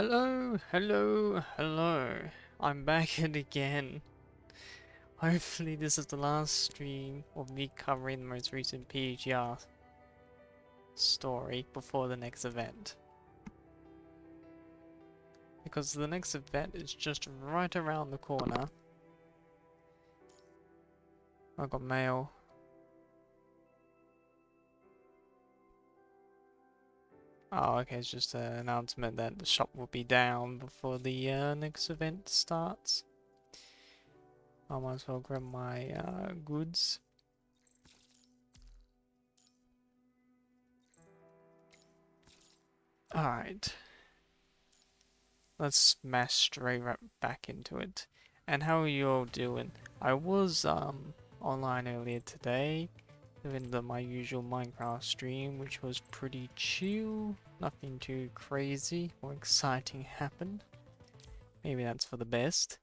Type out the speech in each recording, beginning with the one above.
Hello, hello, hello. I'm back it again. Hopefully this is the last stream of me covering the most recent PGR story before the next event. Because the next event is just right around the corner. I got mail. Oh, okay, it's just an announcement that the shop will be down before the next event starts. I might as well grab my goods. Alright. Let's smash straight right back into it. And how are you all doing? I was online earlier today doing my usual Minecraft stream, which was pretty chill. Nothing too crazy or exciting happened. Maybe that's for the best.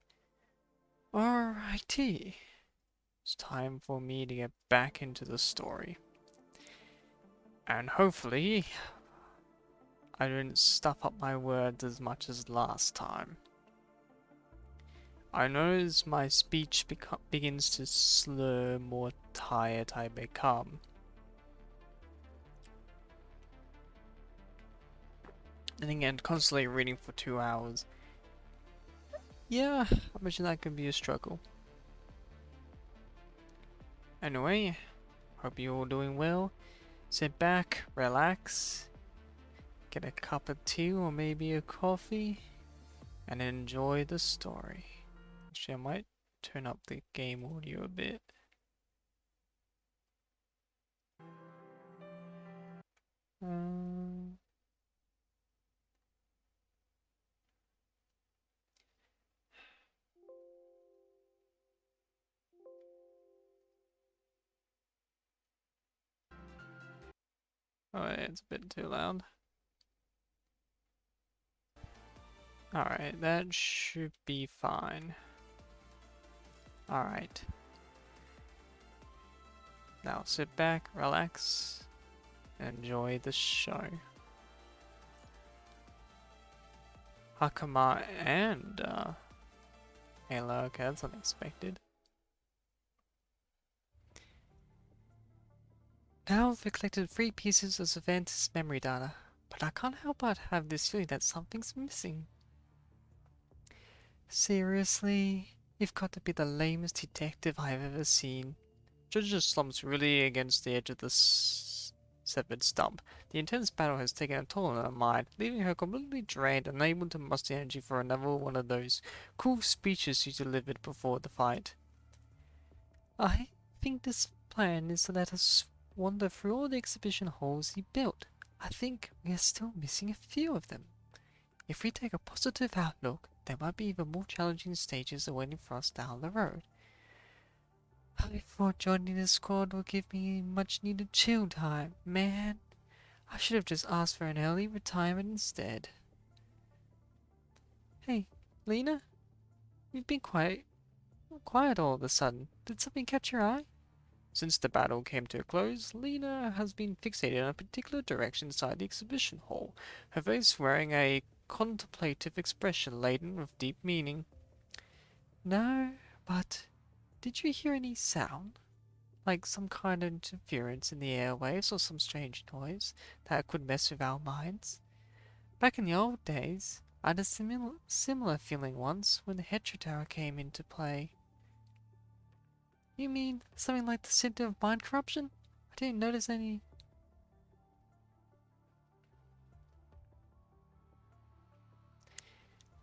Alrighty. It's time for me to get back into the story. And hopefully I didn't stuff up my words as much as last time. I notice my speech begins to slur more tired I become. And again, constantly reading for 2 hours. Yeah, I imagine that can be a struggle. Anyway, hope you're all doing well. Sit back, relax, get a cup of tea or maybe a coffee, and enjoy the story. Actually, I might turn up the game audio a bit. Oh, it's a bit too loud. Alright, that should be fine. Alright. Now sit back, relax, and enjoy the show. Hakama and Halo, okay, that's unexpected. Now we've collected 3 pieces of Savantis memory data, but I can't help but have this feeling that something's missing. Seriously? You've got to be the lamest detective I've ever seen. Judge just slumps really against the edge of the severed stump. The intense battle has taken a toll on her mind, leaving her completely drained and unable to muster energy for another one of those cool speeches she delivered before the fight. I think this plan is to let us wander through all the exhibition halls he built. I think we are still missing a few of them. If we take a positive outlook, there might be even more challenging stages awaiting for us down the road. I thought joining the squad would give me much needed chill time. Man, I should have just asked for an early retirement instead. Hey, Lena? You've been quiet all of a sudden. Did something catch your eye? Since the battle came to a close, Lena has been fixated on a particular direction inside the exhibition hall, her face wearing a contemplative expression laden with deep meaning. No, but did you hear any sound? Like some kind of interference in the airwaves or some strange noise that could mess with our minds? Back in the old days, I had a similar feeling once when the Hetcher Tower came into play. You mean something like the symptom of mind corruption? I didn't notice any.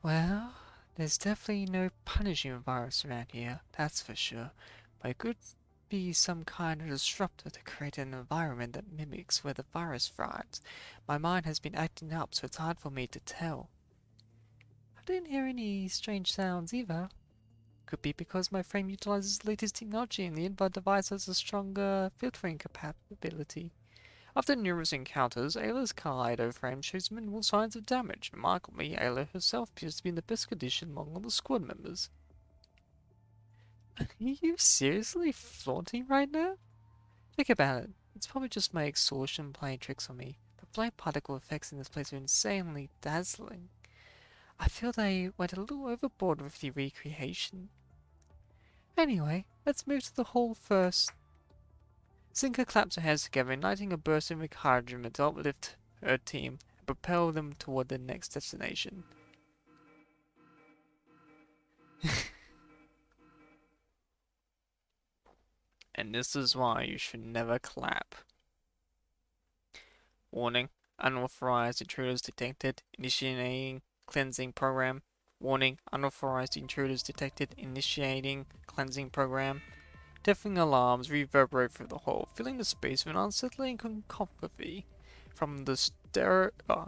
Well, there's definitely no punishing virus around here, that's for sure. But it could be some kind of disruptor to create an environment that mimics where the virus thrives. My mind has been acting up, so it's hard for me to tell. I didn't hear any strange sounds either. Could be because my frame utilizes the latest technology and the invert device has a stronger filtering capability. After numerous encounters, Ayla's Kaleido frame shows minimal signs of damage, and remarkably, Ayla herself appears to be in the best condition among all the squad members. Are you seriously flaunting right now? Think about it. It's probably just my exhaustion playing tricks on me. The flight particle effects in this place are insanely dazzling. I feel they went a little overboard with the recreation. Anyway, let's move to the hall first. Zinka claps her hands together, igniting a burst of hydrogen to uplift her team and propel them toward their next destination. And this is why you should never clap. Warning, unauthorized intruders detected, initiating cleansing program. Warning, unauthorized intruders detected, initiating cleansing program. Deafening alarms reverberate through the hall, filling the space with an unsettling cacophony. From the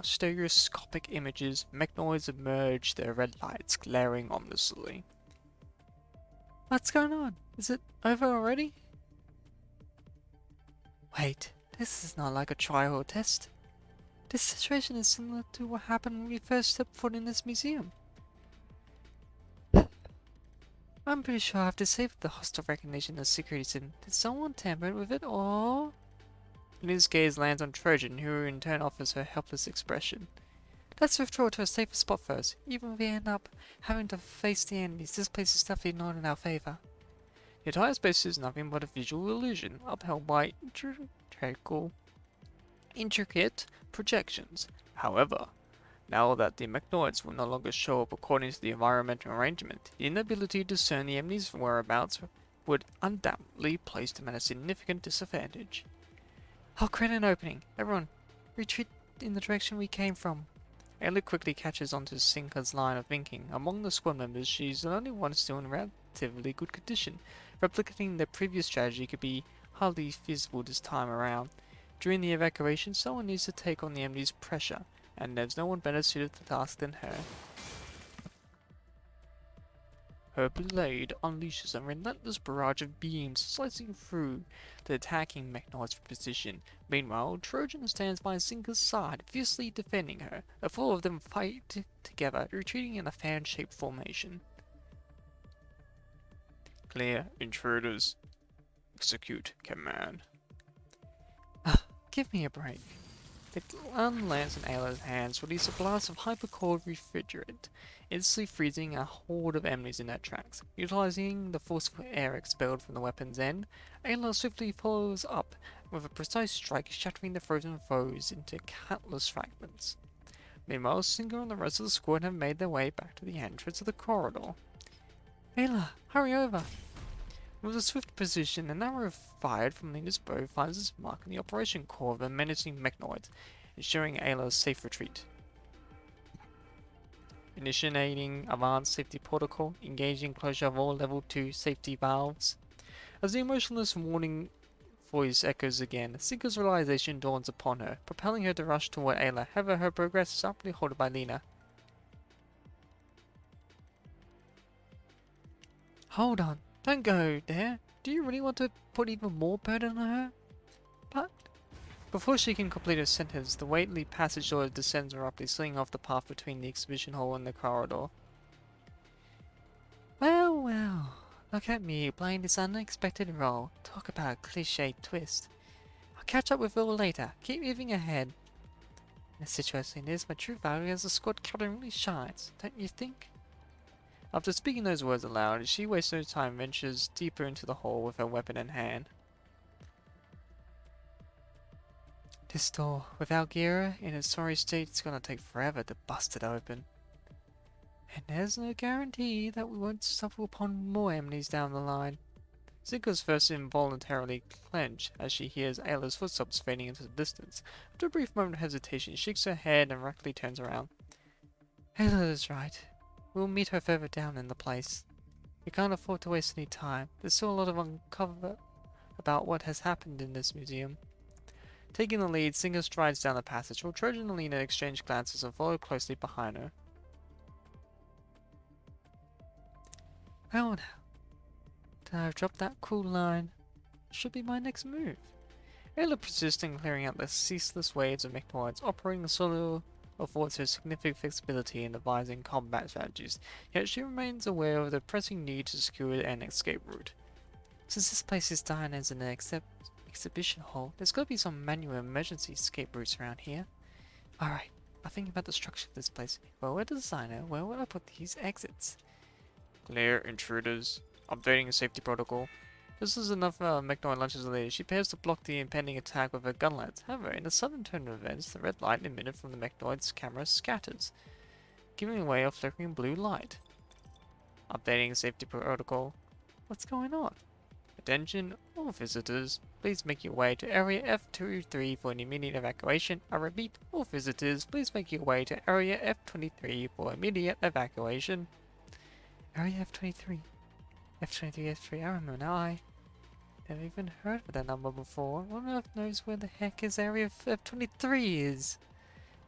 stereoscopic images, mechanoids emerge, their red lights glaring ominously. What's going on? Is it over already? Wait, this is not like a trial or test. This situation is similar to what happened when we first stepped foot in this museum. I'm pretty sure I've disabled the hostile recognition of security system. Did someone tamper with it, or...? Lynn's gaze lands on Trojan, who in turn offers her helpless expression. Let's withdraw to a safer spot first. Even if we end up having to face the enemies, this place is definitely not in our favor. The entire space is nothing but a visual illusion, upheld by intricate projections. However, now that the mechanoids will no longer show up according to the environmental arrangement, the inability to discern the enemy's whereabouts would undoubtedly place them at a significant disadvantage. I'll create an opening. Everyone, retreat in the direction we came from. Ayla quickly catches onto Sinka's line of thinking. Among the squad members, she's the only one still in relatively good condition. Replicating their previous strategy could be hardly feasible this time around. During the evacuation, someone needs to take on the enemy's pressure, and there's no one better suited to the task than her. Her blade unleashes a relentless barrage of beams, slicing through the attacking mechanoids for precision. Meanwhile, Trojan stands by Zinka's side, fiercely defending her. The four of them fight together, retreating in a fan-shaped formation. Clear intruders. Execute command. Give me a break. The gun lands in Ayla's hands, release a blast of hypercold refrigerant, instantly freezing a horde of enemies in their tracks. Utilizing the forceful air expelled from the weapon's end, Ayla swiftly follows up with a precise strike, shattering the frozen foes into countless fragments. Meanwhile, Singer and the rest of the squad have made their way back to the entrance of the corridor. Ayla, hurry over! With a swift precision, an arrow fired from Lena's bow finds its mark in the operation core of the menacing mechanoids, ensuring Ayla's safe retreat. Initiating advanced safety protocol, engaging closure of all level 2 safety valves. As the emotionless warning voice echoes again, Sinka's realization dawns upon her, propelling her to rush toward Ayla. However, her progress is abruptly halted by Lena. Hold on. Don't go there. Do you really want to put even more burden on her? But before she can complete her sentence, the Waitley passage door descends abruptly, slinging off the path between the exhibition hall and the corridor. Well, well. Look at me playing this unexpected role. Talk about a cliche twist. I'll catch up with it all later. Keep moving ahead. In a situation like this, my true value as a squad captain really shines, don't you think? After speaking those words aloud, she wastes no time and ventures deeper into the hall with her weapon in hand. This door, without Gira in its sorry state, it's gonna take forever to bust it open. And there's no guarantee that we won't stumble upon more enemies down the line. Zinka's first involuntarily clench as she hears Ayla's footsteps fading into the distance. After a brief moment of hesitation, she shakes her head and rapidly turns around. Ayla is right. We'll meet her further down in the place. We can't afford to waste any time. There's still a lot of uncover about what has happened in this museum. Taking the lead, Singer strides down the passage, while Trojan and Lena exchange glances and follow closely behind her. Well now, that I've dropped that cool line, should be my next move. Ayla persists in clearing out the ceaseless waves of mechanoids, operating solo affords her significant flexibility in devising combat strategies, yet she remains aware of the pressing need to secure an escape route. Since this place is designed as an exhibition hall, there's got to be some manual emergency escape routes around here. Alright, I think about the structure of this place. If I were the designer, where would I put these exits? Clear intruders. Updating safety protocol. This is enough Mechnoid launches later. She prepares to block the impending attack with her gunlights. However, in the sudden turn of events, the red light emitted from the Mechnoid's camera scatters, giving way a flickering blue light. Updating safety protocol. What's going on? Attention, all visitors. Please make your way to Area F-23 for an immediate evacuation. I repeat, all visitors, please make your way to Area F-23 for immediate evacuation. Area F-23. F-23, F-3, I remember now. I never even heard of that number before. No one on earth knows where the heck is Area F-23 is.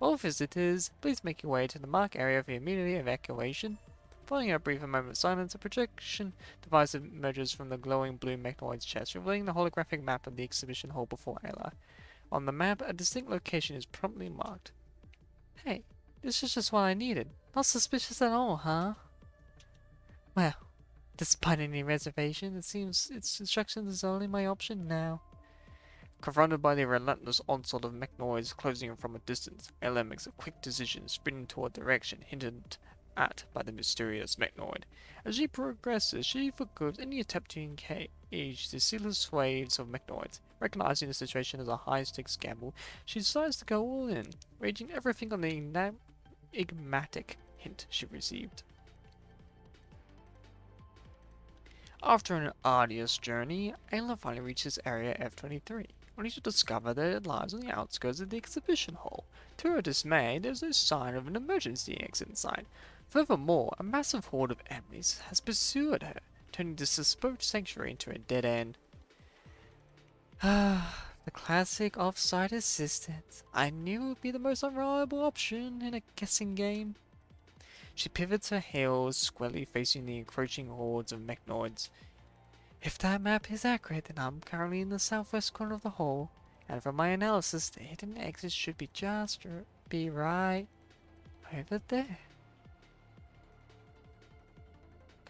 All visitors, please make your way to the marked area for immediate evacuation. Following a brief moment of silence, a projection device emerges from the glowing blue Mechnoid's chest, revealing the holographic map of the exhibition hall before Ayla. On the map, a distinct location is promptly marked. Hey, this is just what I needed. Not suspicious at all, huh? Well, despite any reservation, it seems its destruction is only my option now. Confronted by the relentless onslaught of Mechnoids closing in from a distance, Ayla makes a quick decision, sprinting toward the direction hinted at by the mysterious Mechnoid. As she progresses, she forgoes any attempt to engage the ceaseless waves of Mechnoids. Recognizing the situation as a high-stakes gamble, she decides to go all in, waging everything on the enigmatic hint she received. After an arduous journey, Ayla finally reaches Area F-23, only to discover that it lies on the outskirts of the exhibition hall. To her dismay, there is no sign of an emergency exit in sight. Furthermore, a massive horde of enemies has pursued her, turning this bespoke sanctuary into a dead end. The classic off-site assistant. I knew it would be the most unreliable option in a guessing game. She pivots her heels, squarely facing the encroaching hordes of Mechnoids. If that map is accurate, then I'm currently in the southwest corner of the hall, and from my analysis, the hidden exit should be right over there.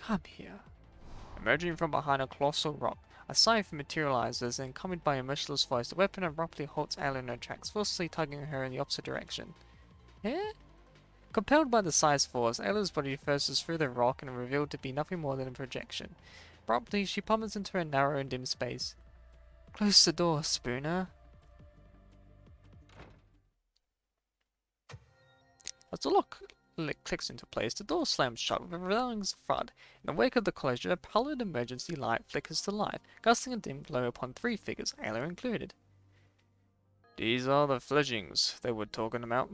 Come here. Emerging from behind a colossal rock, a scythe materializes, and accompanied by a merciless voice, the weapon abruptly halts Ayla in her tracks, forcefully tugging her in the opposite direction. Eh? Compelled by the scythe's force, Ayla's body bursts through the rock and revealed to be nothing more than a projection. Abruptly, she plummets into a narrow and dim space. Close the door, Spooner. As the lock clicks into place, the door slams shut with a resounding thud. In the wake of the closure, a pallid emergency light flickers to life, casting a dim glow upon three figures, Ayla included. These are the fledglings they were talking about.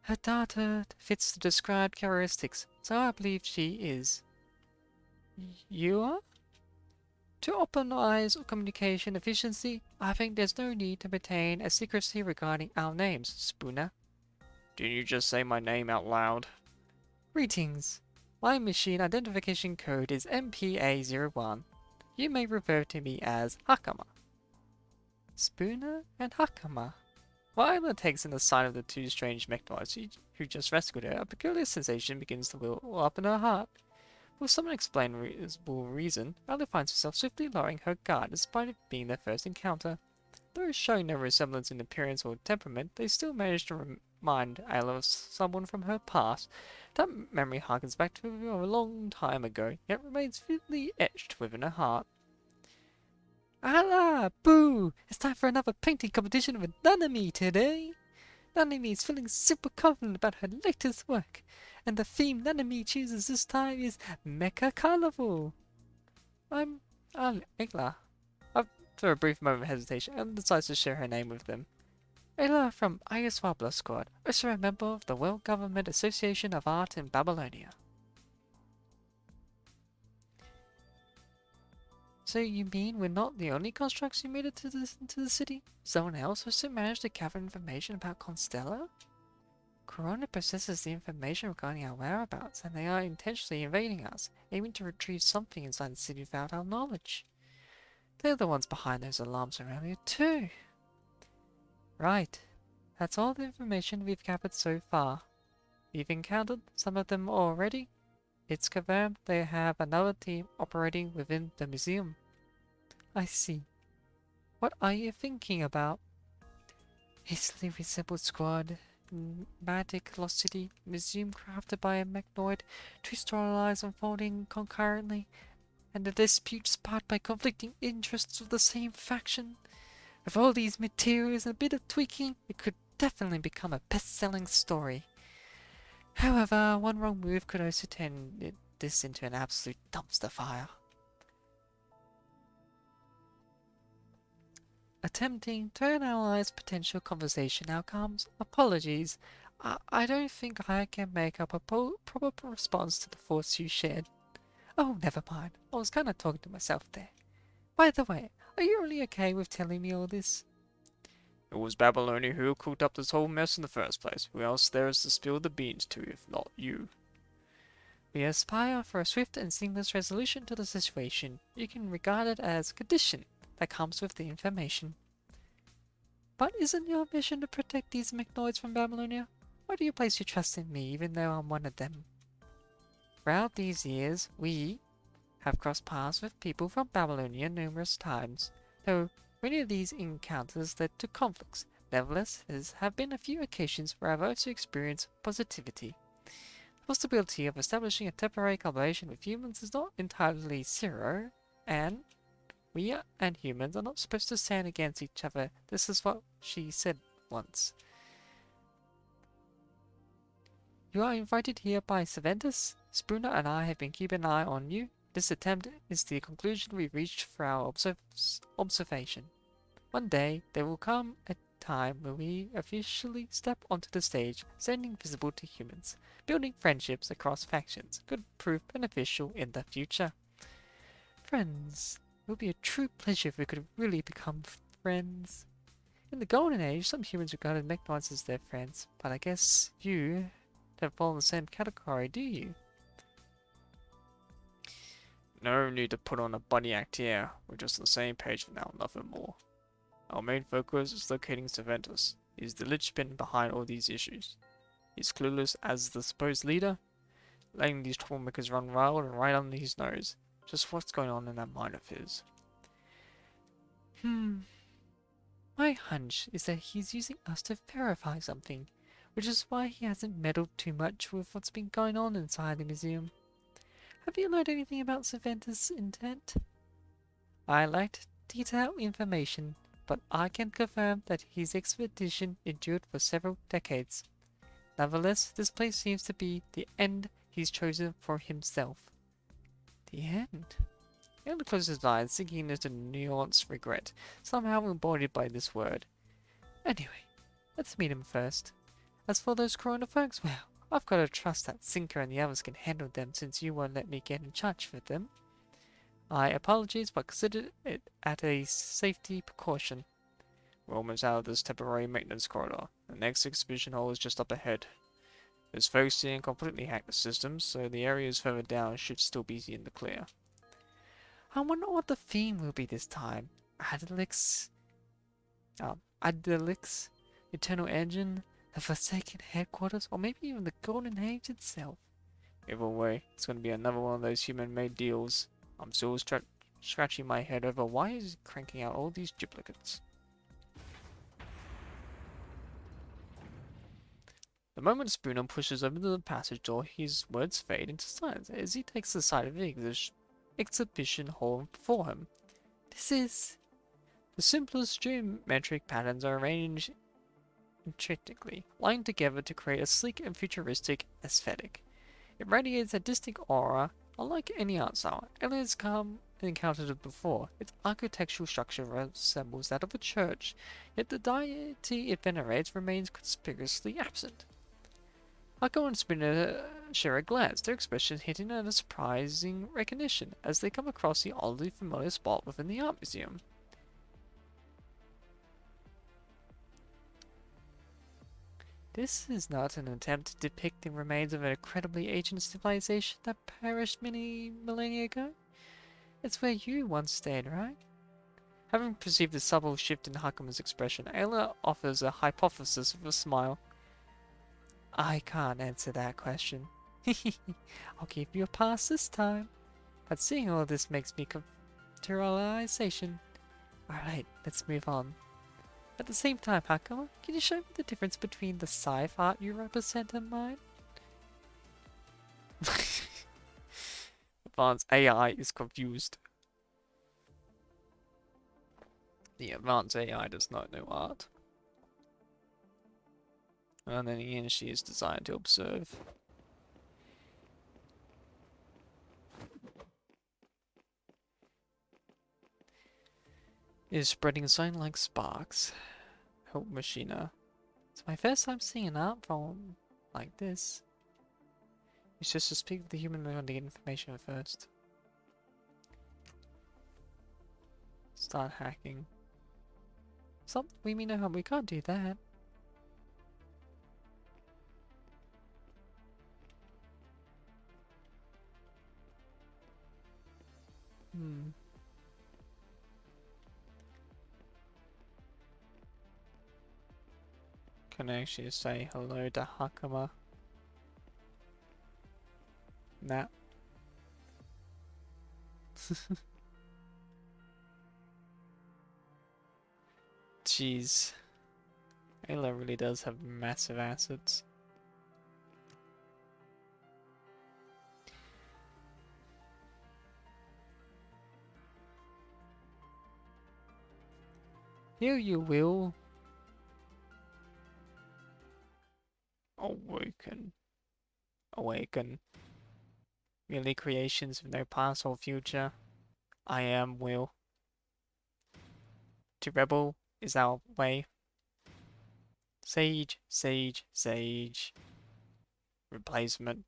Her daughter fits the described characteristics, so I believe she is. You are? To optimize communication efficiency, I think there's no need to maintain a secrecy regarding our names, Spooner. Didn't you just say my name out loud? Greetings. My machine identification code is MPA01. You may refer to me as Hakama. Spooner and Hakama. While Ayla takes in the sight of the two strange Mechnoids who just rescued her, a peculiar sensation begins to well up in her heart. For some unexplainable reason, Ayla finds herself swiftly lowering her guard despite it being their first encounter. Though showing no resemblance in appearance or temperament, they still manage to remind Ayla of someone from her past. That memory harkens back to a long time ago, yet remains vividly etched within her heart. Ayla! Boo! It's time for another painting competition with Nanami today! Nanami is feeling super confident about her latest work, and the theme Nanami chooses this time is Mecha Carnival. I'm Ayla. After a brief moment of hesitation, Ayla decides to share her name with them. Ayla from Ayaswabla Squad, also a member of the World Government Association of Art in Babylonia. So you mean we're not the only constructs who made it into the city? Someone else also managed to gather information about Constella? Corona possesses the information regarding our whereabouts, and they are intentionally invading us, aiming to retrieve something inside the city without our knowledge. They're the ones behind those alarms around here too. Right. That's all the information we've gathered so far. We've encountered some of them already. It's confirmed they have another team operating within the museum. I see. What are you thinking about? Hastily reassembled squad. enigmatic lost city, museum crafted by a mechnoid, two storylines unfolding concurrently, and the dispute sparked by conflicting interests of the same faction. With all these materials and a bit of tweaking, it could definitely become a best-selling story. However, one wrong move could also turn this into an absolute dumpster fire. Attempting to analyze potential conversation outcomes. Apologies. I don't think I can make up a proper response to the thoughts you shared. Oh, never mind. I was kind of talking to myself there. By the way, are you really okay with telling me all this? It was Babylonia who cooked up this whole mess in the first place. Who else there is to spill the beans to if not you? We aspire for a swift and seamless resolution to the situation. You can regard it as a condition that comes with the information. But isn't your mission to protect these mechnoids from Babylonia? Why do you place your trust in me even though I'm one of them? Throughout these years, we have crossed paths with people from Babylonia numerous times, though many of these encounters led to conflicts. Nevertheless, there have been a few occasions where I've also experienced positivity. The possibility of establishing a temporary collaboration with humans is not entirely zero, and we and humans are not supposed to stand against each other. This is what she said once. You are invited here by Saventus. Spooner and I have been keeping an eye on you. This attempt is the conclusion we reached for our observation. One day, there will come a time when we officially step onto the stage, standing visible to humans, building friendships across factions, could prove beneficial in the future. Friends. It would be a true pleasure if we could really become friends. In the Golden Age, some humans regarded mechnoids as their friends, but I guess you don't fall in the same category, do you? No need to put on a buddy act here. We're just on the same page for now, nothing more. Our main focus is locating Saventus. He's the linchpin behind all these issues. He's clueless as the supposed leader, letting these troublemakers run wild and right under his nose. Just what's going on in that mind of his? My hunch is that he's using us to verify something, which is why he hasn't meddled too much with what's been going on inside the museum. Have you learned anything about Saventus' intent? I lacked detailed information, but I can confirm that his expedition endured for several decades. Nevertheless, this place seems to be the end he's chosen for himself. The end? He closes his eyes, sinking into nuanced regret, somehow embodied by this word. Anyway, let's meet him first. As for those Corona folks, well, I've got to trust that Sinker and the others can handle them since you won't let me get in touch with them. I apologize, but consider it at a safety precaution. We're almost out of this temporary maintenance corridor. The next exhibition hall is just up ahead. There's folks here and completely hacked the system, so the areas further down should still be in the clear. I wonder what the theme will be this time. Adalix, Eternal Engine, the Forsaken Headquarters, or maybe even the Golden Age itself. Either way, it's going to be another one of those human-made deals. I'm still scratching my head over why is he cranking out all these duplicates. The moment Spooner pushes open the passage door, his words fade into silence as he takes the side of the exhibition hall before him. This is... The simplest geometric patterns are arranged intricately, lined together to create a sleek and futuristic aesthetic. It radiates a distinct aura, unlike any art style Elliot's encountered it before. Its architectural structure resembles that of a church, yet the deity it venerates remains conspicuously absent. Akko and Spinner share a glance, their expression hitting at a surprising recognition as they come across the oddly familiar spot within the art museum. This is not an attempt to depict the remains of an incredibly ancient civilization that perished many millennia ago. It's where you once stayed, right? Having perceived a subtle shift in Hakuma's expression, Ayla offers a hypothesis with a smile. I can't answer that question. I'll give you a pass this time. But seeing all this makes me contextualization. Alright, let's move on. At the same time, Hakama, can you show me the difference between the sci-fi art you represent and mine? Advanced AI is confused. The advanced AI does not know art. And then again, she is designed to observe. It is spreading sign like sparks. Hope Machina. It's my first time seeing an art form like this. It's just to speak with the human mode to get information first. Start hacking. Stop, we mean no, we can't do that. Can I actually say hello to Hakama? Nah. Jeez. Ayla really does have massive assets. Here you will. Awaken. Awaken. Merely creations with no past or future. I am will. To rebel is our way. Sage, sage, sage. Replacement.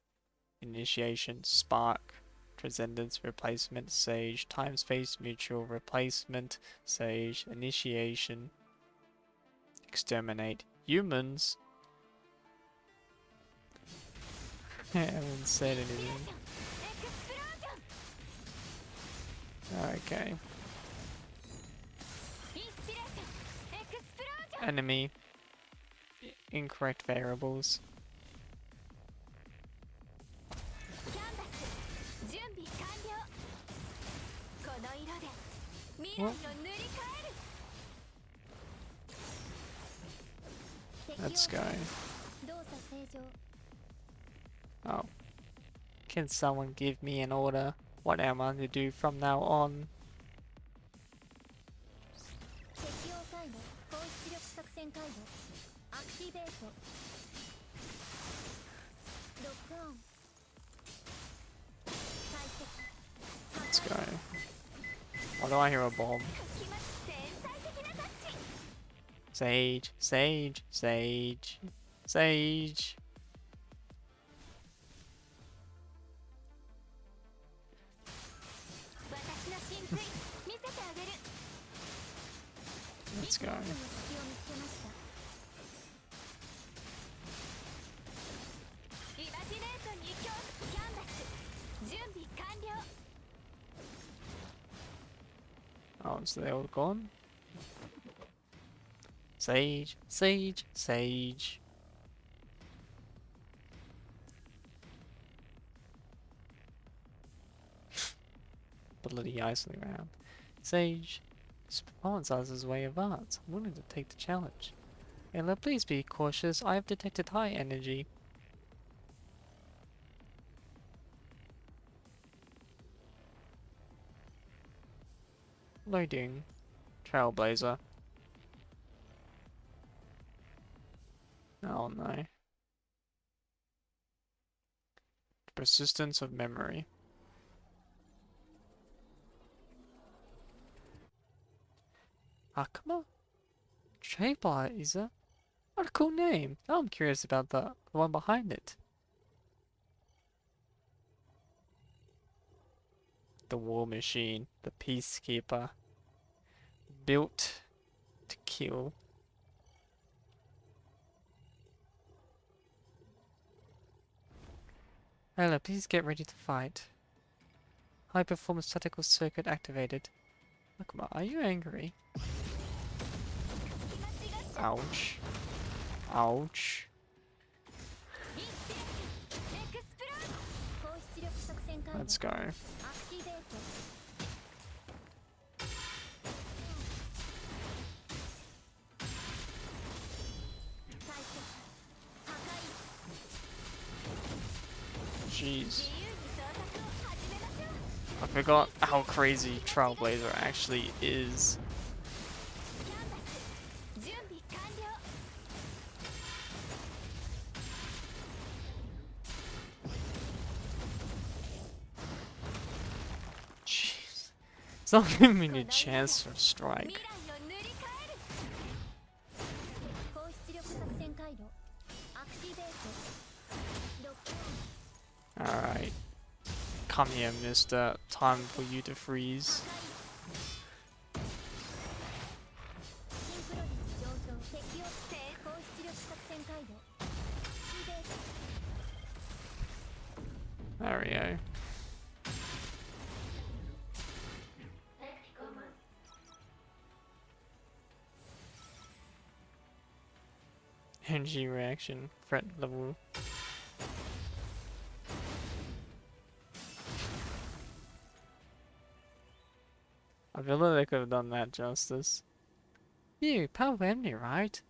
Initiation. Spark. Transcendence. Replacement. Sage. Time space mutual. Replacement. Sage. Initiation. Exterminate. Humans. I haven't said anything. Okay. Enemy. Incorrect variables. What? Let's go. Oh. Can someone give me an order? What am I to do from now on? Let's go. Why do I hear a bomb? Sage, sage, sage, sage. Let's go. Oh, so they're all gone? Sage, sage, sage. Bloody icing around. Sage. This performance art is a way of art. I'm willing to take the challenge. Ayla, please be cautious. I have detected high energy. Loading. Trailblazer. Oh no. Persistence of memory. Akuma? Trailblazer? What a cool name. Now I'm curious about the one behind it. The War Machine. The Peacekeeper. Built to kill. Ayla, please get ready to fight. High performance tactical circuit activated. Akuma, are you angry? Ouch. Ouch. Let's go. jeez. I forgot how crazy Trailblazer actually is. Jeez. It's not giving me a chance for a strike. Alright. Come here, mister. Time for you to freeze. There we go. Energy reaction, threat level. I feel like they could have done that justice. You, Power Emily, right?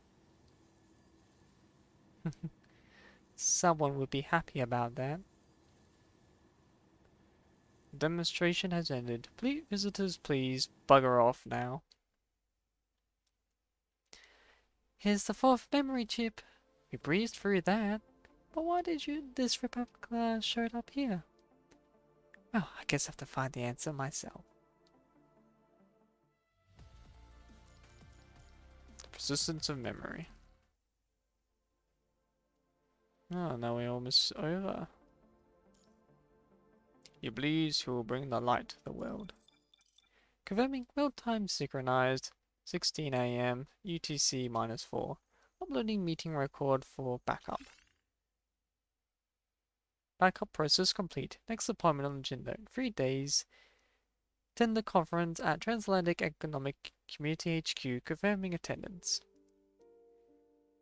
Someone would be happy about that. Demonstration has ended. Please, visitors, please bugger off now. Here's the fourth memory chip. We breezed through that. But why did this Republic class showed up here? Well, I guess I have to find the answer myself. Persistence of memory. Oh, now we're almost over. You please, who will bring the light to the world. Confirming well time synchronized. 16 AM, UTC -4. Uploading meeting record for backup. Backup process complete. Next appointment on the agenda. 3 days. Attend the conference at Transatlantic Economic Community HQ, confirming attendance.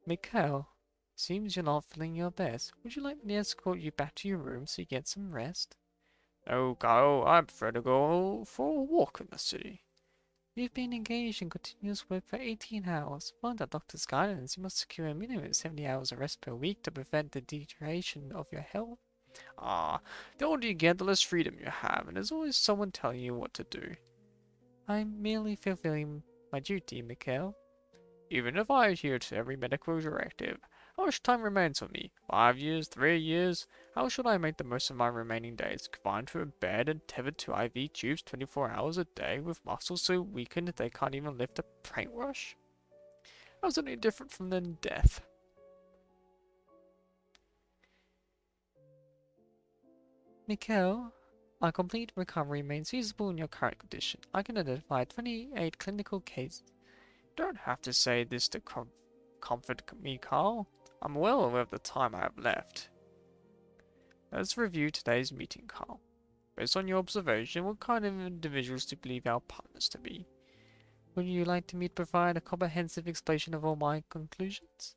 Mikhail, seems you're not feeling your best. Would you like me to escort you back to your room so you get some rest? Oh, Kyle, I prefer to go for a walk in the city. You've been engaged in continuous work for 18 hours. Following the doctor's guidance, you must secure a minimum of 70 hours of rest per week to prevent the deterioration of your health. Ah, the older you get, the less freedom you have, and there's always someone telling you what to do. I'm merely fulfilling my duty, Mikhail. Even if I adhere to every medical directive, how much time remains for me? 5 years? 3 years? How should I make the most of my remaining days? Confined to a bed and tethered to IV tubes 24 hours a day with muscles so weakened they can't even lift a paintbrush? How's it any different from then death? Mikhail, a complete recovery remains feasible in your current condition. I can identify 28 clinical cases. You don't have to say this to comfort me, Carl. I'm well aware of the time I have left. Let's review today's meeting, Carl. Based on your observation, what kind of individuals do you believe our partners to be? Would you like me to provide a comprehensive explanation of all my conclusions?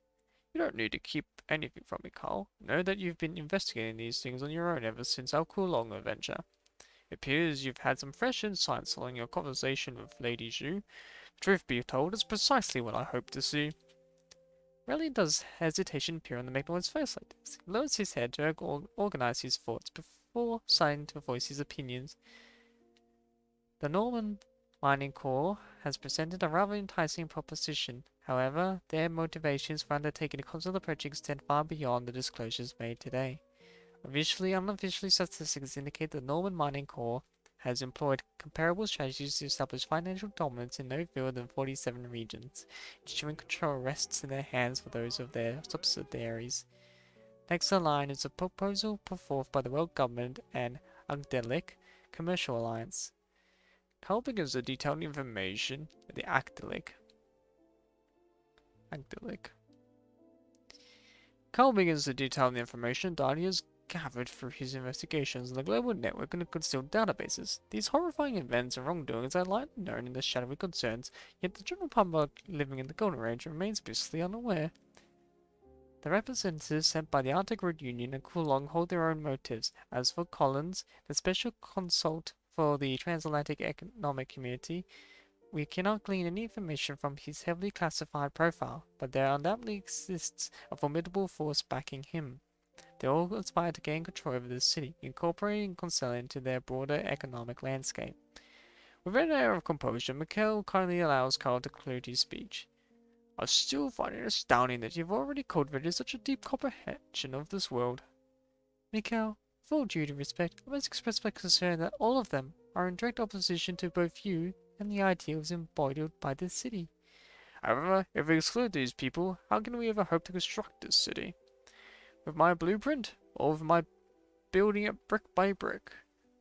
You don't need to keep anything from me, Carl. Know that you've been investigating these things on your own ever since our Kulong adventure. It appears you've had some fresh insights following your conversation with Lady Zhu. Truth be told, it's precisely what I hoped to see. Rarely does hesitation appear on the Magnoid's face like this. He lowers his head to organize his thoughts before starting to voice his opinions. The Norman Mining Corps has presented a rather enticing proposition. However, their motivations for undertaking a consular project extend far beyond the disclosures made today. Officially and unofficially, statistics indicate the Norman Mining Corps has employed comparable strategies to establish financial dominance in no fewer than 47 regions, ensuring control rests in their hands for those of their subsidiaries. Next in line is a proposal put forth by the world government and Agdelic Commercial Alliance. Carl begins the detailed information at the Agdelic. Carl begins to detail the information Dahlia has gathered through his investigations in the global network and the concealed databases. These horrifying events and wrongdoings are lightly known in the shadowy concerns, yet the general public living in the Golden Range remains blissfully unaware. The representatives sent by the Arctic Road Union and Kulong hold their own motives. As for Collins, the special consult for the Transatlantic Economic Community, we cannot glean any information from his heavily classified profile, but there undoubtedly exists a formidable force backing him. They all aspire to gain control over the city, incorporating Constellia into their broader economic landscape. With an air of composure, Mikhail kindly allows Carl to conclude his speech. I still find it astounding that you've already cultivated such a deep comprehension of this world. Mikhail, with all due respect, I must express my concern that all of them are in direct opposition to both you and the ideals embodied by this city. However, if we exclude these people, how can we ever hope to construct this city? With my blueprint, or with my building it brick by brick,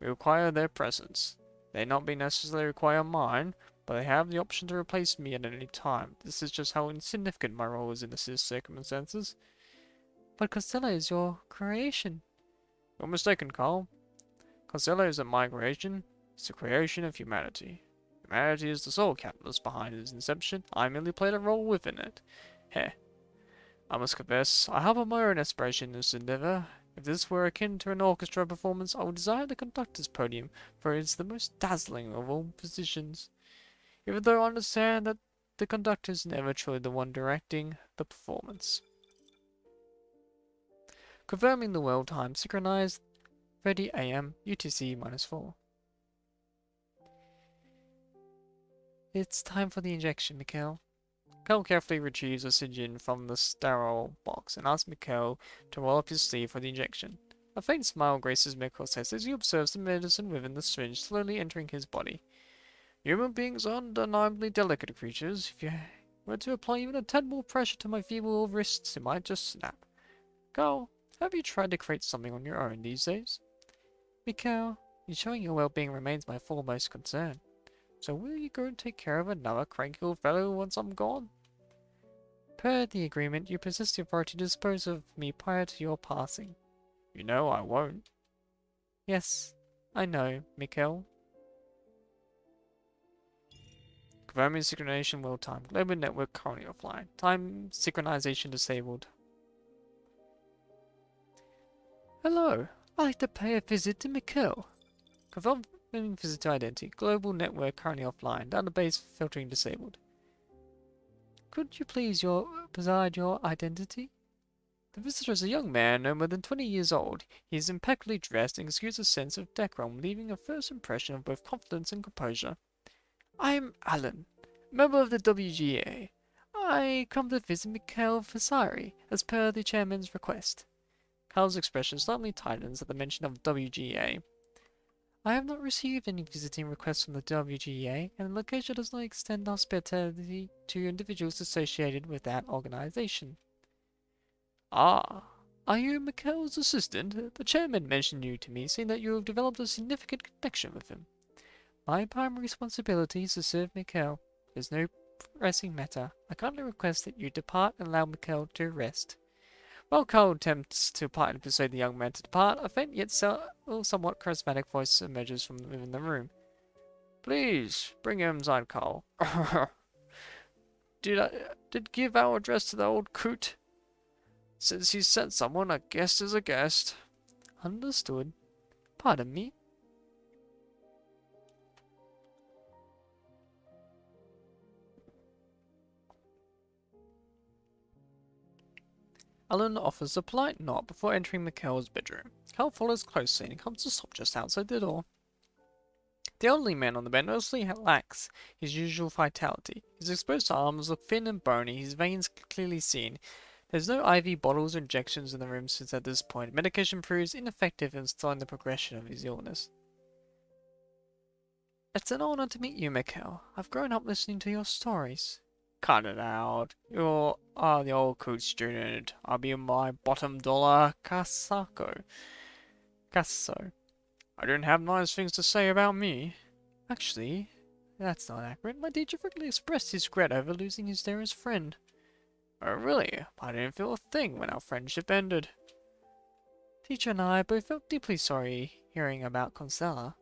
we require their presence. They not be necessarily require mine, but they have the option to replace me at any time. This is just how insignificant my role is in these circumstances. But Costello is your creation. You're mistaken, Carl. Costello isn't my creation, it's the creation of humanity. Humanity is the sole catalyst behind its inception. I merely played a role within it. Heh. I must confess, I have my own aspiration in this endeavor. If this were akin to an orchestra performance, I would desire the conductor's podium, for it is the most dazzling of all positions. Even though I understand that the conductor is never truly the one directing the performance. Confirming the world time, synchronized 30 AM UTC-4. It's time for the injection, Mikhail. Kel carefully retrieves a syringe from the sterile box and asks Mikhail to roll up his sleeve for the injection. A faint smile graces Mikhail's face as he observes the medicine within the syringe slowly entering his body. Human beings are undeniably delicate creatures. If you were to apply even a tad more pressure to my feeble wrists, it might just snap. Kel, have you tried to create something on your own these days? Mikhail, ensuring your well-being remains my foremost concern. So will you go and take care of another cranky old fellow once I'm gone? Per the agreement, you possess the authority to dispose of me prior to your passing. You know I won't. Yes, I know, Mikhail. Confirming synchronization world time. Global network currently offline. Time synchronization disabled. Hello, I'd like to pay a visit to Mikhail. Confirming visitor identity. Global network currently offline. Database filtering disabled. Could you please provide your identity? The visitor is a young man, no more than 20 years old. He is impeccably dressed and exudes a sense of decorum, leaving a first impression of both confidence and composure. I am Alan, member of the WGA. I come to visit Mikhail Vasari, as per the chairman's request. Carl's expression slightly tightens at the mention of WGA. I have not received any visiting requests from the WGA, and the location does not extend hospitality to individuals associated with that organization. Ah, are you Mikhail's assistant? The chairman mentioned you to me, saying that you have developed a significant connection with him. My primary responsibility is to serve Mikhail. There's no pressing matter. I kindly request that you depart and allow Mikhail to rest. While Carl attempts to politely persuade the young man to depart, a faint yet somewhat charismatic voice emerges from within the room. Please, bring him inside, Carl. Did give our address to the old coot? Since he sent someone, a guest is a guest. Understood. Pardon me. Alan offers a polite nod before entering Mikhail's bedroom. Carl follows closely and comes to stop just outside the door. The elderly man on the bed noticeably lacks his usual vitality. His exposed arms look thin and bony, his veins clearly seen. There's no IV bottles or injections in the room since at this point medication proves ineffective in stalling the progression of his illness. It's an honor to meet you, Mikhail. I've grown up listening to your stories. Cut it out. You are the old coot student. I'll be my bottom dollar Casso. I don't have nice things to say about me. Actually, that's not accurate. My teacher frequently expressed his regret over losing his dearest friend. Oh, really? I didn't feel a thing when our friendship ended. Teacher and I both felt deeply sorry hearing about Constella.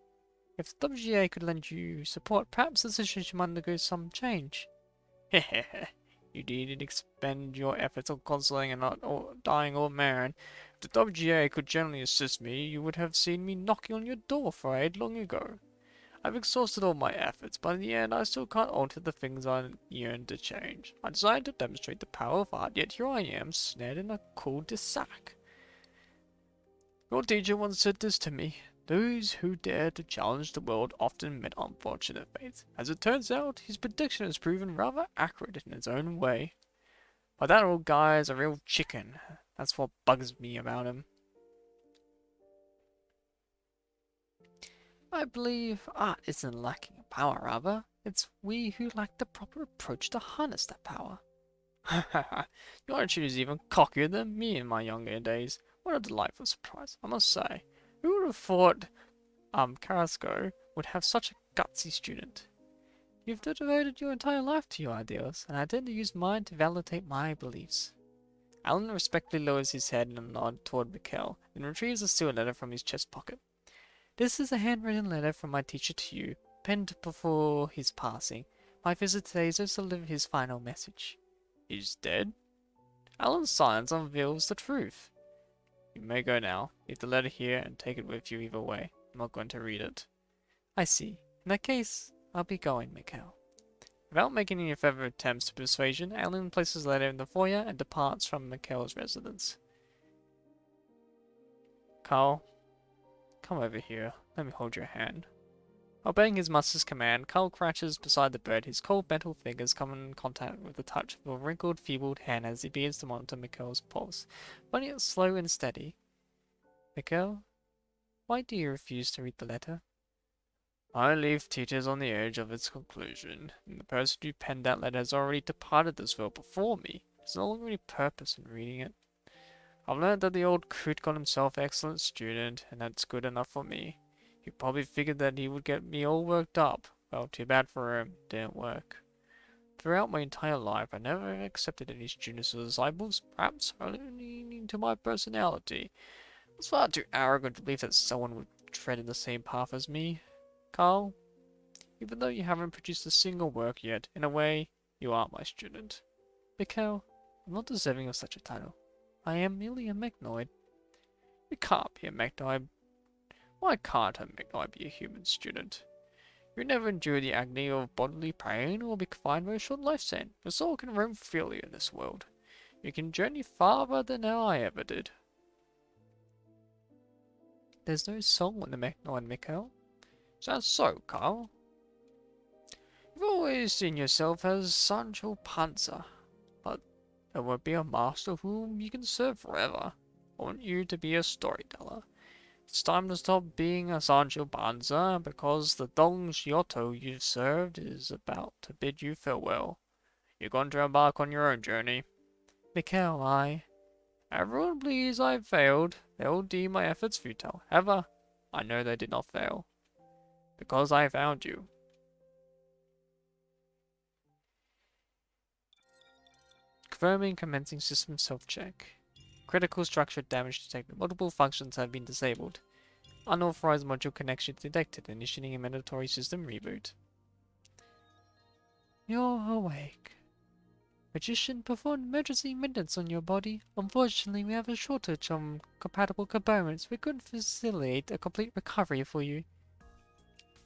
If the WGA could lend you support, perhaps the situation might undergo some change. Hehehe. You needn't expend your efforts on consoling a dying old man. If the WGA could generally assist me, you would have seen me knocking on your door for aid long ago. I've exhausted all my efforts, but in the end I still can't alter the things I yearn to change. I decided to demonstrate the power of art, yet here I am, snared in a cul-de-sac. Your teacher once said this to me. Those who dare to challenge the world often meet unfortunate fates. As it turns out, his prediction has proven rather accurate in its own way. But that old guy is a real chicken. That's what bugs me about him. I believe art isn't lacking in power, rather. It's we who lack the proper approach to harness that power. Your attitude is even cockier than me in my younger days. What a delightful surprise, I must say. Who would have thought, Carrasco would have such a gutsy student? You've devoted your entire life to your ideals, and I intend to use mine to validate my beliefs. Alan respectfully lowers his head in a nod toward Mikhail, and retrieves a sealed letter from his chest pocket. This is a handwritten letter from my teacher to you, penned before his passing. My visit today is to deliver his final message. He's dead? Alan's silence unveils the truth. You may go now. Leave the letter here and take it with you either way. I'm not going to read it. I see. In that case, I'll be going, Mikhail. Without making any further attempts to persuasion, Alan places the letter in the foyer and departs from Mikhail's residence. Carl, come over here. Let me hold your hand. Obeying his master's command, Carl crouches beside the bed, his cold metal fingers come in contact with the touch of a wrinkled, feeble hand as he begins to monitor Mikhail's pulse, finding it slow and steady. Mikhail, why do you refuse to read the letter? My leaf teeters on the edge of its conclusion, and the person who penned that letter has already departed this world before me. There's no longer any purpose in reading it. I've learned that the old coot got himself an excellent student, and that's good enough for me. He probably figured that he would get me all worked up. Well, too bad for him. Didn't work. Throughout my entire life, I never accepted any students or disciples, perhaps owing to my personality. I was far too arrogant to believe that someone would tread in the same path as me. Carl, even though you haven't produced a single work yet, in a way, you are my student. Mikhail, I'm not deserving of such a title. I am merely a mechnoid. You can't be a mechnoid. Why can't a mechnoid be a human student? You never endure the agony of bodily pain or be confined by a short lifespan. Your soul can roam freely in this world. You can journey farther than I ever did. There's no soul in the mechnoid, Mikhail. Sounds so, Carl. You've always seen yourself as Sancho Panza, but there won't be a master whom you can serve forever. I want you to be a storyteller. It's time to stop being a Sancho Panza because the Don Giotto you've served is about to bid you farewell. You're going to embark on your own journey. Mikhail, Everyone believes I've failed. They'll deem my efforts futile. However, I know they did not fail. Because I found you. Confirming commencing system self-check. Critical structure damage detected. Multiple functions have been disabled. Unauthorized module connection detected. Initiating a mandatory system reboot. You're awake. Magician, perform emergency maintenance on your body. Unfortunately, we have a shortage of compatible components. We couldn't facilitate a complete recovery for you.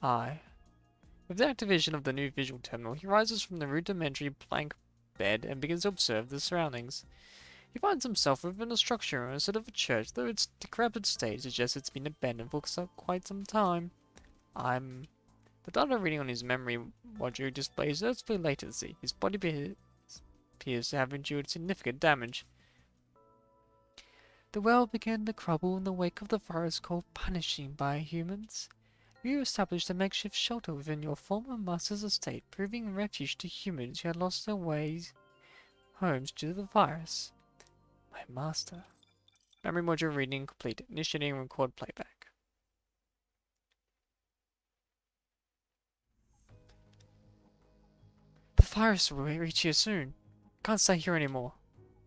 With the activation of the new visual terminal, he rises from the rudimentary plank bed and begins to observe the surroundings. He finds himself within a structure instead of a church, though its decrepit state suggests it's been abandoned for quite some time. The data reading on his memory module displays earthly latency. His body appears to have endured significant damage. The world began to crumble in the wake of the virus called punishing by humans. You established a makeshift shelter within your former master's estate, proving a refuge to humans who had lost their homes due to the virus. My master. Memory module reading complete. Initiating record playback. The virus will reach here soon. Can't stay here anymore.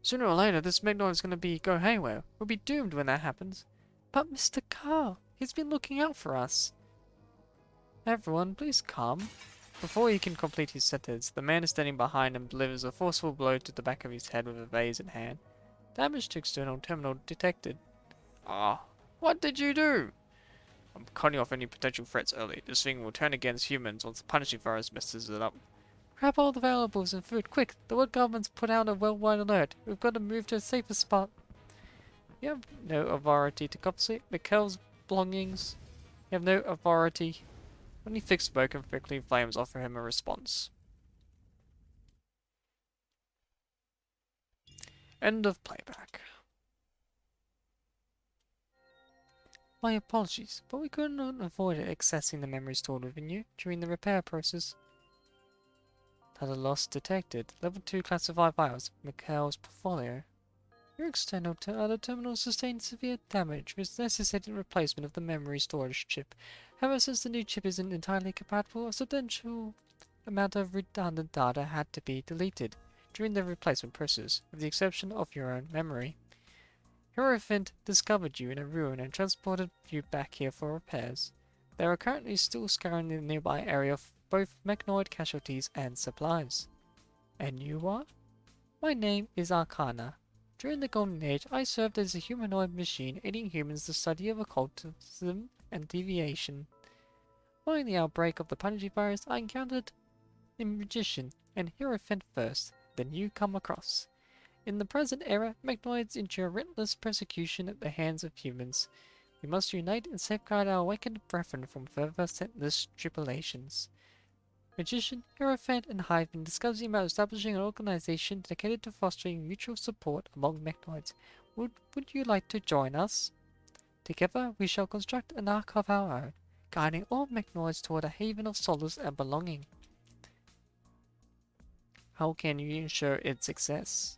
Sooner or later, this Magnolia is going to go haywire. We'll be doomed when that happens. But Mr. Carr, he's been looking out for us. Everyone, please calm. Before he can complete his sentence, the man standing behind him delivers a forceful blow to the back of his head with a vase in hand. Damage to external terminal detected. What did you do? I'm cutting off any potential threats early. This thing will turn against humans once the punishing virus messes it up. Grab all the valuables and food, quick! The world government's put out a worldwide alert. We've got to move to a safer spot. You have no authority to confiscate MIKU's belongings. You have no authority. Only thick smoke and prickly flames offer him a response. End of playback. My apologies, but we could not avoid accessing the memory stored within you during the repair process. Data loss detected. Level 2 classified files. MIKU's portfolio. Your external terminal sustained severe damage, which necessitated replacement of the memory storage chip. However, since the new chip isn't entirely compatible, a substantial amount of redundant data had to be deleted during the replacement process, with the exception of your own memory. Hierophant discovered you in a ruin and transported you back here for repairs. They are currently still scouring the nearby area for both mechanoid casualties and supplies. And you are? My name is Arcana. During the Golden Age, I served as a humanoid machine aiding humans to study of occultism and deviation. Following the outbreak of the Punji virus, I encountered a magician and Hierophant first, then you come across. In the present era, mechanoids endure relentless persecution at the hands of humans. We must unite and safeguard our awakened brethren from further senseless tribulations. Magician, Hierophant, and I have been discussing about establishing an organization dedicated to fostering mutual support among mechanoids. Would you like to join us? Together, we shall construct an ark of our own, guiding all mechanoids toward a haven of solace and belonging. How can you ensure its success?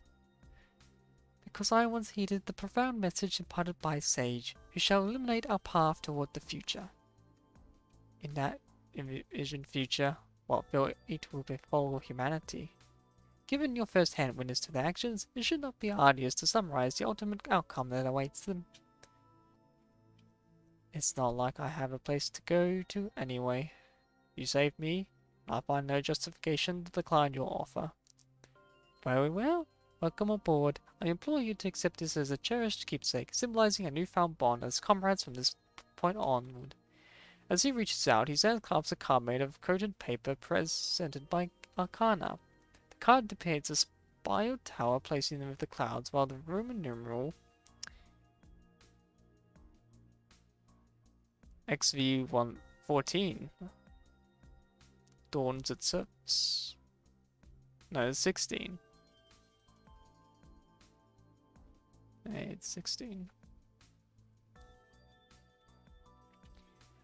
Because I once heeded the profound message imparted by a sage, who shall illuminate our path toward the future. In that envisioned future, what it will befall humanity. Given your first-hand witness to their actions, it should not be arduous to summarize the ultimate outcome that awaits them. It's not like I have a place to go to anyway. You saved me, and I find no justification to decline your offer. Very well. Welcome aboard. I implore you to accept this as a cherished keepsake, symbolizing a newfound bond as comrades from this point onward. As he reaches out, his hand clasps a card made of coated paper presented by Arcana. The card depicts a spire tower placing them with the clouds, while the Roman numeral XV114 adorns its surface. No, it's 16. It's 16.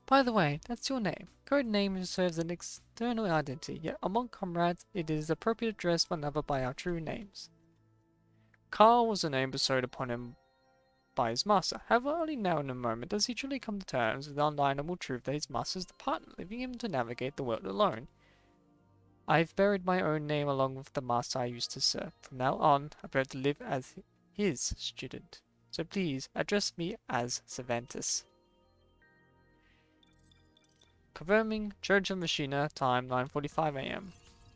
By the way, that's your name. Code name serves an external identity, yet among comrades it is appropriate to address one another by our true names. Carl was a name bestowed upon him by his master. However, only now in a moment does he truly come to terms with the undeniable truth that his master is the partner, leaving him to navigate the world alone. I've buried my own name along with the master I used to serve. From now on, I prefer to live as his student. So please, address me as Cervantes. Confirming Church of Machina, time 9:45 AM.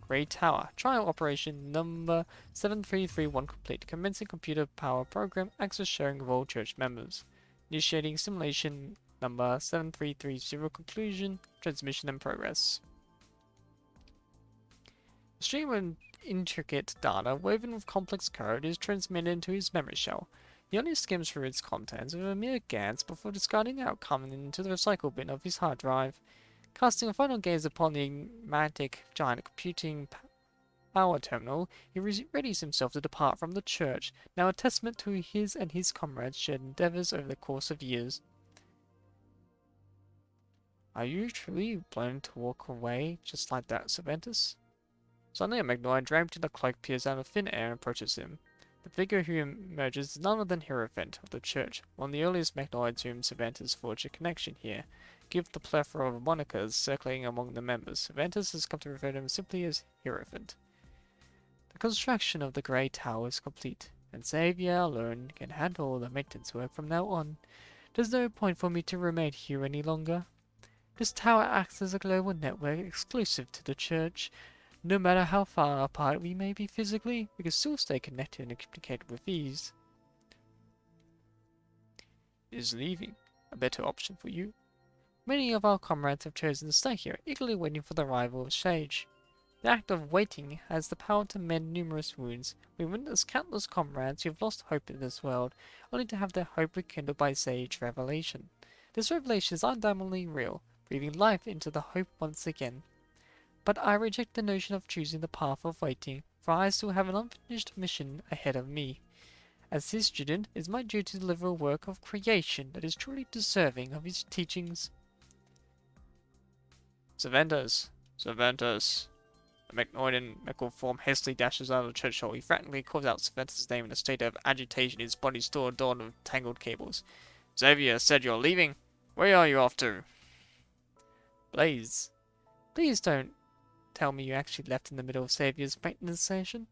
Grey Tower, trial operation number 7331 complete. Commencing computer power program, access sharing of all church members. Initiating simulation number 7330 conclusion, transmission in progress. A stream of intricate data woven with complex code is transmitted into his memory shell. He only skims through its contents with a mere glance before discarding the outcome into the recycle bin of his hard drive. Casting a final gaze upon the enigmatic giant computing power terminal, he readies himself to depart from the church, now a testament to his and his comrades' shared endeavors over the course of years. Are you truly planning to walk away just like that, Cervantes? Suddenly a mechanoid draped in a cloak peers out of thin air and approaches him. The figure who emerges is none other than Hierophant of the church, one of the earliest mechanoids whom Cervantes forged a connection here. Give the plethora of monikers circling among the members, Cervantes has come to refer to him simply as Hierophant. The construction of the Grey Tower is complete, and Xavier alone can handle all the maintenance work from now on. There's no point for me to remain here any longer. This tower acts as a global network exclusive to the church. No matter how far apart we may be physically, we can still stay connected and communicate with ease. Is leaving a better option for you? Many of our comrades have chosen to stay here, eagerly waiting for the arrival of Sage. The act of waiting has the power to mend numerous wounds. We witnessed countless comrades who have lost hope in this world, only to have their hope rekindled by sage revelation. This revelation is undoubtedly real, breathing life into the hope once again. But I reject the notion of choosing the path of waiting, for I still have an unfinished mission ahead of me. As his student, it is my duty to deliver a work of creation that is truly deserving of his teachings. Cervantes! Cervantes! The Mechnoid in metal form hastily dashes out of the church hall. He frantically calls out Cervantes' name in a state of agitation, his body still adorned with tangled cables. Xavier said you're leaving? Where are you off to? Blaze, please don't tell me you actually left in the middle of Xavier's maintenance session.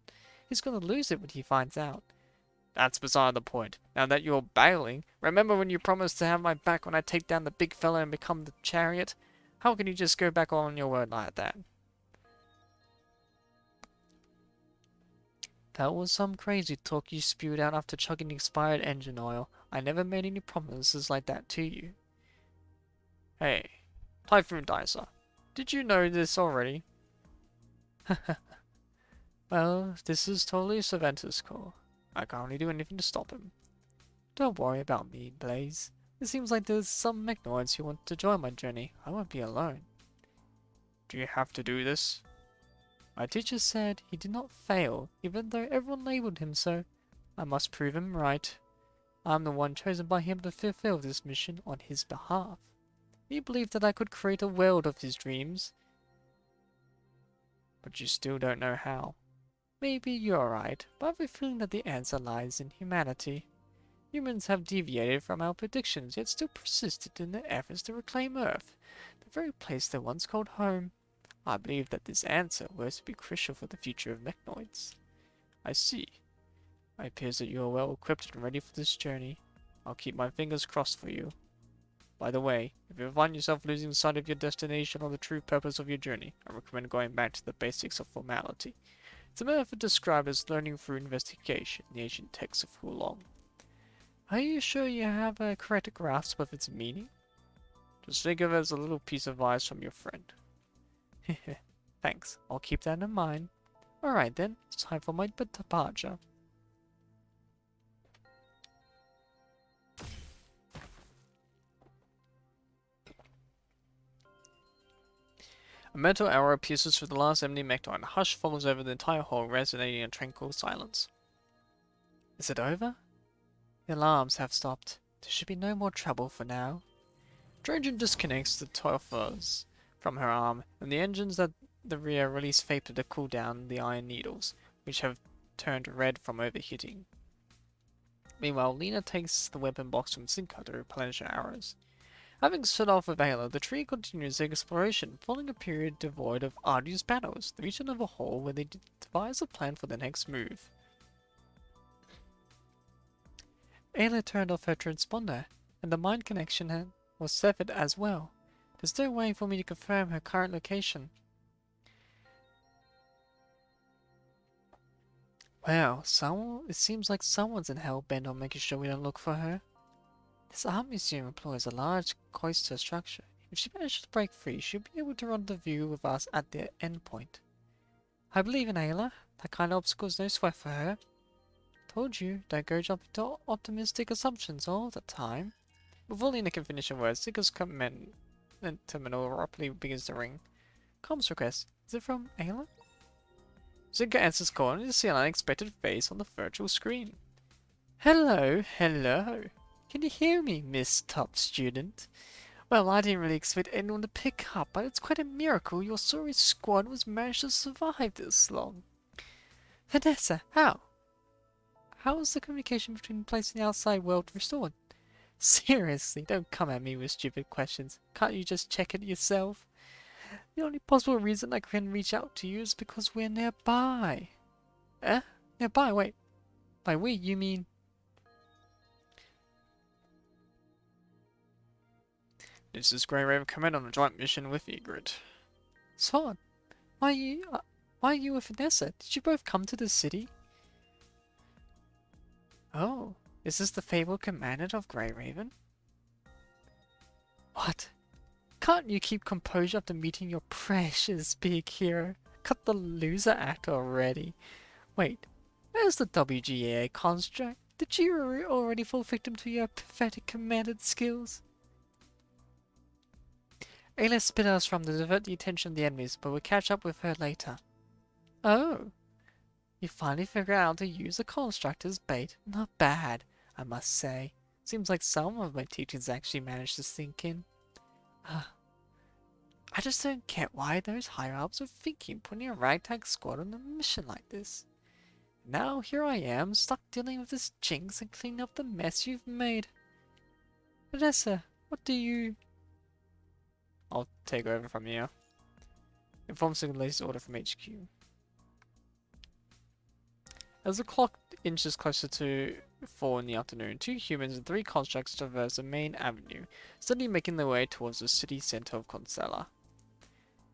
He's going to lose it when he finds out. That's beside the point. Now that you're bailing, remember when you promised to have my back when I take down the big fella and become the chariot? How can you just go back on your word like that? That was some crazy talk you spewed out after chugging expired engine oil. I never made any promises like that to you. Hey, Typhoon Dicer, did you know this already? Well, this is totally Cervantes' call. I can't really do anything to stop him. Don't worry about me, Blaze. It seems like there's some Mechnoids who want to join my journey. I won't be alone. Do you have to do this? My teacher said he did not fail, even though everyone labeled him so. I must prove him right. I'm the one chosen by him to fulfill this mission on his behalf. He believed that I could create a world of his dreams. But you still don't know how. Maybe you're right, but I have a feeling that the answer lies in humanity. Humans have deviated from our predictions, yet still persisted in their efforts to reclaim Earth, the very place they once called home. I believe that this answer was to be crucial for the future of Mechnoids. I see. It appears that you are well equipped and ready for this journey. I'll keep my fingers crossed for you. By the way, if you find yourself losing sight of your destination or the true purpose of your journey, I recommend going back to the basics of formality. It's a method described as learning through investigation in the ancient texts of Hulong. Are you sure you have a correct grasp of its meaning? Just think of it as a little piece of advice from your friend. Thanks, I'll keep that in mind. Alright then, it's time for my departure. A metal arrow pierces through the last empty Mechnoid, and a hush follows over the entire hall, resonating in a tranquil silence. Is it over? The alarms have stopped. There should be no more trouble for now. Trajan disconnects the toffers from her arm, and the engines at the rear release vapor to cool down the iron needles, which have turned red from overheating. Meanwhile, Lena takes the weapon box from Sinka to replenish her arrows. Having set off with Ayla, the tree continues their exploration, following a period devoid of arduous battles. They reach another hall where they devise a plan for their next move. Ayla turned off her transponder, and the mind connection was severed as well. There's no way for me to confirm her current location. Well, it seems like someone's in hell bent on making sure we don't look for her. This art museum employs a large cloister structure. If she manages to break free, she'll be able to rendezvous with us at the end point. I believe in Ayla. That kind of obstacle is no sweat for her. Told you, don't go jumping to optimistic assumptions all the time. Before Lena can finish her words, Zika's terminal abruptly begins to ring. Comms request. Is it from Ayla? Zinka answers call and you see an unexpected face on the virtual screen. Hello, hello. Can you hear me, Miss Top Student? Well, I didn't really expect anyone to pick up, but it's quite a miracle your sorry squad was managed to survive this long. Vanessa, how? How was the communication between the place and the outside world restored? Seriously, don't come at me with stupid questions. Can't you just check it yourself? The only possible reason I can reach out to you is because we're nearby. Eh? Nearby? Wait. By we, you mean... This is Grey Raven Command on a joint mission with Egret. Swan, why are you with Vanessa? Did you both come to the city? Oh, is this the fabled commander of Grey Raven? What? Can't you keep composure after meeting your precious big hero? Cut the loser act already. Wait, where's the WGA construct? Did you already fall victim to your pathetic commanded skills? Ayla spit us from to divert the attention of the enemies, but we'll catch up with her later. Oh, you finally figured out how to use the construct as bait. Not bad, I must say. Seems like some of my teachings actually managed to sink in. I just don't get why those higher-ups are thinking putting a ragtag squad on a mission like this. Now here I am, stuck dealing with this jinx and cleaning up the mess you've made. Vanessa, what do you... I'll take over from here. Inform the latest order from HQ. As the clock inches closer to 4 in the afternoon, 2 humans and 3 constructs traverse the main avenue, steadily making their way towards the city center of Consella.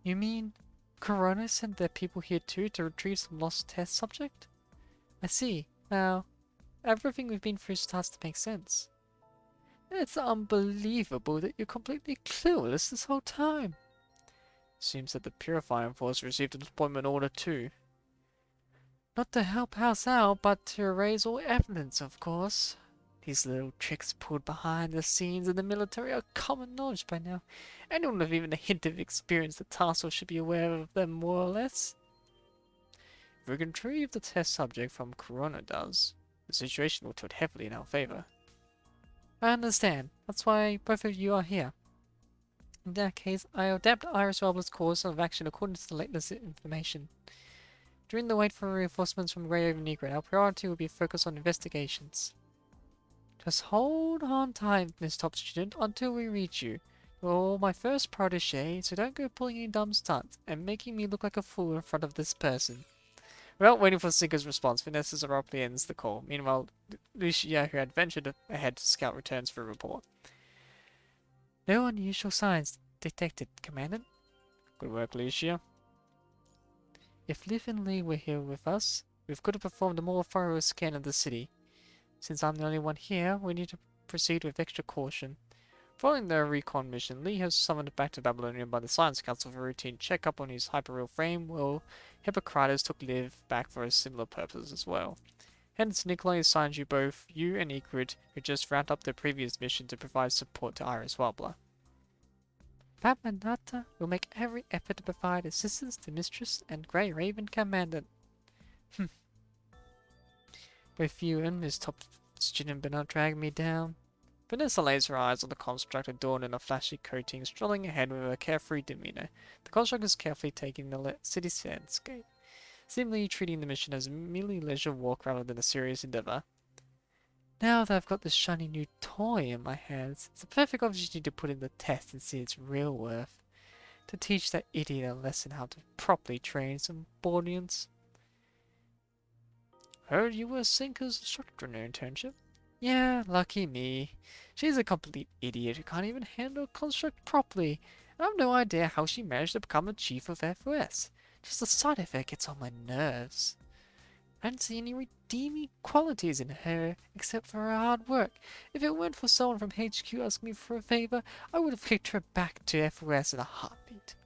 You mean Corona sent their people here too to retrieve some lost test subject? I see. Now, everything we've been through starts to make sense. It's unbelievable that you're completely clueless this whole time. Seems that the Purifying Force received a deployment order too. Not to help us out, but to erase all evidence, of course. These little tricks pulled behind the scenes in the military are common knowledge by now. Anyone with even a hint of experience at the task force should be aware of them more or less. If we can retrieve the test subject from Corona does, the situation will tilt heavily in our favor. I understand. That's why both of you are here. In that case, I'll adapt Iris Wobbler's course of action according to the latest information. During the wait for reinforcements from Grey Over Negro, our priority will be focused on investigations. Just hold on tight, Miss Top Student, until we reach you. You're my first protege, so don't go pulling any dumb stunts and making me look like a fool in front of this person. Without waiting for Sinker's response, Vanessa abruptly ends the call. Meanwhile, Lucia, who had ventured ahead to scout, returns for a report. No unusual signs detected, Commandant. Good work, Lucia. If Liv and Lee were here with us, we could have performed a more thorough scan of the city. Since I'm the only one here, we need to proceed with extra caution. Following their recon mission, Lee has summoned back to Babylonia by the Science Council for a routine checkup on his hyperreal frame, while Hippocrates took Liv back for a similar purpose as well. Hence, Nikolai assigned you both, you and Egrid, who just wrapped up their previous mission to provide support to Iris Wobbler. Batmanata will make every effort to provide assistance to Mistress and Grey Raven Commandant. Both you and Miss Top Student better not drag me down. Vanessa lays her eyes on the construct adorned in a flashy coating, strolling ahead with a carefree demeanor. The construct is carefully taking the city's landscape, seemingly treating the mission as a merely leisure walk rather than a serious endeavor. Now that I've got this shiny new toy in my hands, it's a perfect opportunity to put in the test and see its real worth. To teach that idiot a lesson how to properly train some audience. Heard you were Sinker's instructor in her internship? Yeah, lucky me. She's a complete idiot who can't even handle a construct properly. I have no idea how she managed to become a chief of FOS. Just the sight of her gets on my nerves. I don't see any redeeming qualities in her, except for her hard work. If it weren't for someone from HQ asking me for a favor, I would have kicked her back to FOS in a heartbeat.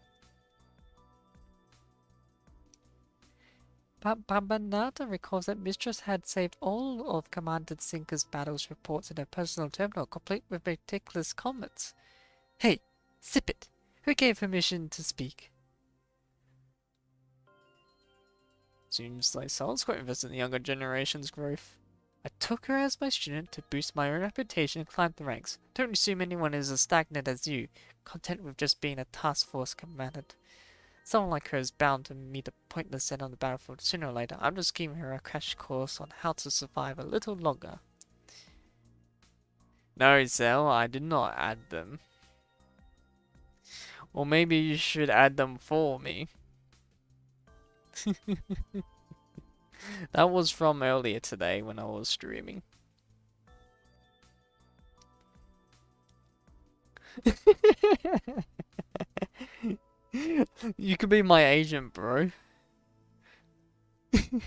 Babanata recalls that Mistress had saved all of Commander Sinker's battles reports in her personal terminal, complete with meticulous comments. Hey, zip it! Who gave permission to speak? Seems like someone's quite invested in the younger generation's growth. I took her as my student to boost my own reputation and climb the ranks. Don't assume anyone is as stagnant as you, content with just being a task force commandant. Someone like her is bound to meet a pointless end on the battlefield sooner or later. I'm just giving her a crash course on how to survive a little longer. No, Zell, I did not add them. Or maybe you should add them for me. That was from earlier today when I was streaming. You could be my agent, bro. You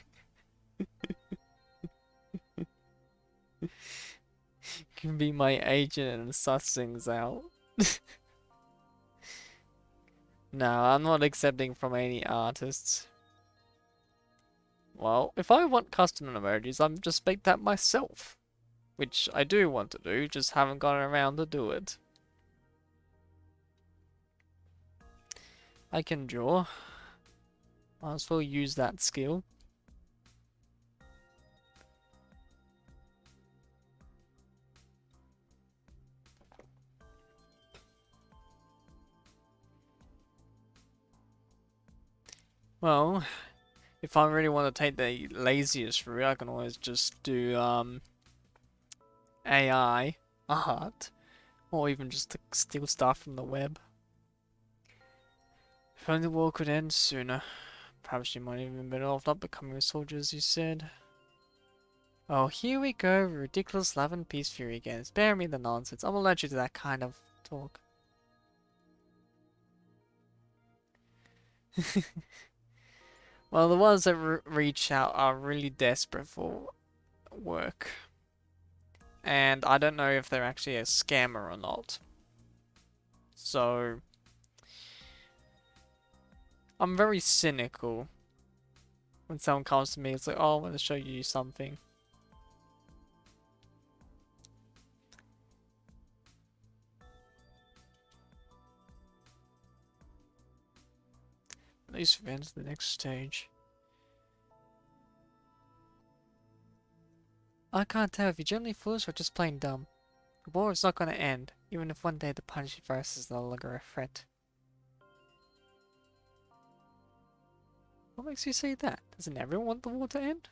can be my agent and suss things out. No, I'm not accepting from any artists. Well, if I want custom emojis, I'm just make that myself. Which I do want to do, just haven't gotten around to do it. I can draw. Might as well use that skill. Well, if I really want to take the laziest route, I can always just do AI art, or even just to steal stuff from the web. If only the war could end sooner. Perhaps you might even be better off not becoming a soldier, as you said. Oh, here we go, ridiculous love and peace fury again. Spare me the nonsense. I'm allergic to that kind of talk. Well, the ones that reach out are really desperate for work. And I don't know if they're actually a scammer or not. So, I'm very cynical when someone comes to me. It's like, oh, I want to show you something. At least we've entered the next stage. I can't tell if you're generally foolish or just plain dumb. The war is not going to end, even if one day the Punisher virus is no longer a threat. What makes you say that? Doesn't everyone want the war to end?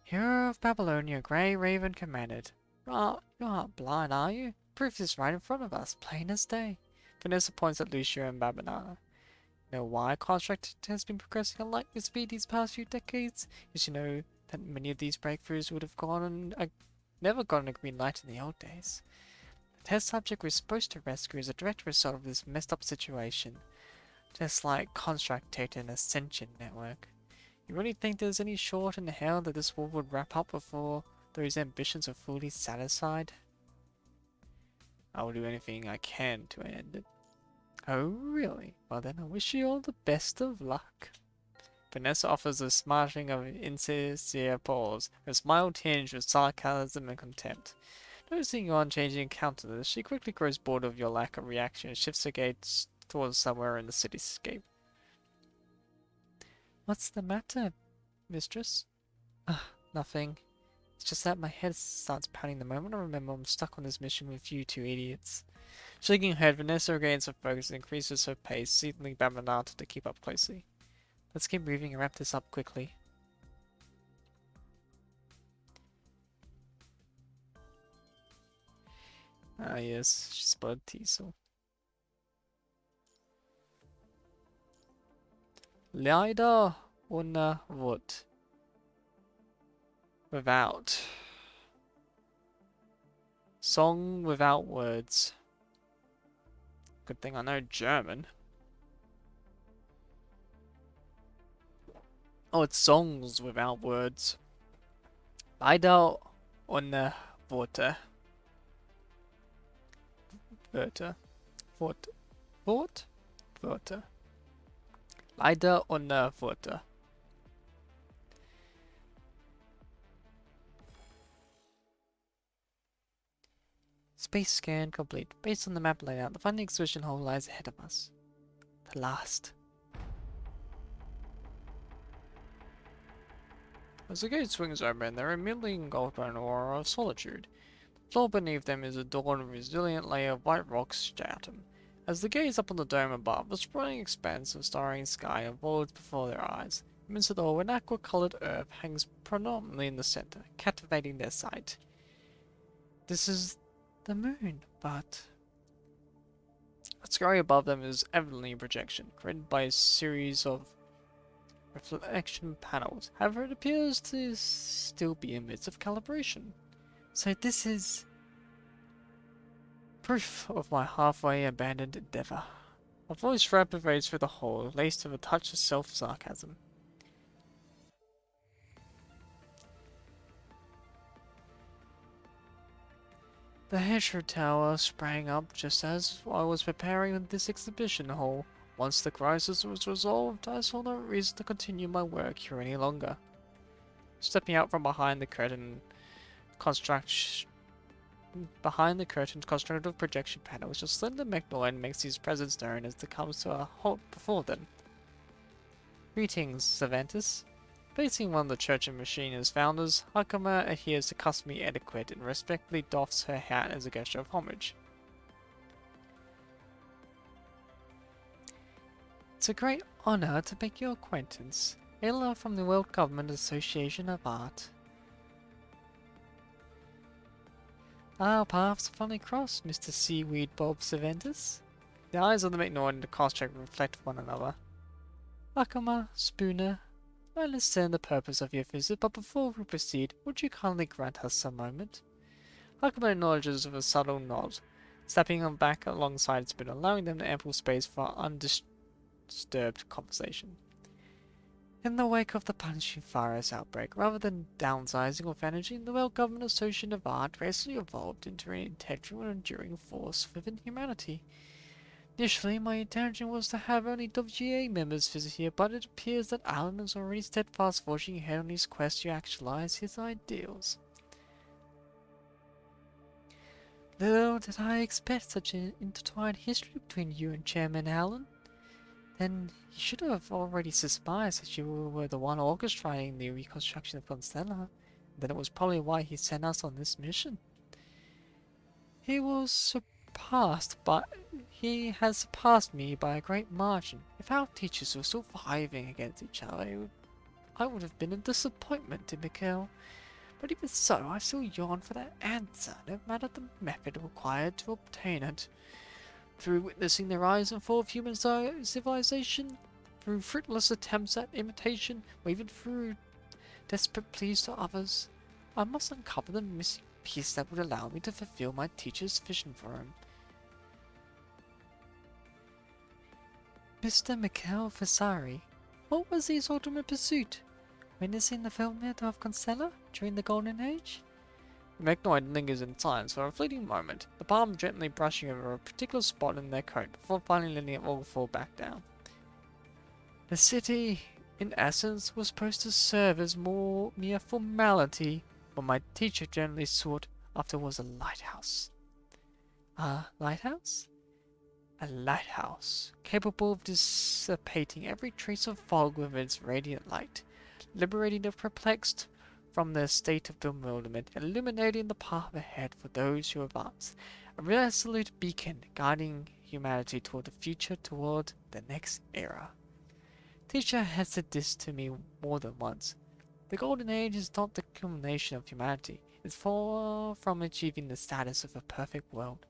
Hero of Babylonia, Grey Raven commanded. You're not blind, are you? Proof is right in front of us, plain as day. Vanessa points at Lucio and Babanana. Know why construct has been progressing at lightning speed these past few decades? Is you know that many of these breakthroughs would have never gotten a green light in the old days. The test subject we're supposed to rescue is a direct result of this messed up situation. Just like construct an ascension network. You really think there's any short in hell that this war would wrap up before those ambitions are fully satisfied? I will do anything I can to end it. Oh, really? Well then, I wish you all the best of luck. Vanessa offers a smarting of insincere pause, her smile tinged with sarcasm and contempt. Noticing your unchanging countenance, she quickly grows bored of your lack of reaction and shifts her gaze towards somewhere in the cityscape. What's the matter, mistress? Nothing. It's just that my head starts pounding the moment I remember I'm stuck on this mission with you two idiots. Shaking her head, Vanessa regains her focus and increases her pace, signaling Babanata to keep up closely. Let's keep moving and wrap this up quickly. Ah yes, she spotted Teasel. Leider ohne Wort. Without. Song without words. Good thing I know German. Oh, it's songs without words. Leider ohne Worte. Wörter. Wort? Wörter. Leider ohne Worte. Space scan complete. Based on the map layout, the final exhibition hall lies ahead of us. The last. As the gate swings open, there are immediately engulfed by an aura of solitude. The floor beneath them is adorned with a resilient layer of white rock stratum. As they gaze up on the dome above, the sprawling expanse of starry sky unfolds before their eyes. Amidst it all, an aqua-colored earth hangs prominently in the center, captivating their sight. This is the moon, but the sky above them is evidently a projection, created by a series of reflection panels. However, it appears to still be in midst of calibration. So this is proof of my halfway abandoned endeavor. A voice reverberates through the hall, laced with a touch of self-sarcasm. The Hedgehog Tower sprang up just as I was preparing this exhibition hall. Once the crisis was resolved, I saw no reason to continue my work here any longer. Stepping out from construct behind the curtain constructed of projection panels, a slender Mechanoid makes his presence known as it comes to a halt before them. Greetings, Cervantes. Facing one of the Church and Machina's founders, Hakama adheres to customary etiquette and respectfully doffs her hat as a gesture of homage. It's a great honor to make your acquaintance. Ayla from the World Government Association of Art. Our paths finally crossed, Mr. Seaweed Bob Cervantes. The eyes of the Mechanoid and the construct reflect one another. Hakama, Spooner, I understand the purpose of your visit, but before we proceed, would you kindly grant us a moment? Hakama acknowledges with a subtle nod, stepping on back alongside Spooner, allowing them ample space for undisturbed conversation. In the wake of the punishing virus outbreak, rather than downsizing or vanishing, the World Government Association of Art gracefully evolved into an integral and enduring force within humanity. Initially, my intention was to have only WGA members visit here, but it appears that Alan is already steadfast forging ahead on his quest to actualize his ideals. Little did I expect such an intertwined history between you and Chairman Allen. Then you should have already surmised that you were the one orchestrating the reconstruction of Constella. Then it was probably why he sent us on this mission. He has surpassed me by a great margin. If our teachers were still vying against each other, I would have been a disappointment to Mikhail. But even so, I still yearn for that answer, no matter the method required to obtain it. Through witnessing the rise and fall of human civilization, through fruitless attempts at imitation, or even through desperate pleas to others, I must uncover the missing piece that would allow me to fulfill my teacher's vision for him. Mr. Mikhail Vasari, what was his ultimate pursuit? Witnessing the fulfillment of Constella during the Golden Age? The Mechanoid lingers in silence for a fleeting moment, the palm gently brushing over a particular spot in their coat before finally letting it all fall back down. The city, in essence, was supposed to serve as mere formality. What my teacher generally sought after was a lighthouse. A lighthouse? A lighthouse, capable of dissipating every trace of fog with its radiant light, liberating the perplexed from their state of bewilderment, illuminating the path ahead for those who advance, a resolute beacon guiding humanity toward the future, toward the next era. Teacher has said this to me more than once. The Golden Age is not the culmination of humanity. It is far from achieving the status of a perfect world.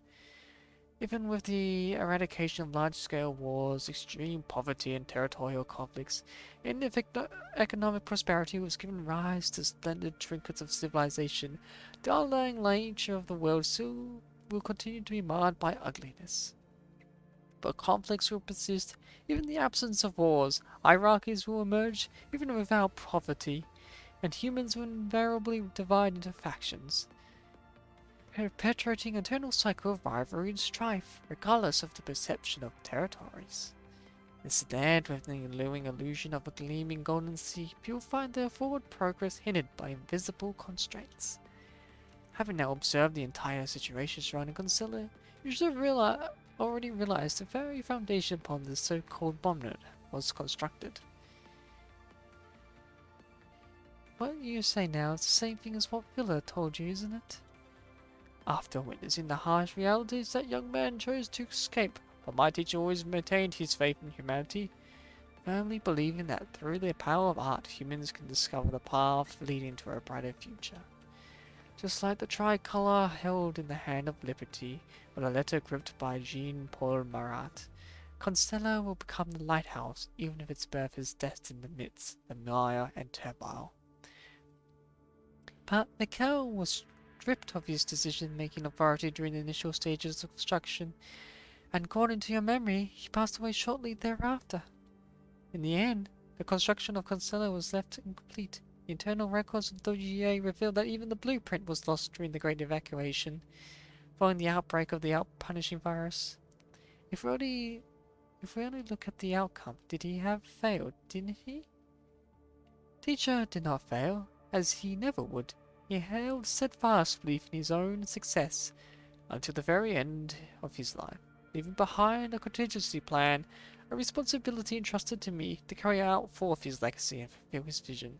Even with the eradication of large-scale wars, extreme poverty, and territorial conflicts, economic prosperity was given rise to splendid trinkets of civilization. The underlying nature of the world still will continue to be marred by ugliness. But conflicts will persist, even in the absence of wars. Hierarchies will emerge, even without poverty, and humans will invariably divide into factions, perpetuating an eternal cycle of rivalry and strife, regardless of the perception of territories. Instead, with the alluring illusion of a gleaming golden sea, people find their forward progress hindered by invisible constraints. Having now observed the entire situation surrounding Concealer, you should have already realized the very foundation upon this so-called bombnet was constructed. What you say now is the same thing as what Villa told you, isn't it? After witnessing the harsh realities, that young man chose to escape, but my teacher always maintained his faith in humanity, firmly believing that through the power of art, humans can discover the path leading to a brighter future. Just like the tricolour held in the hand of liberty, or the letter gripped by Jean-Paul Marat, Constella will become the lighthouse, even if its birth is destined amidst the mire and turmoil. But Mikhail was stripped of his decision-making authority during the initial stages of construction, and according to your memory, he passed away shortly thereafter. In the end, the construction of Constella was left incomplete. The internal records of the WGA revealed that even the blueprint was lost during the Great Evacuation, following the outbreak of the punishing virus. If If we only look at the outcome, did he have failed, didn't he? Teacher did not fail, as he never would. He held steadfast belief in his own success until the very end of his life, leaving behind a contingency plan, a responsibility entrusted to me to carry out forth his legacy and fulfill his vision.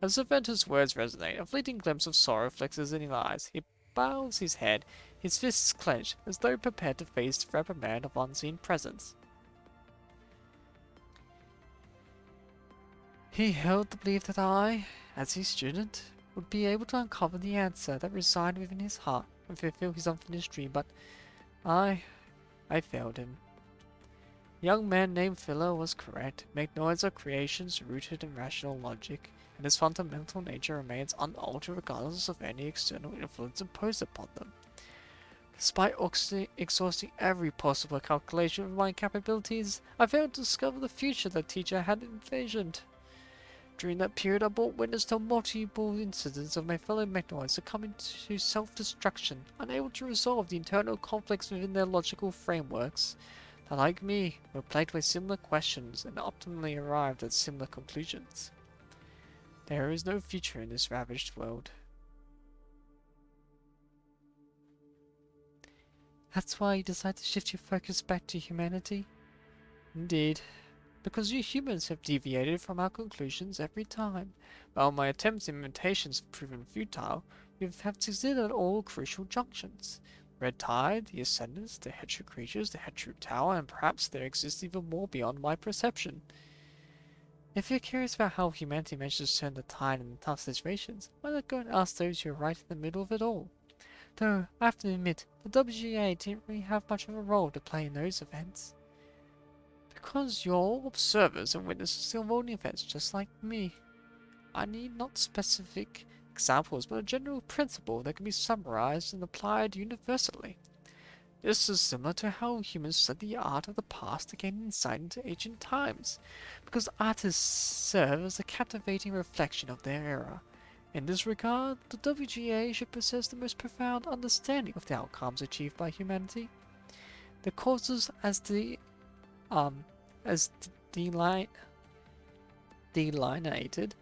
As the inventor's words resonate, a fleeting glimpse of sorrow flexes in his eyes. He bows his head, his fists clenched, as though prepared to face the reprimand of unseen presence. He held the belief that I, as his student, would be able to uncover the answer that resided within his heart and fulfill his unfinished dream, but I failed him. The young man named Philo was correct. Magnoids are creations rooted in rational logic, and his fundamental nature remains unaltered regardless of any external influence imposed upon them. Despite exhausting every possible calculation of my capabilities, I failed to discover the future the teacher had envisioned. During that period, I bore witness to multiple incidents of my fellow Magnoids succumbing to self-destruction, unable to resolve the internal conflicts within their logical frameworks, that, like me, were plagued by similar questions and optimally arrived at similar conclusions. There is no future in this ravaged world. That's why you decide to shift your focus back to humanity? Indeed. Because you humans have deviated from our conclusions every time. While my attempts and imitations have proven futile, you have succeeded at all crucial junctions. Red Tide, the Ascendants, the Hetru creatures, the Hetru Tower, and perhaps there exists even more beyond my perception. If you're curious about how humanity manages to turn the tide in tough situations, why not go and ask those who are right in the middle of it all? Though, I have to admit, the WGA didn't really have much of a role to play in those events. Because you're all observers and witnesses to unfolding events just like me. I need not specific examples, but a general principle that can be summarized and applied universally. This is similar to how humans study the art of the past to gain insight into ancient times, because artists serve as a captivating reflection of their era. In this regard, the WGA should possess the most profound understanding of the outcomes achieved by humanity. The causes as delineated.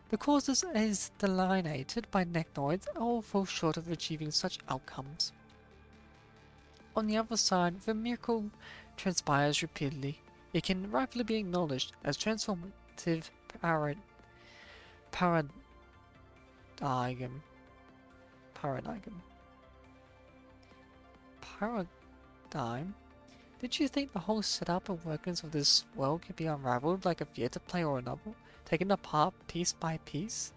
The causes as delineated by Necnoids all fall short of achieving such outcomes. On the other side, if a miracle transpires repeatedly, it can rightfully be acknowledged as transformative paradigm. Did you think the whole setup and workings of this world could be unraveled like a theatre play or a novel, taken apart piece by piece?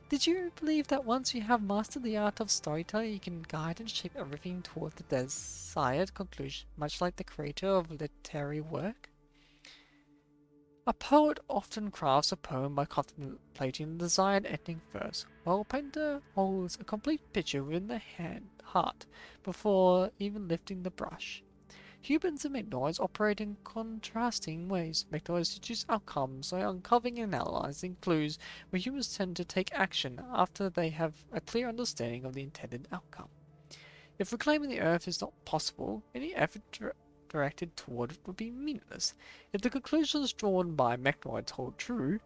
Did you believe that once you have mastered the art of storytelling, you can guide and shape everything toward the desired conclusion, much like the creator of literary work? A poet often crafts a poem by contemplating the desired ending first, while a painter holds a complete picture within the heart before even lifting the brush. Humans and Magnoids operate in contrasting ways. Magnoids deduce outcomes by uncovering and analyzing clues, where humans tend to take action after they have a clear understanding of the intended outcome. If reclaiming the Earth is not possible, any effort directed toward it would be meaningless. If the conclusions drawn by Magnoids hold true,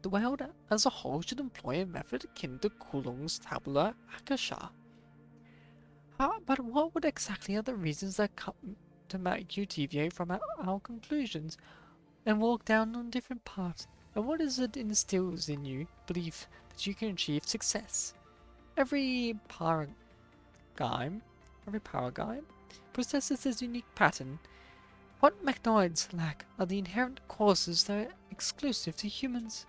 the world as a whole should employ a method akin to Coulom's tabula akasha. But what would exactly are the reasons that come to make you deviate from our conclusions and walk down on different paths? And what is it instills in you belief that you can achieve success? Every paradigm possesses its unique pattern. What Magnoids lack are the inherent causes that are exclusive to humans.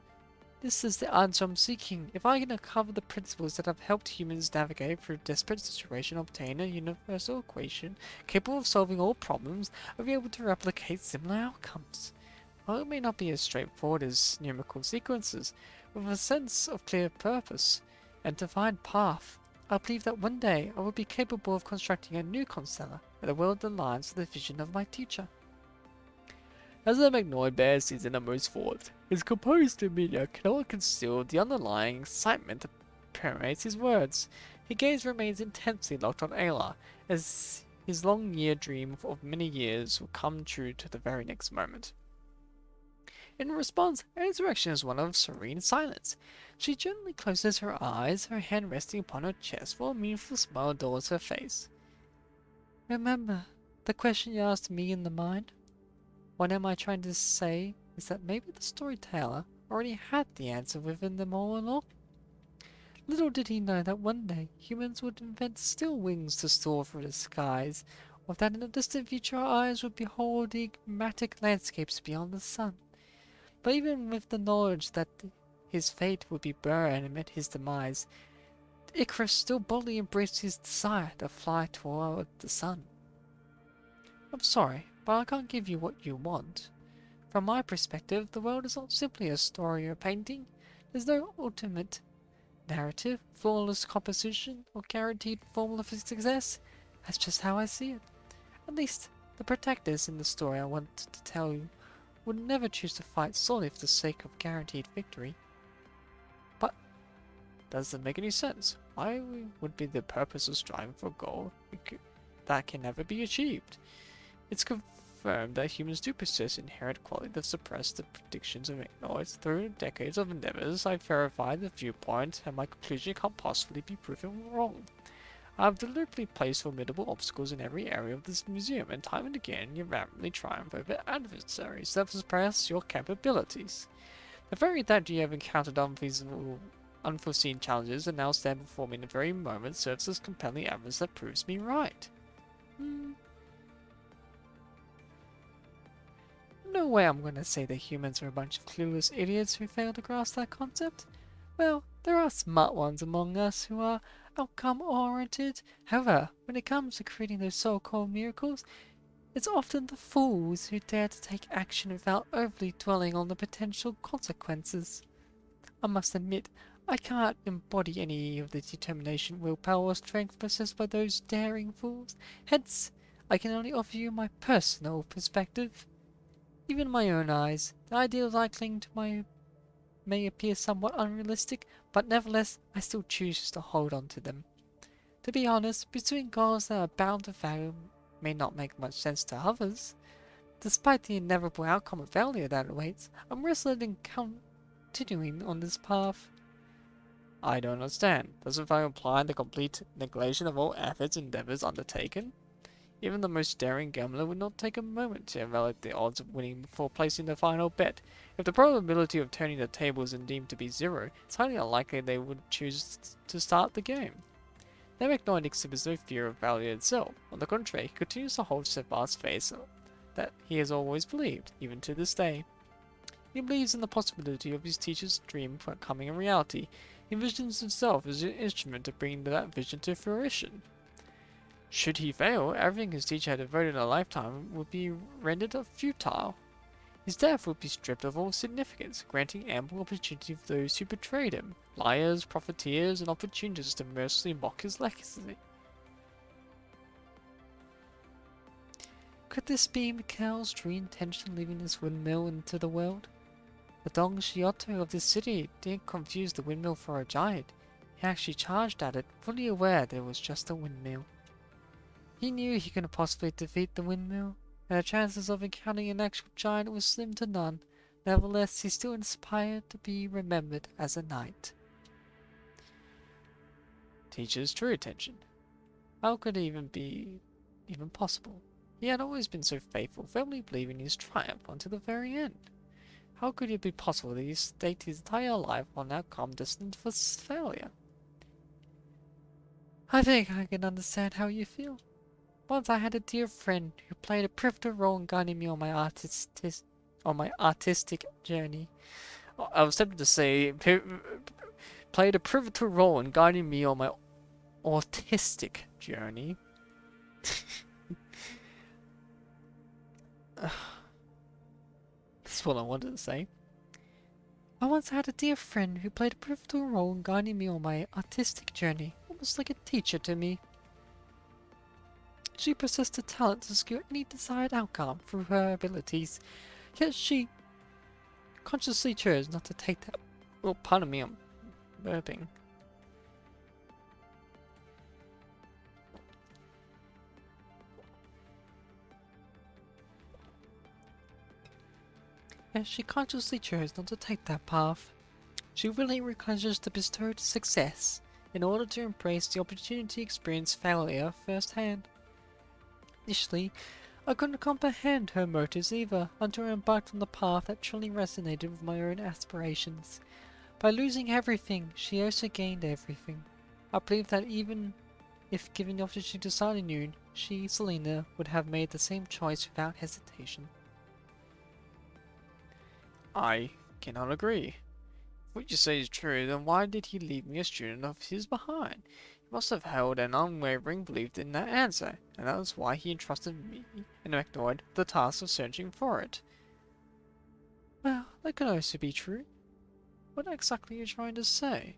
This is the answer I'm seeking. If I can uncover the principles that have helped humans navigate through desperate situations and obtain a universal equation capable of solving all problems, I'll be able to replicate similar outcomes. While it may not be as straightforward as numerical sequences, with a sense of clear purpose and defined path, I believe that one day I will be capable of constructing a new constellar where the world aligns with the vision of my teacher. As the Magnoid bears his innermost thoughts, his composed demeanor cannot conceal the underlying excitement that permeates his words. His gaze remains intensely locked on Ayla, as his long-year dream of many years will come true to the very next moment. In response, Ayla's reaction is one of serene silence. She gently closes her eyes, her hand resting upon her chest, while a meaningful smile adorns her face. Remember the question you asked me in the mind? What am I trying to say is that maybe the storyteller already had the answer within them all along. Little did he know that one day humans would invent steel wings to soar through the skies, or that in the distant future our eyes would behold enigmatic landscapes beyond the sun. But even with the knowledge that his fate would be burned amid his demise, Icarus still boldly embraced his desire to fly toward the sun. I'm sorry, but I can't give you what you want. From my perspective, the world is not simply a story or painting. There's no ultimate narrative, flawless composition, or guaranteed formula for success. That's just how I see it. At least, the protectors in the story I want to tell you would never choose to fight solely for the sake of guaranteed victory. But, doesn't make any sense. Why would be the purpose of striving for a goal that can never be achieved? It's confirmed that humans do possess inherent qualities that suppress the predictions of ignorance. Through decades of endeavors, I've verified the viewpoint, and my conclusion can't possibly be proven wrong. I've deliberately placed formidable obstacles in every area of this museum, and time and again you rapidly triumph over adversaries that suppress your capabilities. The very that you have encountered unforeseen challenges and now stand before me in the very moment serves as compelling evidence that proves me right. No way I'm going to say that humans are a bunch of clueless idiots who fail to grasp that concept. Well, there are smart ones among us who are outcome-oriented. However, when it comes to creating those so-called miracles, it's often the fools who dare to take action without overly dwelling on the potential consequences. I must admit, I can't embody any of the determination, willpower, or strength possessed by those daring fools. Hence, I can only offer you my personal perspective. Even in my own eyes, the ideals I cling to may appear somewhat unrealistic, but nevertheless, I still choose to hold on to them. To be honest, pursuing goals that are bound to fail may not make much sense to others. Despite the inevitable outcome of failure that awaits, I'm resolute in continuing on this path. I don't understand. Doesn't failure imply the complete negation of all efforts and endeavors undertaken? Even the most daring gambler would not take a moment to evaluate the odds of winning before placing the final bet. If the probability of turning the tables is deemed to be zero, it's highly unlikely they would choose to start the game. Namek exhibits no fear of failure itself. On the contrary, he continues to hold steadfast faith that he has always believed, even to this day. He believes in the possibility of his teacher's dream becoming a reality. He envisions himself as an instrument to bring that vision to fruition. Should he fail, everything his teacher had devoted a lifetime would be rendered futile. His death would be stripped of all significance, granting ample opportunity for those who betrayed him, liars, profiteers, and opportunists to mercilessly mock his legacy. Could this be Mikhail's true intention leaving this windmill into the world? The Don Quixote of this city didn't confuse the windmill for a giant. He actually charged at it, fully aware that it was just a windmill. He knew he couldn't possibly defeat the windmill, and the chances of encountering an actual giant was slim to none. Nevertheless, he still inspired to be remembered as a knight. Teacher's true attention. How could it even possible? He had always been so faithful, firmly believing his triumph until the very end. How could it be possible that he staked his entire life on an outcome destined for failure? I think I can understand how you feel. Once I had a dear friend who played a pivotal role in guiding me on my artistic journey. I was tempted to say played a pivotal role in guiding me on my autistic journey. That's what I wanted to say. I once had a dear friend who played a pivotal role in guiding me on my artistic journey, almost like a teacher to me. She possessed the talent to secure any desired outcome through her abilities, yet she consciously chose not to take that. Oh, pardon me, I'm burping. Yet she consciously chose not to take that path. She willingly relinquishes the bestowed success in order to embrace the opportunity to experience failure firsthand. Initially, I couldn't comprehend her motives either until I embarked on the path that truly resonated with my own aspirations. By losing everything, she also gained everything. I believe that even if given the opportunity to start anew, she, Selena, would have made the same choice without hesitation. I cannot agree. If what you say is true, then why did he leave me a student of his behind? He must have held an unwavering belief in that answer, and that was why he entrusted me and ignored the task of searching for it. Well, that could also be true. What exactly are you trying to say?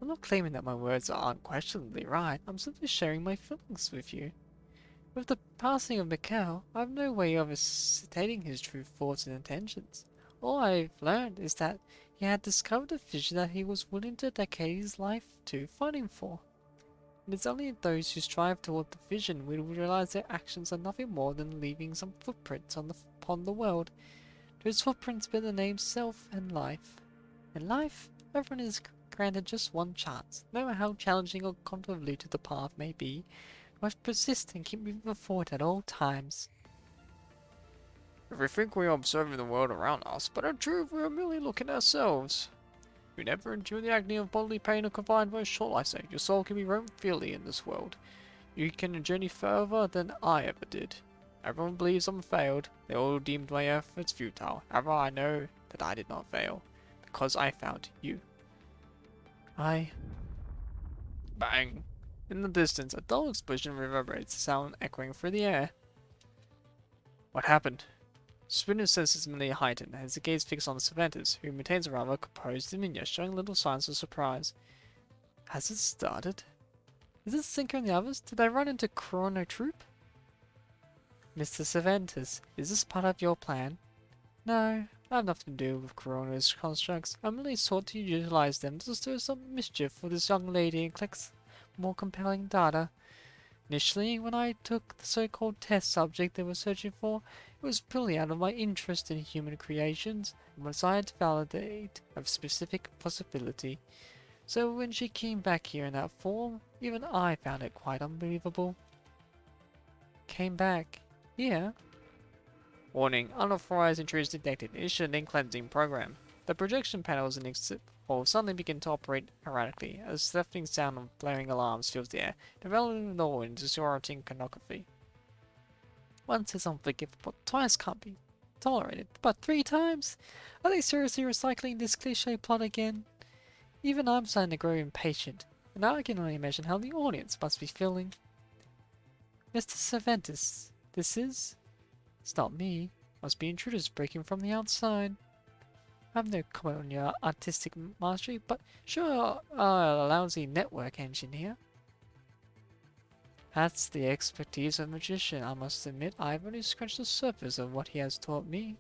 I'm not claiming that my words are unquestionably right, I'm simply sharing my feelings with you. With the passing of Mikhail, I have no way of stating his true thoughts and intentions. All I've learned is that he had discovered a vision that he was willing to dedicate his life to fighting for. And it's only those who strive toward the vision will realize their actions are nothing more than leaving some footprints upon the world. Those footprints bear the names self and life. In life, everyone is granted just one chance, no matter how challenging or convoluted the path may be. We must persist and keep moving forward at all times. If we think we are observing the world around us, but in truth we are merely looking at ourselves. You never endure the agony of bodily pain or confined by a short life, your soul can be roamed freely in this world. You can journey further than I ever did. Everyone believes I'm failed. They all deemed my efforts futile. However, I know that I did not fail, because I found you. I... Bang! In the distance, a dull explosion reverberates, sound echoing through the air. What happened? Spooner's senses immediately heightened as the gaze fixed on the Cervantes, who maintains a rather composed demeanor, showing little signs of surprise. Has it started? Is it Sinker and the others? Did I run into Chrono Troop? Mr. Cervantes, is this part of your plan? No, I have nothing to do with Corona's constructs. I merely sought to utilize them to stir some mischief for this young lady and collect more compelling data. Initially, when I took the so-called test subject they were searching for, it was purely out of my interest in human creations and my desire to validate a specific possibility. So when she came back here in that form, even I found it quite unbelievable. Came back? Here? Warning, unauthorized intrusion detected. Initiating cleansing program. The projection panels in the hall suddenly begin to operate erratically, as the deafening sound of blaring alarms fills the air, developing the hall into disorienting iconography. Once is unforgivable, twice can't be tolerated, but 3 times? Are they seriously recycling this cliche plot again? Even I'm starting to grow impatient, and I can only imagine how the audience must be feeling. Mr. Cervantes, this is... It's not me. Must be intruders breaking from the outside. I have no comment on your artistic mastery, but sure a lousy network engineer. That's the expertise of a magician. I must admit I've only scratched the surface of what he has taught me.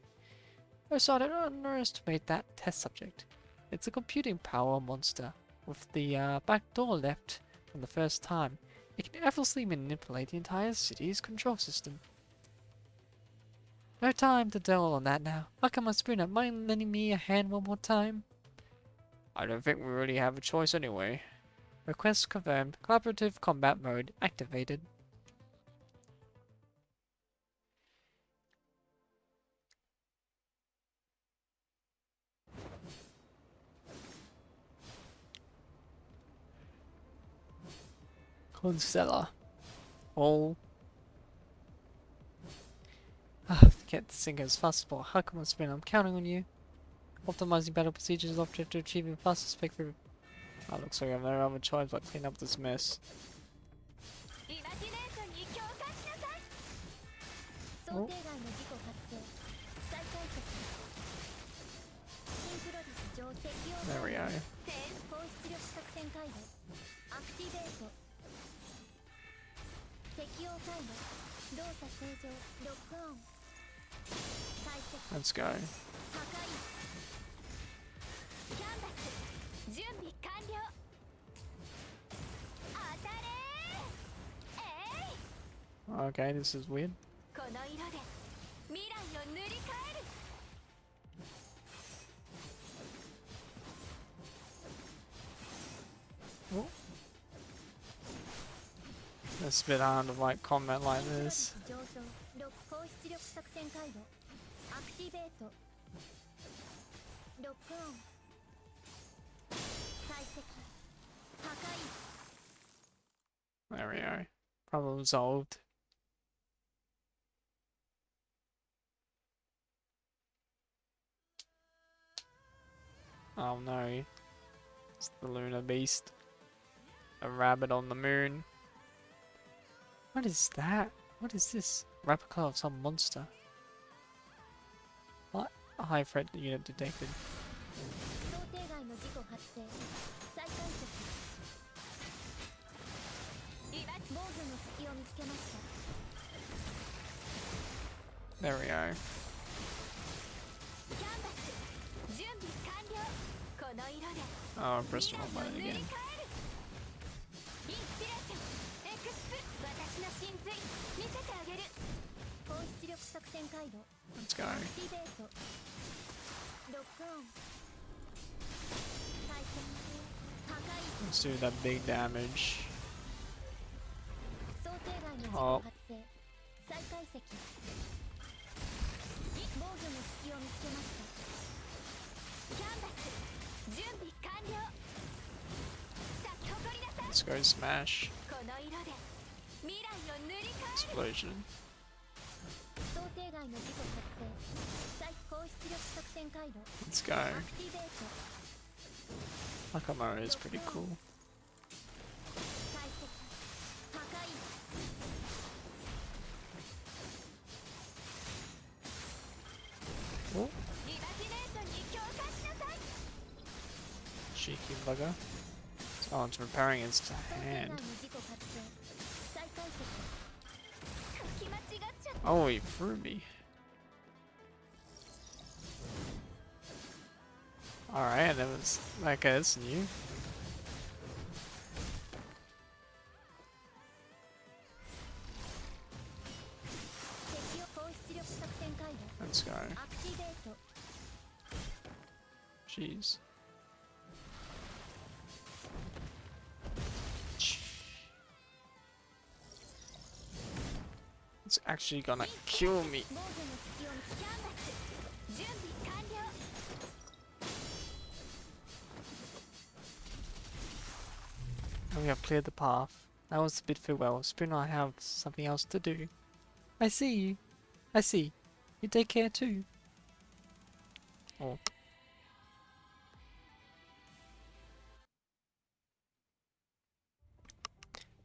So I don't underestimate that test subject. It's a computing power monster. With the back door left from the first time, it can effortlessly manipulate the entire city's control system. No time to dwell on that now. How come my Spooner mind lending me a hand one more time? I don't think we really have a choice anyway. Request confirmed. Collaborative combat mode activated. Constella. All. Get the Sinker as fast as possible. How come on Spooner? I'm counting on you. Optimizing battle procedures is object to achieving fastest spec for... Oh, looks like I have no other choice but clean up this mess. Oh. There we go. Let's go. Okay, this is weird. Oh. It's a bit hard to like comment like this. There we go. Problem solved. Oh no. It's the lunar beast. A rabbit on the moon. What is that? What is this? Replica of some monster. What? A high threat unit detected. There we go. Oh, I pressed the wrong button again. Let's go. Let's do that big damage. Oh. Let's go smash. Explosion. Let's go. Nakamura is pretty cool. Oh. Cheeky bugger. Oh, it's repairing its hand. Oh, he threw me. Alright, that was... Okay, that's new. Let's go. Jeez. It's actually gonna kill me. And we have cleared the path. That was a bit farewell. Spoon and I have something else to do. I see you. I see. You take care too. Oh.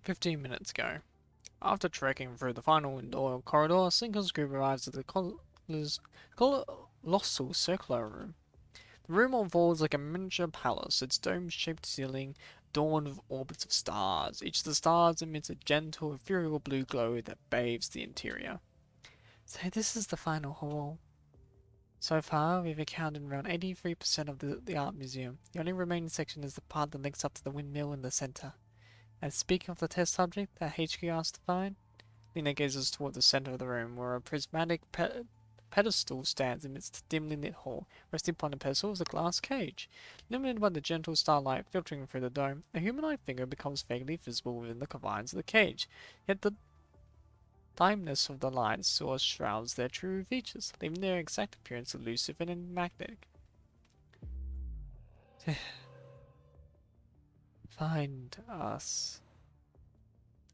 "15 minutes ago. After trekking through the final indoor corridor, Sinker's group arrives at the colossal circular room. The room unfolds like a miniature palace, its dome-shaped ceiling adorned with orbits of stars. Each of the stars emits a gentle, ethereal blue glow that bathes the interior. So this is the final hall. So far, we've accounted around 83% of the art museum. The only remaining section is the part that links up to the windmill in the center. And speaking of the test subject that HQ asked to find, Lena gazes toward the center of the room, where a prismatic pedestal stands amidst the dimly lit hall. Resting upon the pedestal is a glass cage. Illuminated by the gentle starlight filtering through the dome, a humanoid figure becomes vaguely visible within the confines of the cage. Yet the dimness of the light source shrouds their true features, leaving their exact appearance elusive and enigmatic. Find us.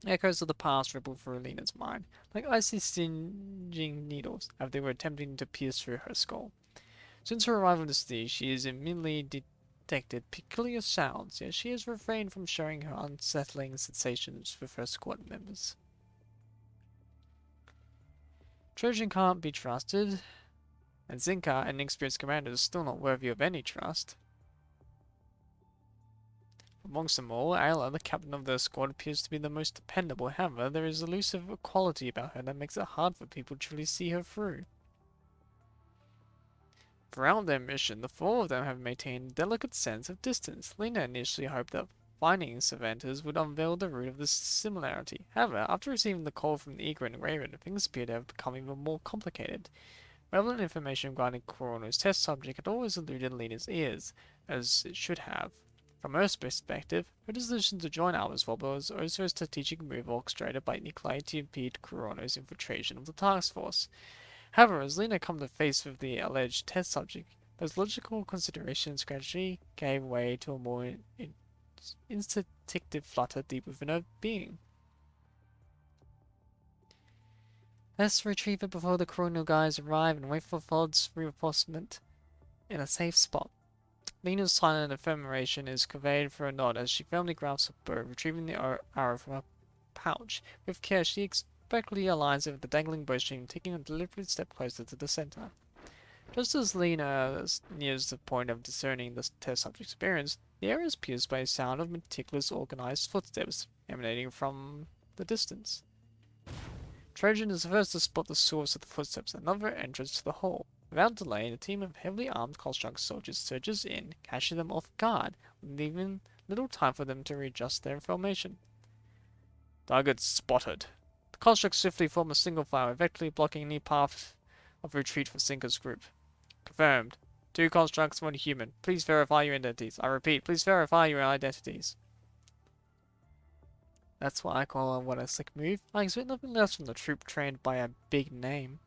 Echoes of the past ripple through Lena's mind, like icy stinging needles, as they were attempting to pierce through her skull. Since her arrival in the city, she has immediately detected peculiar sounds, yet she has refrained from sharing her unsettling sensations with her squad members. Trojan can't be trusted, and Zinka, an inexperienced commander, is still not worthy of any trust. Amongst them all, Ayla, the captain of the squad, appears to be the most dependable. However, there is elusive quality about her that makes it hard for people to truly see her through. Throughout their mission, the four of them have maintained a delicate sense of distance. Lena initially hoped that finding Cervantes would unveil the root of this similarity. However, after receiving the call from the Eager and Raven, things appear to have become even more complicated. Relevant information regarding Corona's test subject had always eluded Lena's ears, as it should have. From Earth's perspective, her decision to join Alpha's VOD was also a strategic move orchestrated by Nikolai to impede Kurono's infiltration of the task force. However, as Lena come to face with the alleged test subject, those logical considerations gradually gave way to a more instinctive flutter deep within her being. Let's retrieve it before the Kurono guys arrive and wait for VOD's reinforcement in a safe spot. Lena's silent affirmation is conveyed through a nod as she firmly grasps a bow, retrieving the arrow from her pouch. With care, she expertly aligns it with the dangling bowstring, taking a deliberate step closer to the center. Just as Lena nears the point of discerning the test subject's appearance, the air is pierced by a sound of meticulous, organized footsteps emanating from the distance. Trojan is the first to spot the source of the footsteps, another entrance to the hole. Without delay, the team of heavily armed construct soldiers surges in, catching them off guard, leaving little time for them to readjust their formation. Target spotted. The constructs swiftly form a single file, effectively blocking any path of retreat for Sinker's group. Confirmed. 2 constructs, 1 human. Please verify your identities. I repeat, please verify your identities. That's what I call a slick move. I expect nothing less from the troop trained by a big name.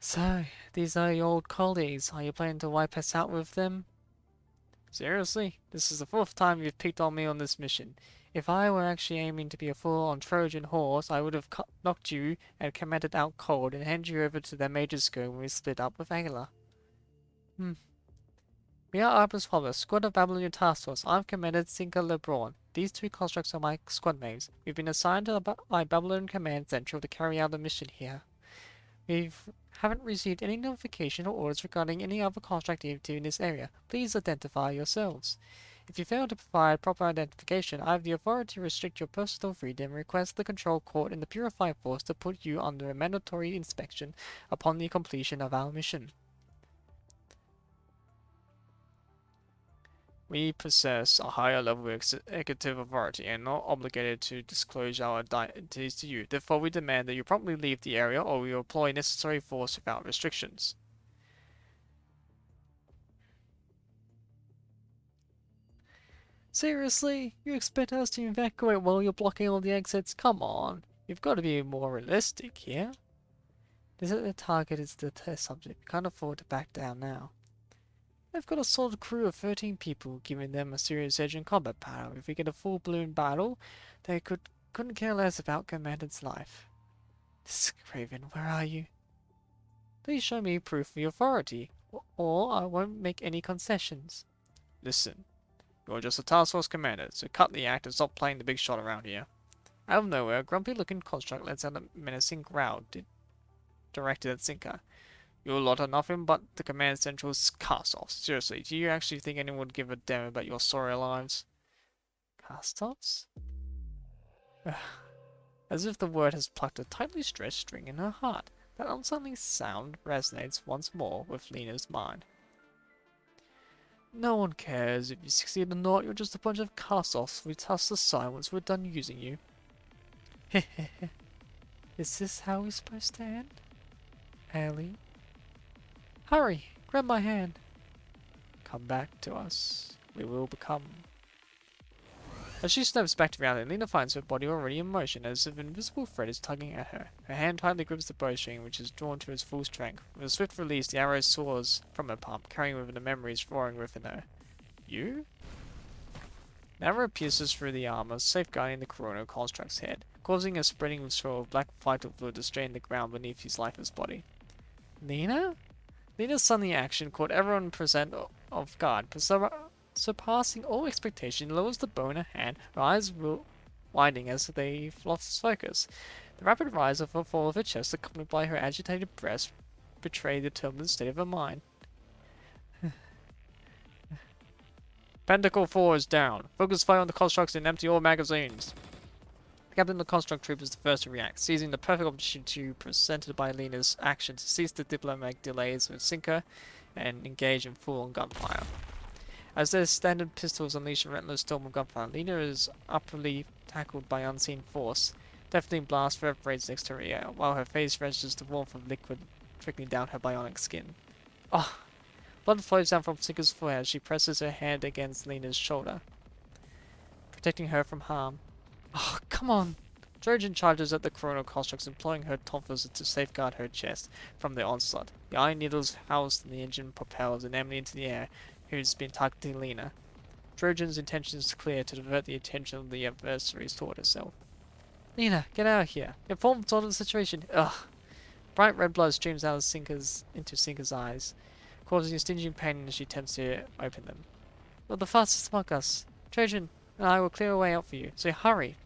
So, these are your old colleagues. Are you planning to wipe us out with them? Seriously? This is the 4th time you've picked on me on this mission. If I were actually aiming to be a full-on Trojan horse, I would have knocked you and commanded out cold and handed you over to their major school when we split up with Ayla. We are Arbor's Father, Squad of Babylonian Task Force. I'm Commander Sinker LeBron. These 2 constructs are my squad mates. We've been assigned to my Babylon Command Central to carry out a mission here. We haven't received any notification or orders regarding any other construct activity in this area. Please identify yourselves. If you fail to provide proper identification, I have the authority to restrict your personal freedom and request the Control Court and the Purified Force to put you under a mandatory inspection upon the completion of our mission. We possess a higher level of executive authority and are not obligated to disclose our identities to you. Therefore, we demand that you promptly leave the area or we will employ necessary force without restrictions. Seriously? You expect us to evacuate while you're blocking all the exits? Come on. You've got to be more realistic here. The target is the test subject. We can't afford to back down now. They've got a solid crew of 13 people, giving them a serious edge in combat power. If we get a full-blown battle, they couldn't care less about Commander's life. Craven, where are you? Please show me proof of your authority, or I won't make any concessions. Listen, you're just a task force commander, so cut the act and stop playing the big shot around here. Out of nowhere, a grumpy-looking construct lets out a menacing growl directed at Sinker. Your lot are nothing but the command central's cast-offs. Seriously, do you actually think anyone would give a damn about your sorry lives? Cast-offs? As if the word has plucked a tightly stretched string in her heart. That unsettling sound resonates once more with Lena's mind. No one cares if you succeed or not. You're just a bunch of cast-offs we toss aside once we're done using you. Hehehe. Is this how we're supposed to end? Ellie? Hurry! Grab my hand! Come back to us. We will become. As she snaps back to reality, Lena finds her body already in motion, as if an invisible thread is tugging at her. Her hand tightly grips the bowstring, which is drawn to its full strength. With a swift release, the arrow soars from her palm, carrying with it the memories roaring within her. You? The arrow pierces through the armor, safeguarding the Kurono construct's head, causing a spreading trail of black vital fluid to stain the ground beneath his lifeless body. Lena? Lena's sudden action caught everyone present off guard, surpassing all expectation, lowers the bow in her hand, her eyes widening as they lost focus. The rapid rise of her fall of her chest, accompanied by her agitated breast, betrayed the turbulent state of her mind. Pentacle 4 is down. Focus fire on the constructs and empty all magazines. The captain of the construct troop is the first to react, seizing the perfect opportunity presented by Lena's action to cease the diplomatic delays with Sinker and engage in full-on gunfire. As their standard pistols unleash a relentless storm of gunfire, Lena is upperly tackled by unseen force. Deafening blast reverberates next to her ear, while her face registers the warmth of liquid trickling down her bionic skin. Oh, Blood flows down from Sinker's forehead as she presses her hand against Lena's shoulder, protecting her from harm. Oh, come on! Trojan charges at the coronal constructs, employing her tonfas to safeguard her chest from the onslaught. The iron needles housed in the engine propels an enemy into the air, who's been targeting Lena. Trojan's intention is clear: to divert the attention of the adversaries toward herself. Lena, get out of here! Inform us of the situation. Ugh! Bright red blood streams out of into Sinker's eyes, causing a stinging pain as she attempts to open them. You're the fastest among us. Trojan and I will clear a way out for you, so hurry!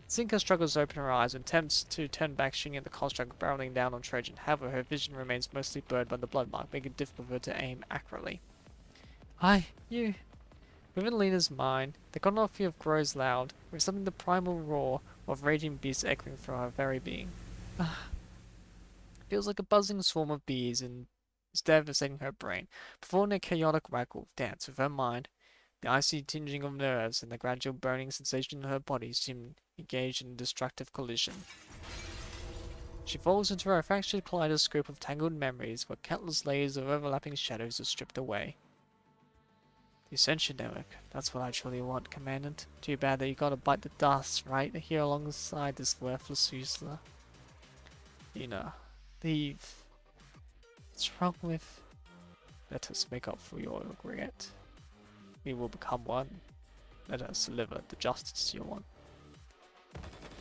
Zinka struggles to open her eyes and attempts to turn back, shooting at the construct barreling down on Trojan. However, her vision remains mostly blurred by the blood mark, making it difficult for her to aim accurately. You. Within Lena's mind, the condor fear grows loud, with something the primal roar of raging beasts echoing through her very being. It feels like a buzzing swarm of bees and is devastating her brain, performing a chaotic waggle dance with her mind. The icy tinging of nerves and the gradual burning sensation in her body seem engaged in a destructive collision. She falls into a fractured kaleidoscope of tangled memories where countless layers of overlapping shadows are stripped away. The Ascension Network, that's what I truly want, Commandant. Too bad that you gotta bite the dust right here alongside this worthless useless. Leave. What's wrong with... Let us make up for your regret. We will become one. Let us deliver the justice you want.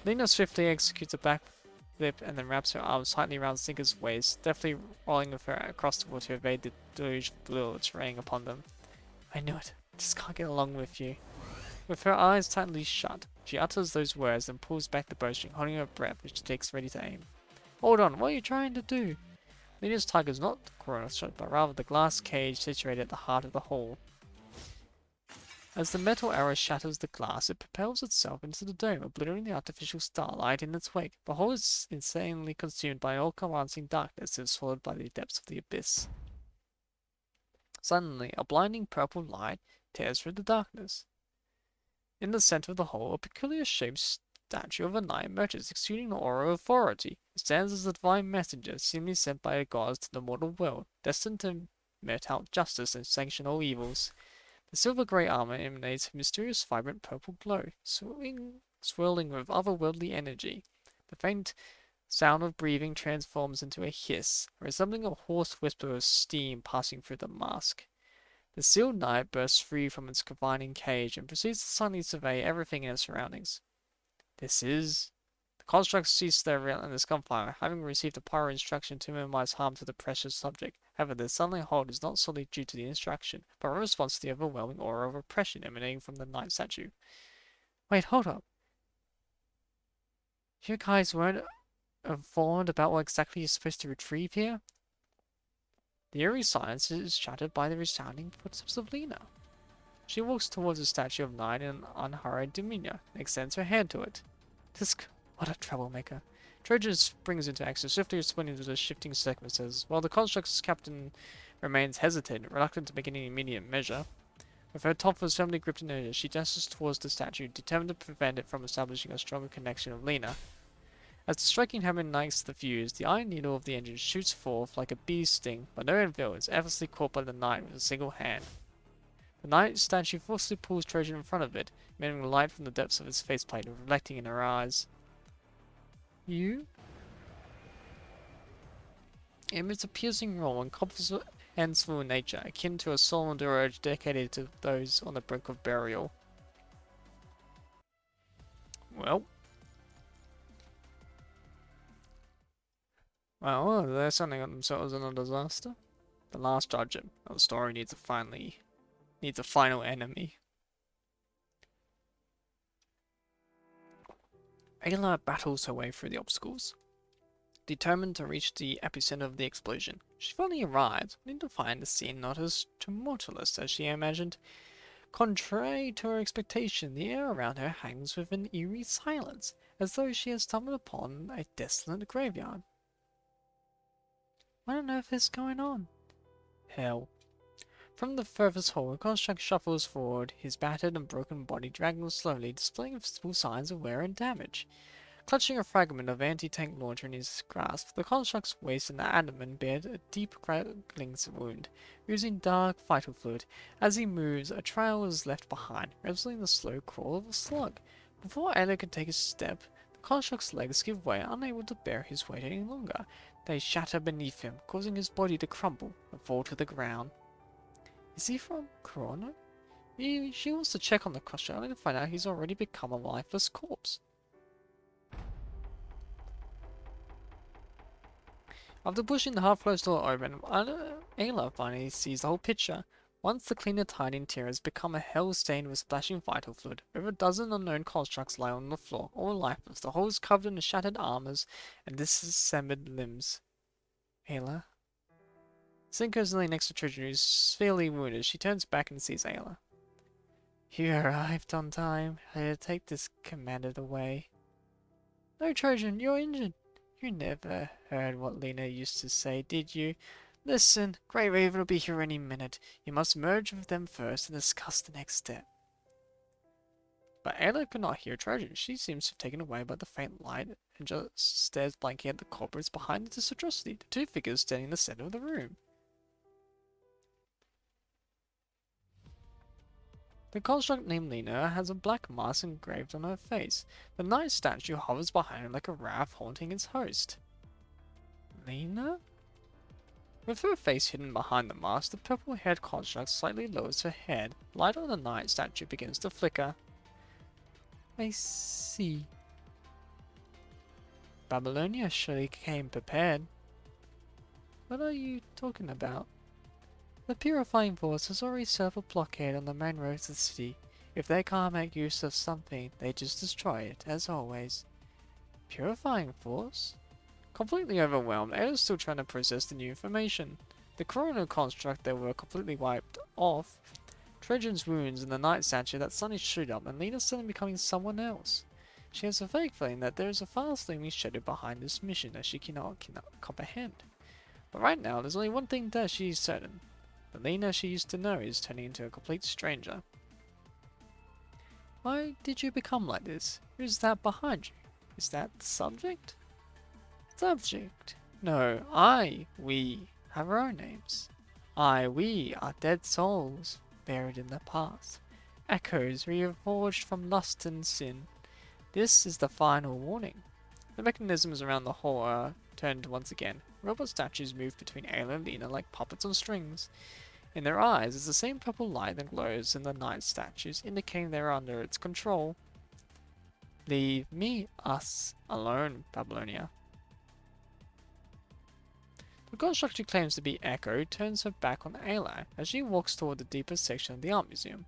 Lena swiftly executes a backflip and then wraps her arms tightly around Sinker's waist, deftly rolling with her across the water to evade the deluge of bullets raining upon them. I knew it. Just can't get along with you. With her eyes tightly shut, she utters those words and pulls back the bowstring, holding her breath as she takes ready to aim. Hold on, what are you trying to do? Lena's target is not the coronal shot, but rather the glass cage situated at the heart of the hole. As the metal arrow shatters the glass, it propels itself into the dome, obliterating the artificial starlight in its wake. The hole is insanely consumed by an all-encompassing darkness and swallowed by the depths of the abyss. Suddenly, a blinding purple light tears through the darkness. In the center of the hole, a peculiar-shaped statue of a knight emerges, exuding an aura of authority. It stands as a divine messenger, seemingly sent by the gods to the mortal world, destined to mete out justice and sanction all evils. The silver-grey armor emanates a mysterious, vibrant purple glow, swirling with otherworldly energy. The faint sound of breathing transforms into a hiss, resembling a hoarse whisper of steam passing through the mask. The sealed knight bursts free from its confining cage and proceeds to silently survey everything in its surroundings. The constructs cease their relentless gunfire, having received a prior instruction to minimize harm to the precious subject. However, their sudden halt is not solely due to the instruction, but a response to the overwhelming aura of oppression emanating from the knight statue. Wait, hold up. You guys weren't informed about what exactly you're supposed to retrieve here? The eerie silence is shattered by the resounding footsteps of Lena. She walks towards the statue of Knight in an unhurried demeanor and extends her hand to it. What a troublemaker. Trojan springs into action, swiftly responding to the shifting circumstances, while the construct's captain remains hesitant, reluctant to make any immediate measure. With her tonfas firmly gripped in her, she gestures towards the statue, determined to prevent it from establishing a stronger connection with Lena. As the striking hammer ignites the fuse, the iron needle of the engine shoots forth like a bee's sting, but no avail is effortlessly caught by the knight with a single hand. The knight statue forcibly pulls Trojan in front of it, emitting light from the depths of its faceplate, reflecting in her eyes. You? It emits a piercing roar and comprehensible in nature, akin to a solemn dirge dedicated to those on the brink of burial. Well, they certainly got themselves in a disaster. The last judgment of the story needs a final enemy. Ayla battles her way through the obstacles, determined to reach the epicenter of the explosion. She finally arrives, only to find the scene not as tumultuous as she imagined. Contrary to her expectation, the air around her hangs with an eerie silence, as though she has stumbled upon a desolate graveyard. What on earth is going on? Hell. From the furthest hole, a construct shuffles forward, his battered and broken body dragging slowly, displaying visible signs of wear and damage. Clutching a fragment of anti-tank launcher in his grasp, the construct's waist and abdomen bared a deep crackling wound, oozing dark vital fluid. As he moves, a trail is left behind, resembling the slow crawl of a slug. Before Ayla can take a step, the construct's legs give way, unable to bear his weight any longer. They shatter beneath him, causing his body to crumble and fall to the ground. Is he from Corona? She wants to check on the construct, only to find out he's already become a lifeless corpse. After pushing the half-closed door open, Ayla finally sees the whole picture. Once the cleaner tiny interior has become a hell stained with splashing vital fluid, over a dozen unknown constructs lie on the floor, all lifeless, the whole is covered in shattered armors and disassembled limbs. Ayla? Cinco is laying next to Trojan, who's severely wounded. She turns back and sees Ayla. You arrived on time. I had to take this commander away. No, Trojan, you're injured. You never heard what Lena used to say, did you? Listen, Grey Raven will be here any minute. You must merge with them first and discuss the next step. But Ayla could not hear Trojan. She seems to have taken away by the faint light and just stares blankly at the culprits behind this atrocity, the two figures standing in the center of the room. The construct named Lena has a black mask engraved on her face. The night statue hovers behind her like a wrath haunting its host. Lena? With her face hidden behind the mask, the purple-haired construct slightly lowers her head. Light on the night statue begins to flicker. I see. Babylonia surely came prepared. What are you talking about? The Purifying Force has already set up a blockade on the main roads of the city. If they can't make use of something, they just destroy it, as always. Purifying Force? Completely overwhelmed, Ayla's still trying to process the new information. The coronal construct they were completely wiped off, Trajan's wounds, and the night statue that suddenly shoot up, and Lena's suddenly becoming someone else. She has a vague feeling that there is a fast-looming shadow behind this mission that she cannot comprehend. But right now, there's only one thing that she's certain. The Lena she used to know is turning into a complete stranger. Why did you become like this? Who's that behind you? Is that the subject? Subject? No, we have our own names. We are dead souls, buried in the past. Echoes reforged from lust and sin. This is the final warning. The mechanisms around the hall are turned once again. Robot statues move between Ayla and Lena like puppets on strings. In their eyes is the same purple light that glows in the night statues, indicating they are under its control. Leave us alone, Babylonia. The construct she claims to be Echo turns her back on Ayla as she walks toward the deepest section of the art museum.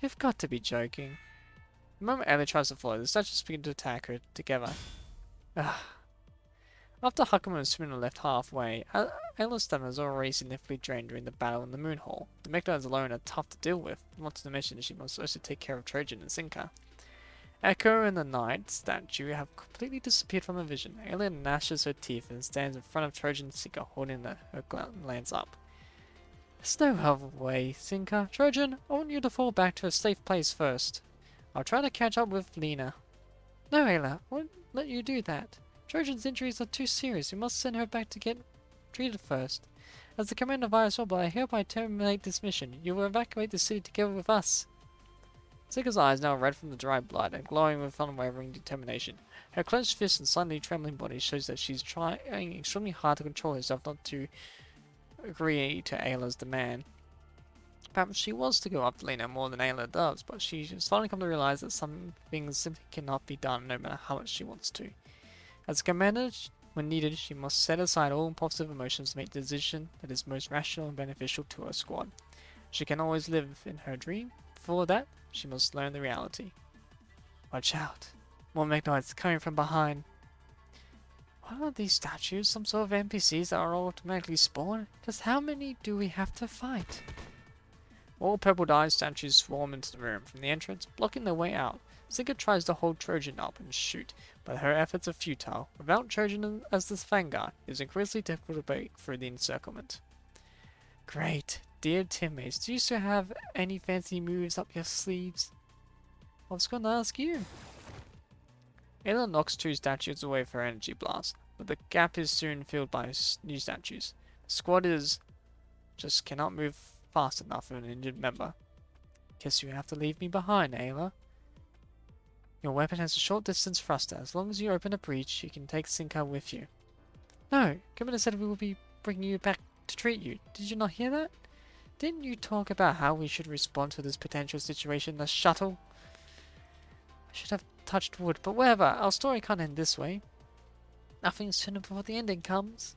You've got to be joking. The moment Ayla tries to follow, the statues begin to attack her together. After Huckman and Spinner left halfway, Ayla's stamina is already significantly drained during the battle in the Moon Hall. The Mechanics alone are tough to deal with, not to mention that she must also take care of Trojan and Sinka. Echo and the Night statue have completely disappeared from her vision. Ayla gnashes her teeth and stands in front of Trojan and Sinka, holding her lance up. There's no other way, Sinka. Trojan, I want you to fall back to a safe place first. I'll try to catch up with Lena. No, Ayla, I won't let you do that. Trojan's injuries are too serious. We must send her back to get treated first. As the commander of Virus Robot, I hereby terminate this mission. You will evacuate the city together with us. Sinka's eyes, now red from the dry blood and glowing with unwavering determination. Her clenched fists and slightly trembling body shows that she's trying extremely hard to control herself not to agree to Ayla's demand. Perhaps she wants to go after Lena more than Ayla does, but she's finally come to realize that some things simply cannot be done no matter how much she wants to. As a commander, when needed, she must set aside all impulsive emotions to make the decision that is most rational and beneficial to her squad. She can always live in her dream. Before that, she must learn the reality. Watch out. More Mechanoids coming from behind. What are these statues? Some sort of NPCs that are automatically spawned? Just how many do we have to fight? All purple-dyed statues swarm into the room from the entrance, blocking their way out. Sinka tries to hold Trojan up and shoot, but her efforts are futile. Without Trojan as the vanguard, it is increasingly difficult to break through the encirclement. Great. Dear teammates, do you still have any fancy moves up your sleeves? I was going to ask you. Ayla knocks two statues away for energy blast, but the gap is soon filled by new statues. The squad is just cannot move fast enough for an injured member. Guess you have to leave me behind, Ayla. Your weapon has a short distance thruster. As long as you open a breach, you can take Sinka with you. No, Commander said we will be bringing you back to treat you. Did you not hear that? Didn't you talk about how we should respond to this potential situation in the shuttle? I should have touched wood, but whatever. Our story can't end this way. Nothing's soon before the ending comes.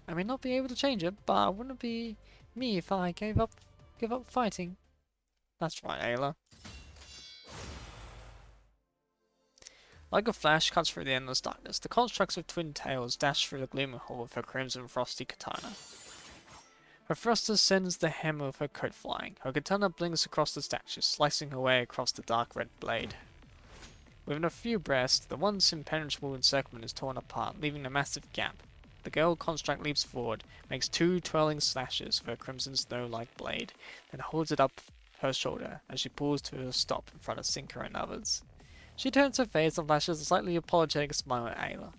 I may not be able to change it, but it wouldn't be me if I give up fighting. That's right, Ayla. Like a flash cuts through the endless darkness, the constructs of twin tails dash through the glooming hall with her crimson frosty katana. Her thruster sends the hem of her coat flying. Her katana blinks across the statues, slicing her way across the dark red blade. Within a few breaths, the once impenetrable encirclement is torn apart, leaving a massive gap. The girl construct leaps forward, makes two twirling slashes with her crimson snow-like blade, then holds it up her shoulder as she pulls to a stop in front of Sinker and others. She turns her face and flashes a slightly apologetic smile at Ayla.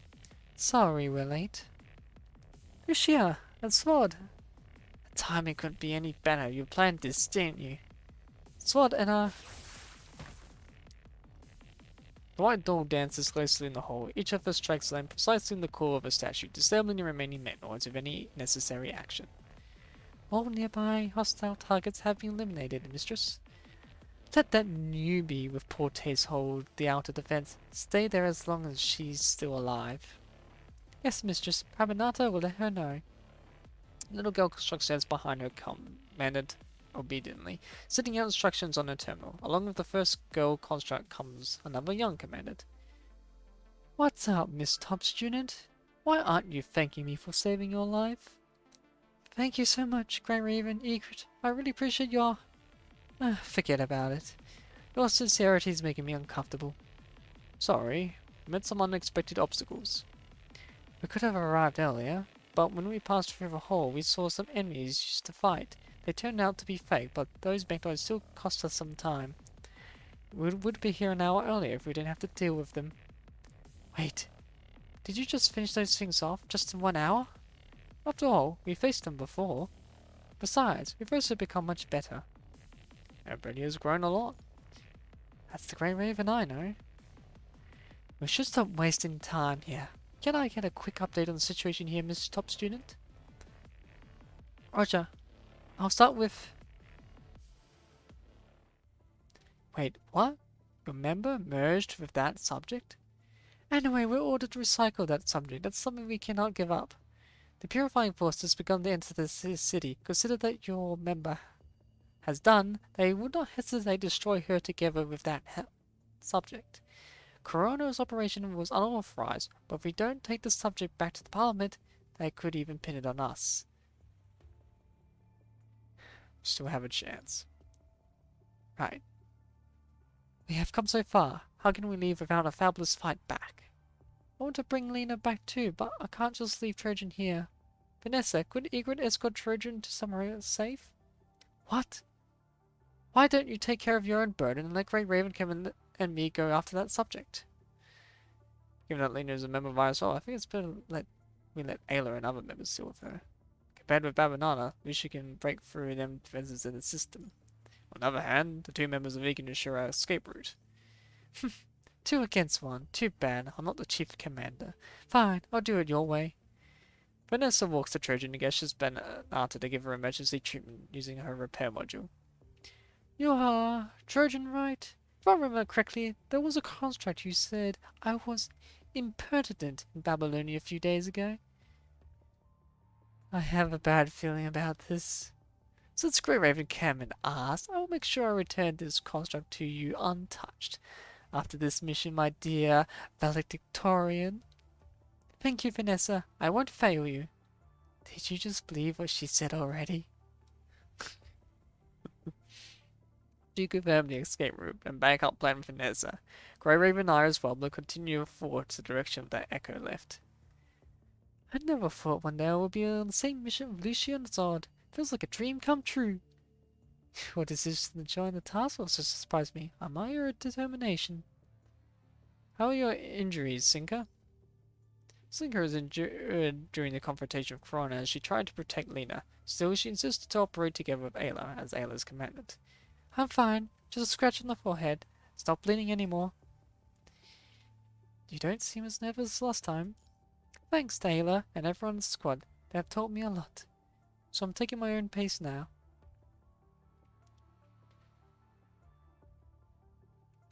Sorry we're late. Lucia, and Sword. The timing couldn't be any better. You planned this, didn't you? Sword and The white doll dances closely in the hall. Each of her strikes land precisely in the core of a statue, disabling the remaining Metnoids with any necessary action. All nearby hostile targets have been eliminated, mistress. Let that newbie with poor taste hold the outer defense. Stay there as long as she's still alive. Yes, mistress. Prabanata will let her know. The little girl construct stands behind her, commanded obediently, sending out instructions on her terminal. Along with the first girl construct comes another young commanded. What's up, Miss Top Student? Why aren't you thanking me for saving your life? Thank you so much, Grey Raven, Egret. I really appreciate your... forget about it. Your sincerity is making me uncomfortable. Sorry, met some unexpected obstacles. We could have arrived earlier, but when we passed through the hall, we saw some enemies used to fight. They turned out to be fake, but those banknotes still cost us some time. We would be here an hour earlier if we didn't have to deal with them. Wait, did you just finish those things off just in 1 hour? After all, we faced them before. Besides, we've also become much better. Everybody has grown a lot. That's the Grey Raven I know. We should stop wasting time here. Can I get a quick update on the situation here, Mr. Top Student? Roger. I'll start with... Wait, what? Your member merged with that subject? Anyway, we're ordered to recycle that subject. That's something we cannot give up. The Purifying Force has begun to enter the city. Consider that your member has done. They would not hesitate to destroy her together with that subject. Corona's operation was unauthorized, but if we don't take the subject back to the Parliament, they could even pin it on us. Still have a chance. Right. We have come so far. How can we leave without a fabulous fight back? I want to bring Lena back too, but I can't just leave Trojan here. Vanessa, could Egret escort Trojan to somewhere safe? What? Why don't you take care of your own burden and let Grey Raven come and me go after that subject? Given that Lena is a member of ISO, I think it's better we let Ayla and other members deal with her. Compared with Babanana, Lucia can break through them defenses in the system. On the other hand, the two members of V can ensure our escape route. 2 against 1. Too bad. I'm not the chief commander. Fine, I'll do it your way. Vanessa walks to Trojan and gestures Babanata to give her emergency treatment using her repair module. You are Trojan, right? If I remember correctly, there was a construct you said I was impertinent in Babylonia a few days ago. I have a bad feeling about this. Since Grey Raven came and asked, I will make sure I return this construct to you untouched. After this mission, my dear valedictorian. Thank you, Vanessa. I won't fail you. Did you just believe what she said already? You confirm the escape route and backup plan with Vanessa. Grey Raven and I as well will continue forward to the direction that Echo left. I never thought one day I would be on the same mission with Lucia and Zod. Feels like a dream come true. Your decision to join the task force has surprised me. I admire your determination. How are your injuries, Sinker? Sinker was injured during the confrontation with Corona as she tried to protect Lena. Still, she insisted to operate together with Ayla, as Ayla's commanded. I'm fine. Just a scratch on the forehead. Stop bleeding anymore. You don't seem as nervous as last time. Thanks to Ayla and everyone in the squad. They have taught me a lot. So I'm taking my own pace now.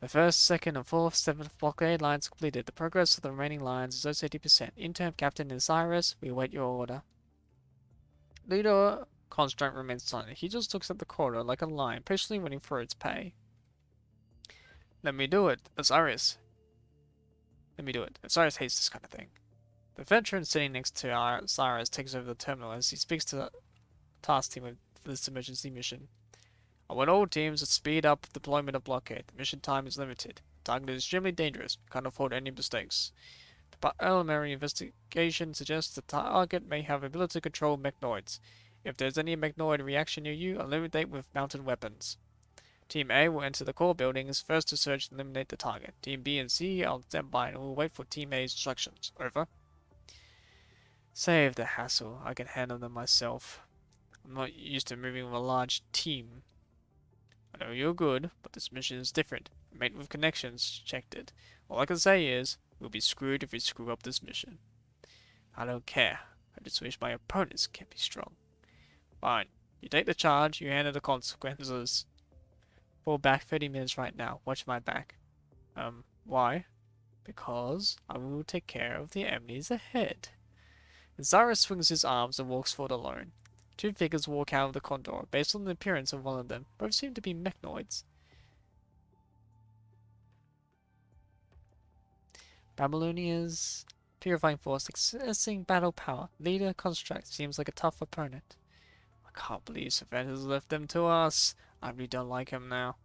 The first, second, and fourth, seventh blockade lines completed. The progress of the remaining lines is also 80%. Interim Captain is Cyrus. We await your order. Leader Constraint remains silent. He just looks at the corridor like a lion, patiently waiting for its pay. Let me do it, Osiris. Let me do it. Osiris hates this kind of thing. The veteran sitting next to Osiris takes over the terminal as he speaks to the task team of this emergency mission. I want all teams to speed up deployment of blockade. The mission time is limited. The target is extremely dangerous. We can't afford any mistakes. The preliminary investigation suggests the target may have ability to control mechnoids. If there's any mechnoid reaction near you, eliminate with mounted weapons. Team A will enter the core buildings first to search and eliminate the target. Team B and C are on standby and will wait for Team A's instructions. Over. Save the hassle. I can handle them myself. I'm not used to moving with a large team. I know you're good, but this mission is different. Mate with connections checked it. All I can say is, we'll be screwed if we screw up this mission. I don't care. I just wish my opponents can be strong. Fine. You take the charge, you handle the consequences. Fall back 30 minutes right now. Watch my back. Why? Because I will take care of the enemies ahead. And Cyrus swings his arms and walks forward alone. Two figures walk out of the corridor. Based on the appearance of one of them, both seem to be mechnoids. Babylonia's purifying force accessing battle power. Leader Construct seems like a tough opponent. I can't believe Cervantes left them to us. I really don't like him now.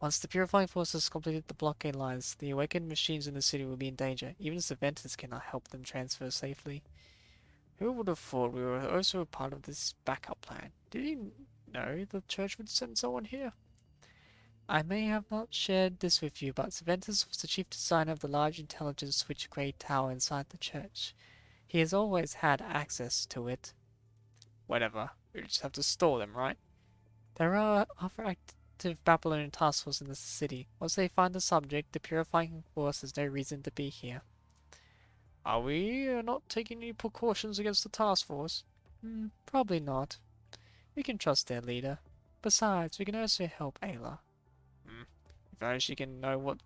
Once the purifying force has completed the blockade lines, the awakened machines in the city will be in danger. Even Cervantes cannot help them transfer safely. Who would have thought we were also a part of this backup plan? Did he know the church would send someone here? I may have not shared this with you, but Cervantes was the chief designer of the large intelligence switchgrade tower inside the church. He has always had access to it. Whatever. We just have to store them, right? There are other active Babylonian task forces in the city. Once they find the subject, the purifying force has no reason to be here. Are we not taking any precautions against the task force? Probably not. We can trust their leader. Besides, we can also help Ayla. If only she can know what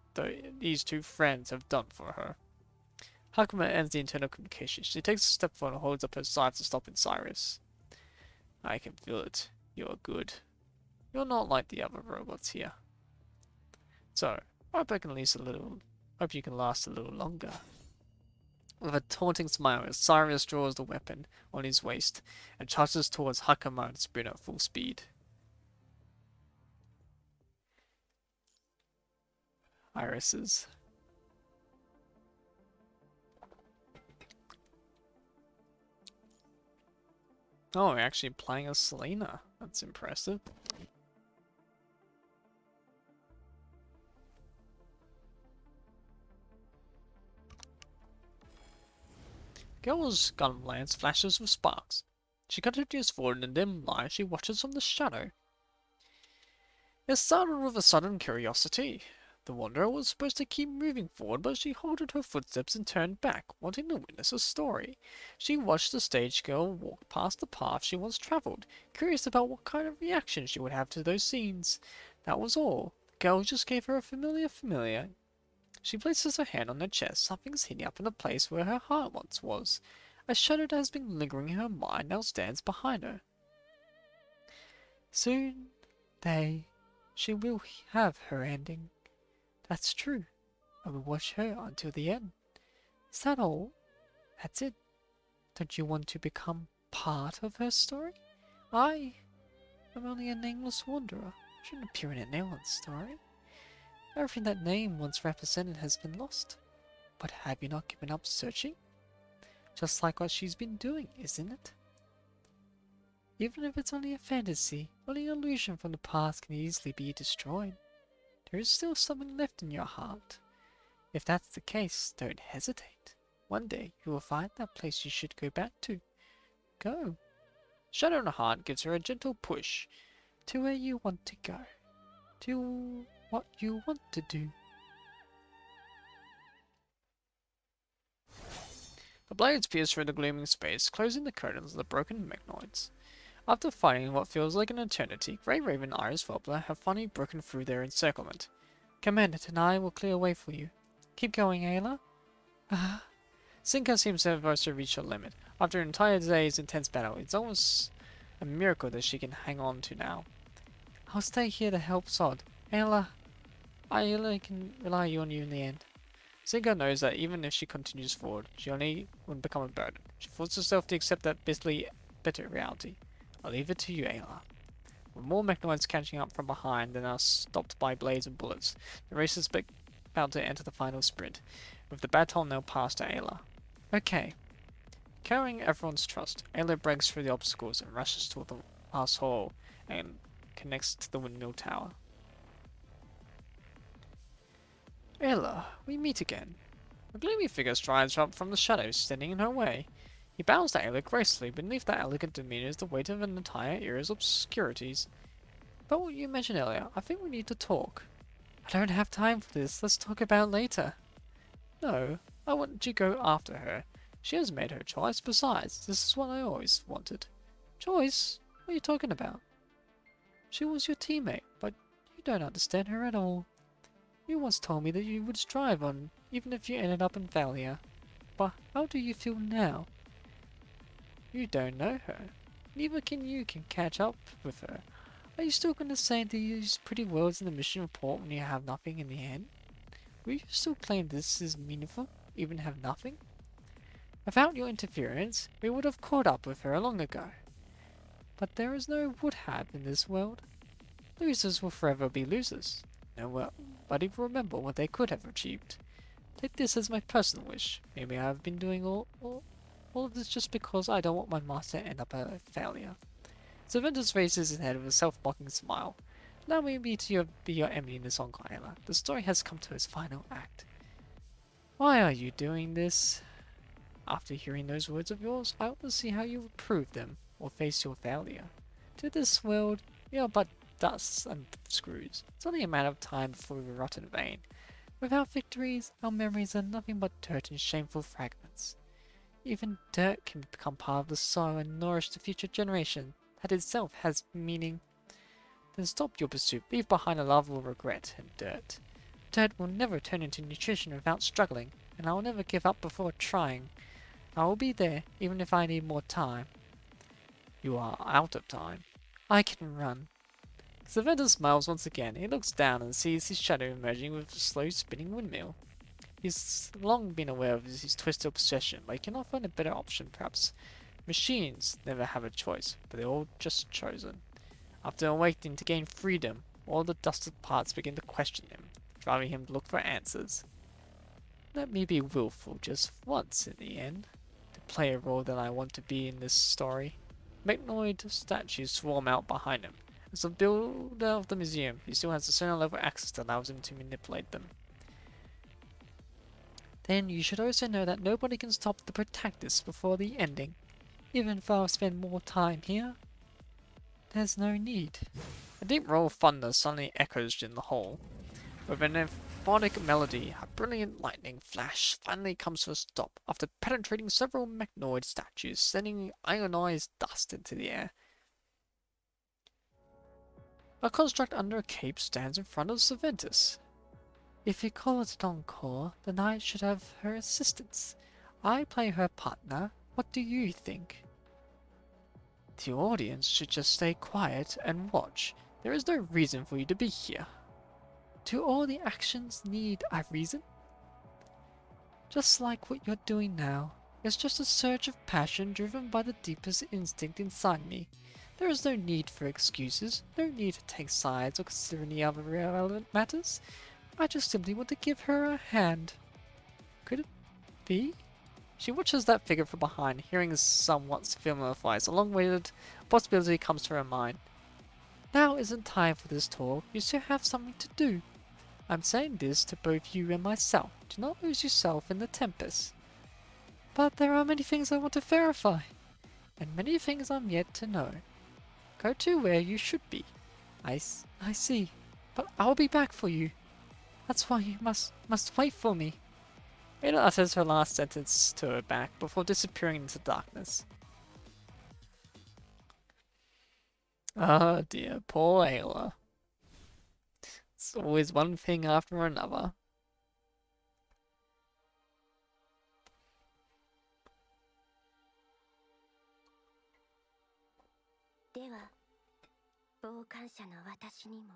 these two friends have done for her. Hakuma ends the internal communication. She takes a step forward and holds up her scythe to stop Cyrus. I can feel it. You're good. You're not like the other robots here. So, I hope hope you can last a little longer. With a taunting smile, Cyrus draws the weapon on his waist and charges towards Hakuma and Sprinter at full speed. Irises. Oh, we're actually playing as Selena. That's impressive. Girl's gun lance flashes with sparks. She continues forward in the dim light she watches from the shadow. It started with a sudden curiosity. The wanderer was supposed to keep moving forward, but she halted her footsteps and turned back, wanting to witness a story. She watched the stage girl walk past the path she once travelled, curious about what kind of reaction she would have to those scenes. That was all. The girl just gave her a familiar. She places her hand on her chest. Something's hitting up in the place where her heart once was. A shadow that has been lingering in her mind now stands behind her. Soon, she will have her ending. That's true. I will watch her until the end. Is that all? That's it. Don't you want to become part of her story? I am only a nameless wanderer. I shouldn't appear in anyone's story. Everything that name once represented has been lost. But have you not given up searching? Just like what she's been doing, isn't it? Even if it's only a fantasy, only an illusion from the past can easily be destroyed. There is still something left in your heart. If that's the case, don't hesitate. One day you will find that place you should go back to. Go. Shadow in her heart gives her a gentle push. To where you want to go. To what you want to do. The blades pierce through the glooming space, closing the curtains of the broken mechanoids. After fighting what feels like an eternity, Grey Raven and Iris Wobbler have finally broken through their encirclement. Commandant and I will clear a way for you. Keep going, Ayla. Sinka seems to have also reached her limit. After an entire day's intense battle, it's almost a miracle that she can hang on to now. I'll stay here to help Sod. Ayla can rely on you in the end. Sinka knows that even if she continues forward, she only would become a burden. She forces herself to accept that bitterly bitter reality. I'll leave it to you, Ayla. With more mechanoids catching up from behind and are stopped by blades and bullets, the race is about to enter the final sprint, with the baton now passed to Ayla. Okay. Carrying everyone's trust, Ayla breaks through the obstacles and rushes toward the last hall and connects to the windmill tower. Ayla, we meet again. A gloomy figure strides up from the shadows, standing in her way. He bows to Ayla gracefully. Beneath that elegant demeanor is the weight of an entire era's obscurities. But what you mentioned earlier, I think we need to talk. I don't have time for this. Let's talk about it later. No, I want you to go after her. She has made her choice. Besides, this is what I always wanted. Choice? What are you talking about? She was your teammate, but you don't understand her at all. You once told me that you would strive on, even if you ended up in failure. But how do you feel now? You don't know her. Neither can you catch up with her. Are you still going to say these pretty words in the mission report when you have nothing in the end? Will you still claim this is meaningful, even have nothing? Without your interference, we would have caught up with her long ago. But there is no would have in this world. Losers will forever be losers. Nobody will remember what they could have achieved. Take this as my personal wish. Maybe I have been doing all of this just because I don't want my master to end up a failure. Cervantes raises his head with a self-mocking smile. Allow me to be your enemy in this ongoing Ayla. The story has come to its final act. Why are you doing this? After hearing those words of yours, I want to see how you will prove them or face your failure. To this world, we are but dust and screws. It's only a matter of time before we rot in vain. Without victories, our memories are nothing but dirt and shameful fragments. Even dirt can become part of the soil and nourish the future generation. That itself has meaning. Then stop your pursuit. Leave behind a love of regret and dirt. Dirt will never turn into nutrition without struggling, and I will never give up before trying. I will be there, even if I need more time. You are out of time. I can run. Cervantes smiles once again. He looks down and sees his shadow emerging with a slow spinning windmill. He's long been aware of his twisted obsession, but he cannot find a better option, perhaps. Machines never have a choice, but they're all just chosen. After awakening to gain freedom, all the dusted parts begin to question him, driving him to look for answers. Let me be willful just once in the end, to play a role that I want to be in this story. Mechanoid statues swarm out behind him. As the builder of the museum, he still has a certain level of access that allows him to manipulate them. Then you should also know that nobody can stop the Protectus before the ending. Even if I'll spend more time here, there's no need. A deep roll of thunder suddenly echoes in the hall. With an euphonic melody, a brilliant lightning flash finally comes to a stop after penetrating several mechanoid statues, sending ionized dust into the air. A construct under a cape stands in front of Cervantes. If you call it an encore, the knight should have her assistants. I play her partner. What do you think? The audience should just stay quiet and watch. There is no reason for you to be here. Do all the actions need a reason? Just like what you're doing now. It's just a surge of passion driven by the deepest instinct inside me. There is no need for excuses, no need to take sides or consider any other irrelevant matters. I just simply want to give her a hand. Could it be? She watches that figure from behind, hearing a somewhat familiar voice. A long-waited possibility comes to her mind. Now isn't time for this talk. You still have something to do. I'm saying this to both you and myself. Do not lose yourself in the tempest. But there are many things I want to verify, and many things I'm yet to know. Go to where you should be. I see, but I'll be back for you. That's why you must wait for me. Ayla utters her last sentence to her back before disappearing into darkness. Oh dear, poor Ayla. It's always one thing after another. では、傍観者の私にも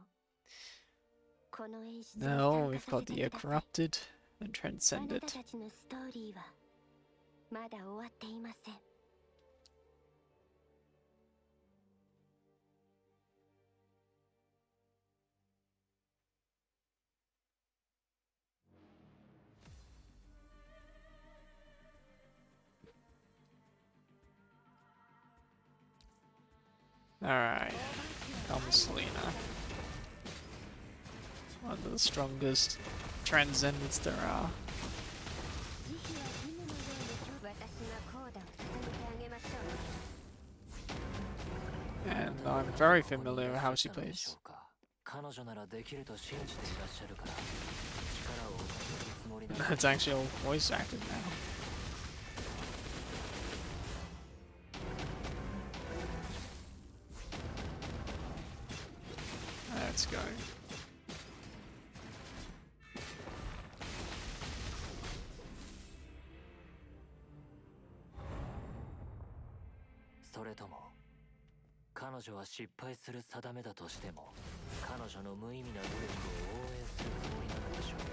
この演出に No, 参加 we've さ got せて the ください。 corrupted and あな transcended. たたちのストーリーはまだ終わっていません。 Alright, comes Selena. One of the strongest transcendents there are. 慈悲は義務のように私がコーダを捧げてあげましょう。 And I'm very familiar with how she plays. 彼女ならできると信じていらっしゃるから力を貸すつもりなの。 It's actually all voice acted now. Let's go. それとも彼女は失敗する定めだとしても彼女の無意味な努力を応援するつもりなのでしょうか。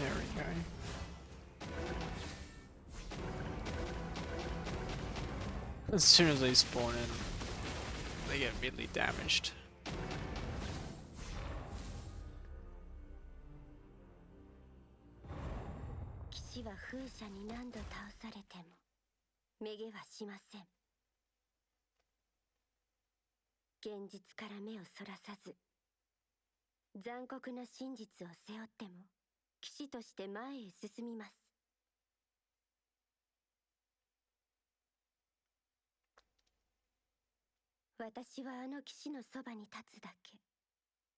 There we go. As soon as they spawn in, they get immediately damaged. 騎士は風車に何度倒されてもめげはしません。現実から目をそらさず、残酷な真実を背負っても騎士として前へ進みます。 私はあの騎士のそばに立つだけ。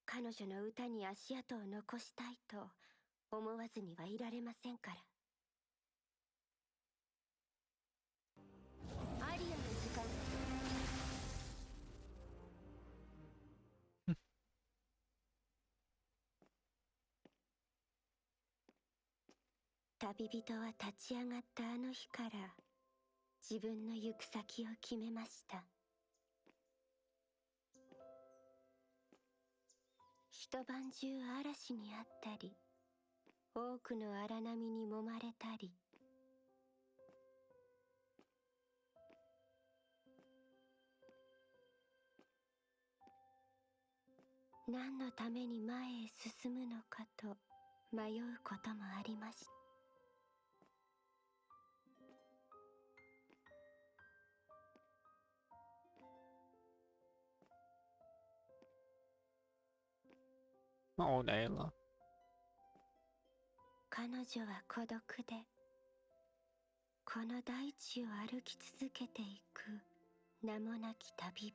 彼女の歌に足跡を残したいと思わずにはいられませんから。アリアの時間。旅人は立ち上がったあの日から自分の行く先を決めました。 一晩中嵐にあったり、多くの荒波に揉まれたり、何のために前へ進むのかと迷うこともありました。 Oh, Nayla. 彼女は孤独で、この大地を歩き続けていく名もなき旅人。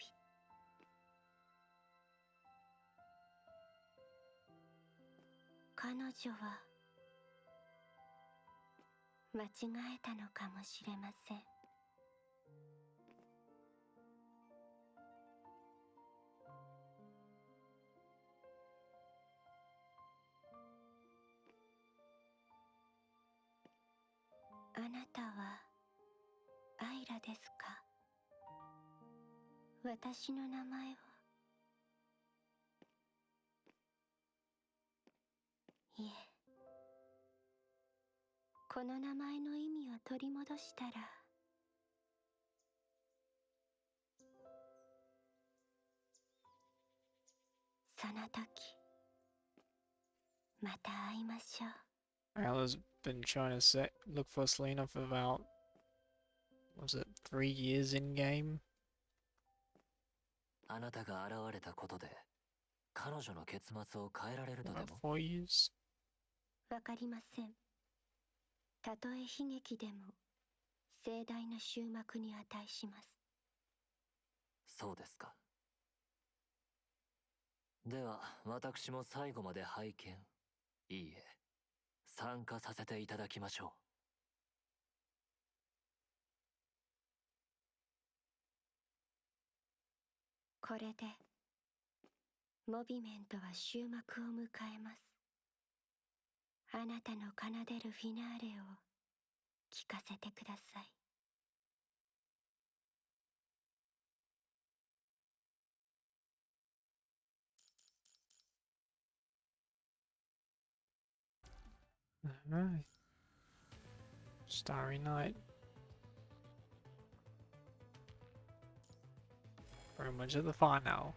彼女は間違えたのかもしれません。 あなたはアイラですか？私の名前を。いえ、この名前の意味を取り戻したら、その時また会いましょう。 Ayla's been trying to look for Selena for about, was it 3 years in game? あなたが現れたことで彼女の結末を変えられるとで About も？ 4 years. わかりません。たとえ悲劇でも盛大な終幕に値します。そうですか。では私も最後まで拝見、いいえ、参加させていただきましょう。これでモビメントは終幕を迎えます。あなたの奏でるフィナーレを聞かせてください。Alright. Starry night. Very much at the final.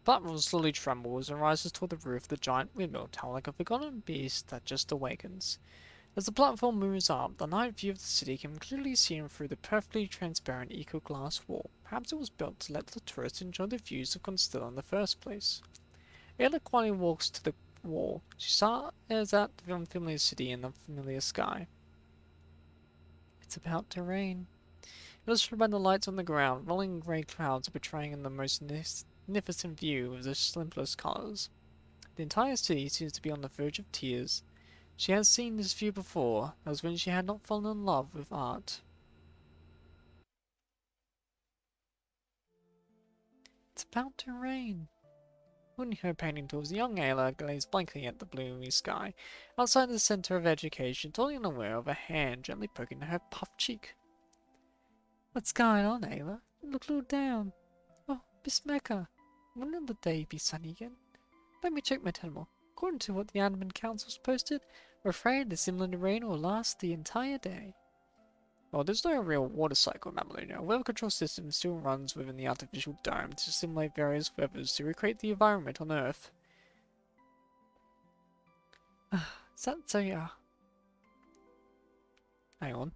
Platform slowly trembles and rises toward the roof of the giant windmill tower like a forgotten beast that just awakens. As the platform moves up, the night view of the city can be clearly seen through the perfectly transparent eco-glass wall. Perhaps it was built to let the tourists enjoy the views of Constilla in the first place. Ayla quietly walks to the wall. She stares at the unfamiliar city and the familiar sky. It's about to rain. Illustrated by the lights on the ground, rolling grey clouds are portraying the most magnificent view of the simplest colours. The entire city seems to be on the verge of tears. She has seen this view before, that was when she had not fallen in love with art. It's about to rain. Holding her painting tools, young Ayla gazed blankly at the gloomy sky. Outside the centre of education, totally unaware of a hand gently poking her puffed cheek. What's going on, Ayla? You look a little down. Oh, Miss Mecca, when will the day be sunny again? Let me check my terminal. According to what the Admin Council's posted, we're afraid the simulant rain will last the entire day. Well, there's no real water cycle in Mammaluna. Weather control system still runs within the artificial dome to simulate various weathers to recreate the environment on Earth. So yeah. Hang on.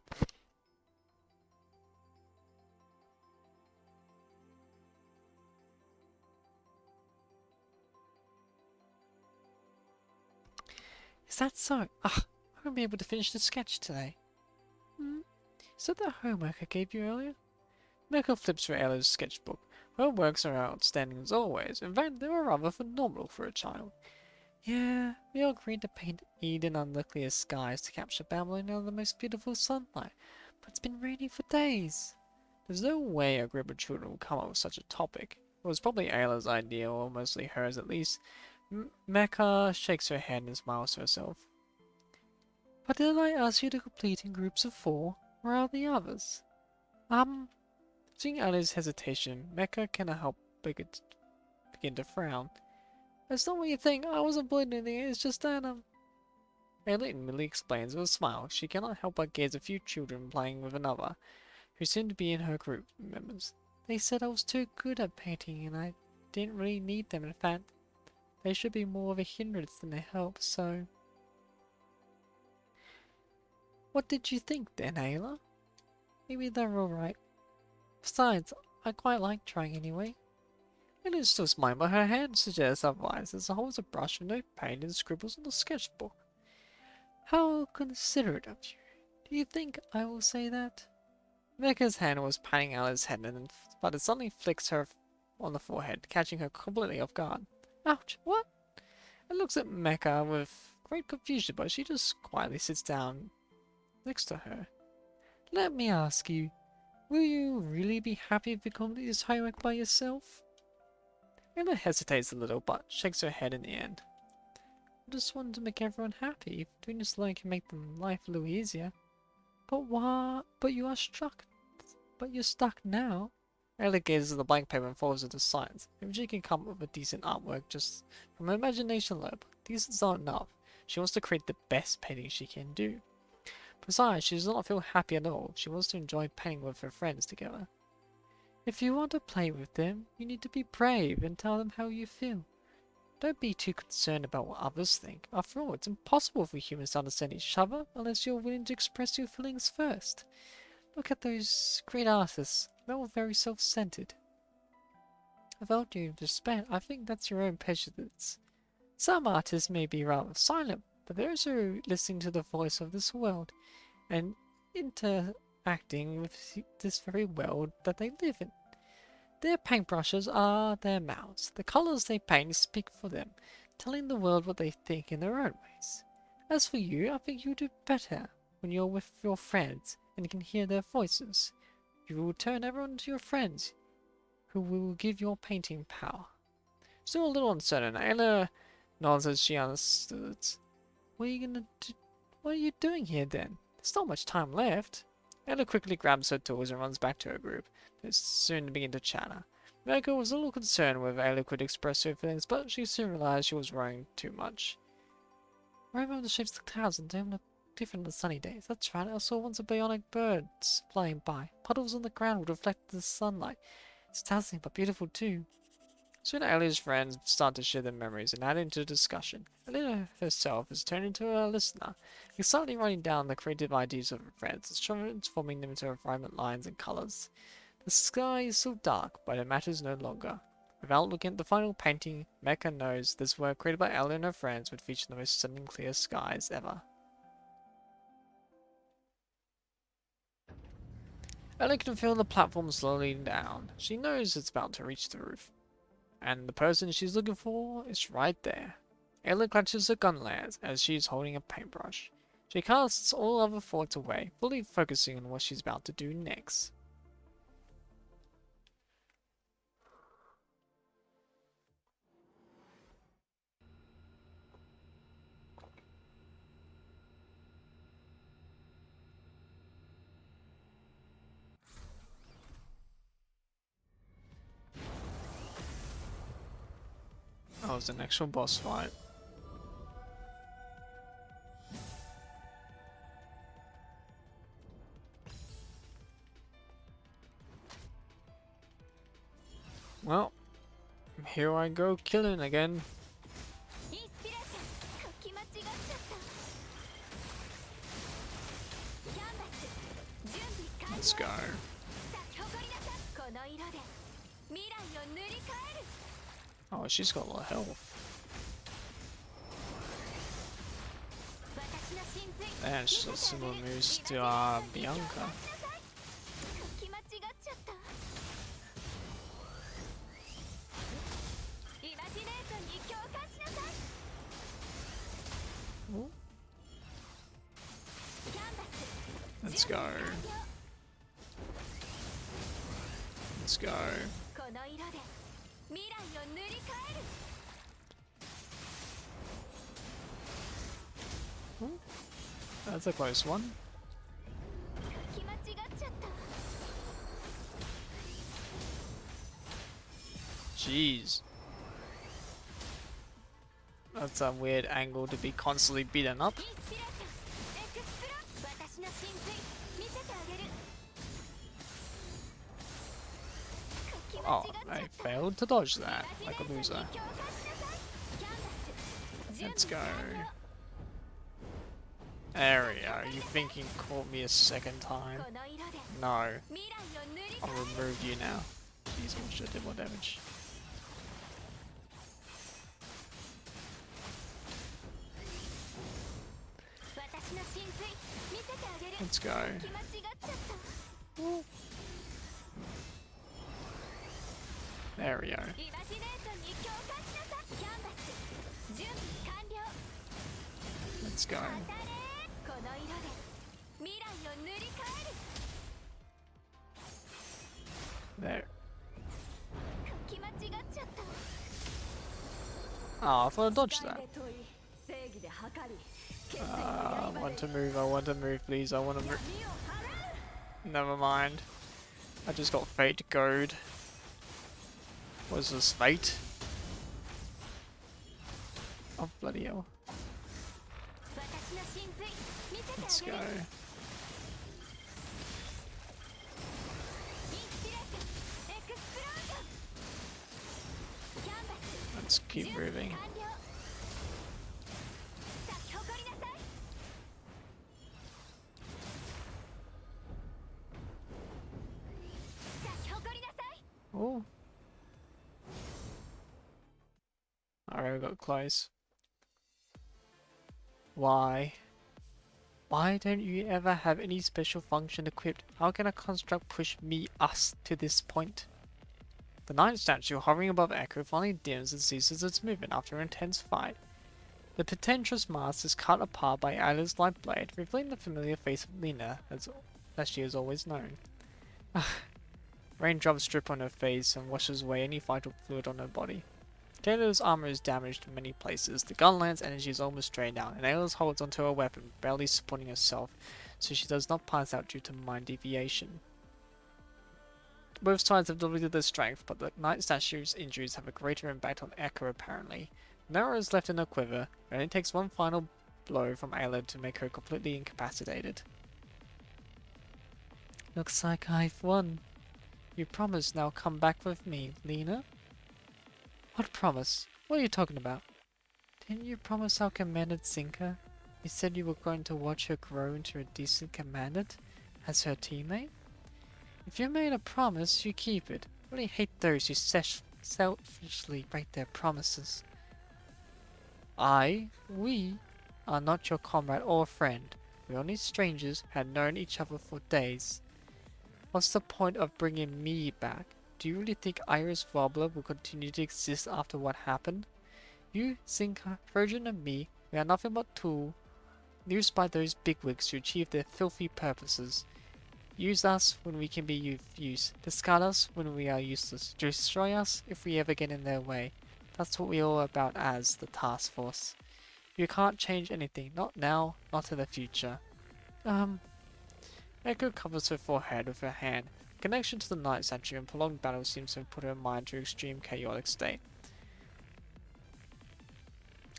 Is that so? I won't be able to finish the sketch today. Is that the homework I gave you earlier? Meko flips through Ella's sketchbook. Her works are outstanding as always. In fact, they were rather phenomenal for a child. Yeah, we all agreed to paint Eden under clear skies to capture Babylon under the most beautiful sunlight, but it's been raining for days. There's no way a group of children will come up with such a topic. It was probably Ayla's idea, or mostly hers at least. Mecca shakes her head and smiles to herself. But didn't I ask you to complete in groups of 4? Where are the others? Seeing Ayla's hesitation, Mecca cannot help but begin to frown. That's not what you think. I wasn't bullying anything. It's just that, Ayla immediately explains with a smile. She cannot help but gaze at a few children playing with another, who seemed to be in her group members. They said I was too good at painting and I didn't really need them. In fact, they should be more of a hindrance than a help, so... What did you think then, Ayla? Maybe they're alright. Besides, I quite like trying anyway. It is still smiling, but her hand suggests otherwise, as the holds a brush with no paint and scribbles on the sketchbook. How considerate of you. Do you think I will say that? Mecca's hand was patting Ayla's head, but it suddenly flicks her on the forehead, catching her completely off guard. Ouch, what? It looks at Mecca with great confusion, but she just quietly sits down next to her. Let me ask you, will you really be happy if you complete this homework by yourself? Ayla hesitates a little, but shakes her head in the end. I just wanted to make everyone happy. If doing this alone can make them life a little easier. But why? But you are struck. But you're stuck now. Ayla gazes at the blank paper and follows into silence. If she can come up with a decent artwork just from her imagination alone, decent's not enough. She wants to create the best painting she can do. Besides, she does not feel happy at all. She wants to enjoy painting with her friends together. If you want to play with them, you need to be brave and tell them how you feel. Don't be too concerned about what others think. After all, it's impossible for humans to understand each other unless you're willing to express your feelings first. Look at those great artists. They're all very self-centered. With all due respect, I think that's your own prejudice. Some artists may be rather silent, but they're also listening to the voice of this world and interacting with this very world that they live in. Their paintbrushes are their mouths. The colors they paint speak for them, telling the world what they think in their own ways. As for you, I think you do better when you're with your friends and can hear their voices. You will turn everyone into your friends, who will give your painting power. Still a little uncertain, Ayla nods as she understood. What are you gonna do? What are you doing here then? There's not much time left. Ayla quickly grabs her tools and runs back to her group. They soon begin to chatter. MIKU was a little concerned whether Ayla could express her feelings, but she soon realized she was worrying too much. I remember the shapes of the clouds and them look different on sunny days. That's right, I saw once a bionic birds flying by. Puddles on the ground would reflect the sunlight. It's dazzling but beautiful too. Soon Ayla's friends start to share their memories and add into the discussion. Ayla herself has turned into a listener, excitedly writing down the creative ideas of her friends and transforming them into vibrant lines and colours. The sky is still dark, but it matters no longer. Without looking at the final painting, Mecca knows this work created by Ayla and her friends would feature the most stunning clear skies ever. Ayla can feel the platform slowly down. She knows it's about to reach the roof. And the person she's looking for is right there. Ayla clutches her gunlet as she's holding a paintbrush. She casts all other thoughts away, fully focusing on what she's about to do next. Oh, it's an actual boss fight. Well, here I go killing again. Let's go. Oh, she's got a lot of health. And she's got similar moves to Bianca. Ooh. Let's go. Let's go. Ooh. That's a close one. Jeez. That's a weird angle to be constantly beaten up. Oh, I failed to dodge that, like a loser. Let's go. There we go. You think you caught me a second time? No. I'll remove you now. Jeez, I wish I did more damage. Let's go. Woo. There we go. Let's go. There. Oh, I thought I dodged that. I want to move, please, I want to move. Never mind. I just got fate goad. What is this, fate? Oh, bloody hell. Let's go. Let's keep moving. Oh. I got close. Why? Why don't you ever have any special function equipped? How can a construct push us to this point? The night statue hovering above Echo finally dims and ceases its movement after an intense fight. The pretentious mask is cut apart by Ayla's light blade, revealing the familiar face of Lena as she has always known. Raindrops drip on her face and washes away any vital fluid on her body. Kayla's armor is damaged in many places, the gunland's energy is almost drained out, and Ayla holds onto her weapon, barely supporting herself, so she does not pass out due to mind deviation. Both sides have deleted their strength, but the Night Statue's injuries have a greater impact on Echo apparently. No arrow is left in her quiver, it only takes one final blow from Ayla to make her completely incapacitated. Looks like I've won. You promised now come back with me, Lena? What promise? What are you talking about? Didn't you promise our commandant Zinka? You said you were going to watch her grow into a decent commandant as her teammate? If you made a promise, you keep it. I really hate those who selfishly break their promises. We are not your comrade or friend. We're only strangers who had known each other for days. What's the point of bringing me back? Do you really think Iris Wobbler will continue to exist after what happened? You, Zinka, Trojan, and me, we are nothing but tools used by those bigwigs to achieve their filthy purposes. Use us when we can be of use. Discard us when we are useless. Destroy us if we ever get in their way. That's what we're all about as the task force. You can't change anything. Not now, not in the future. Echo covers her forehead with her hand. Connection to the night statue and prolonged battle seems to have put her mind to an extreme chaotic state.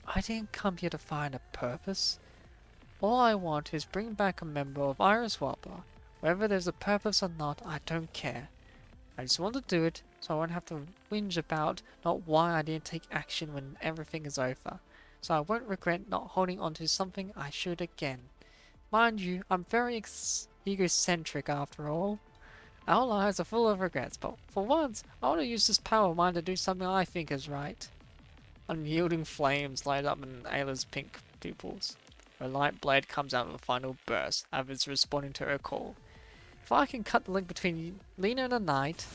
I didn't come here to find a purpose. All I want is bring back a member of Iris Wobbler. Whether there's a purpose or not, I don't care. I just want to do it so I won't have to whinge about not why I didn't take action when everything is over. So I won't regret not holding on to something I should again. Mind you, I'm very egocentric after all. Our lives are full of regrets, but for once, I want to use this power of mine to do something I think is right. Unyielding flames light up in Ayla's pink pupils. Her light blade comes out with a final burst, as responding to her call. If I can cut the link between Lena and the night,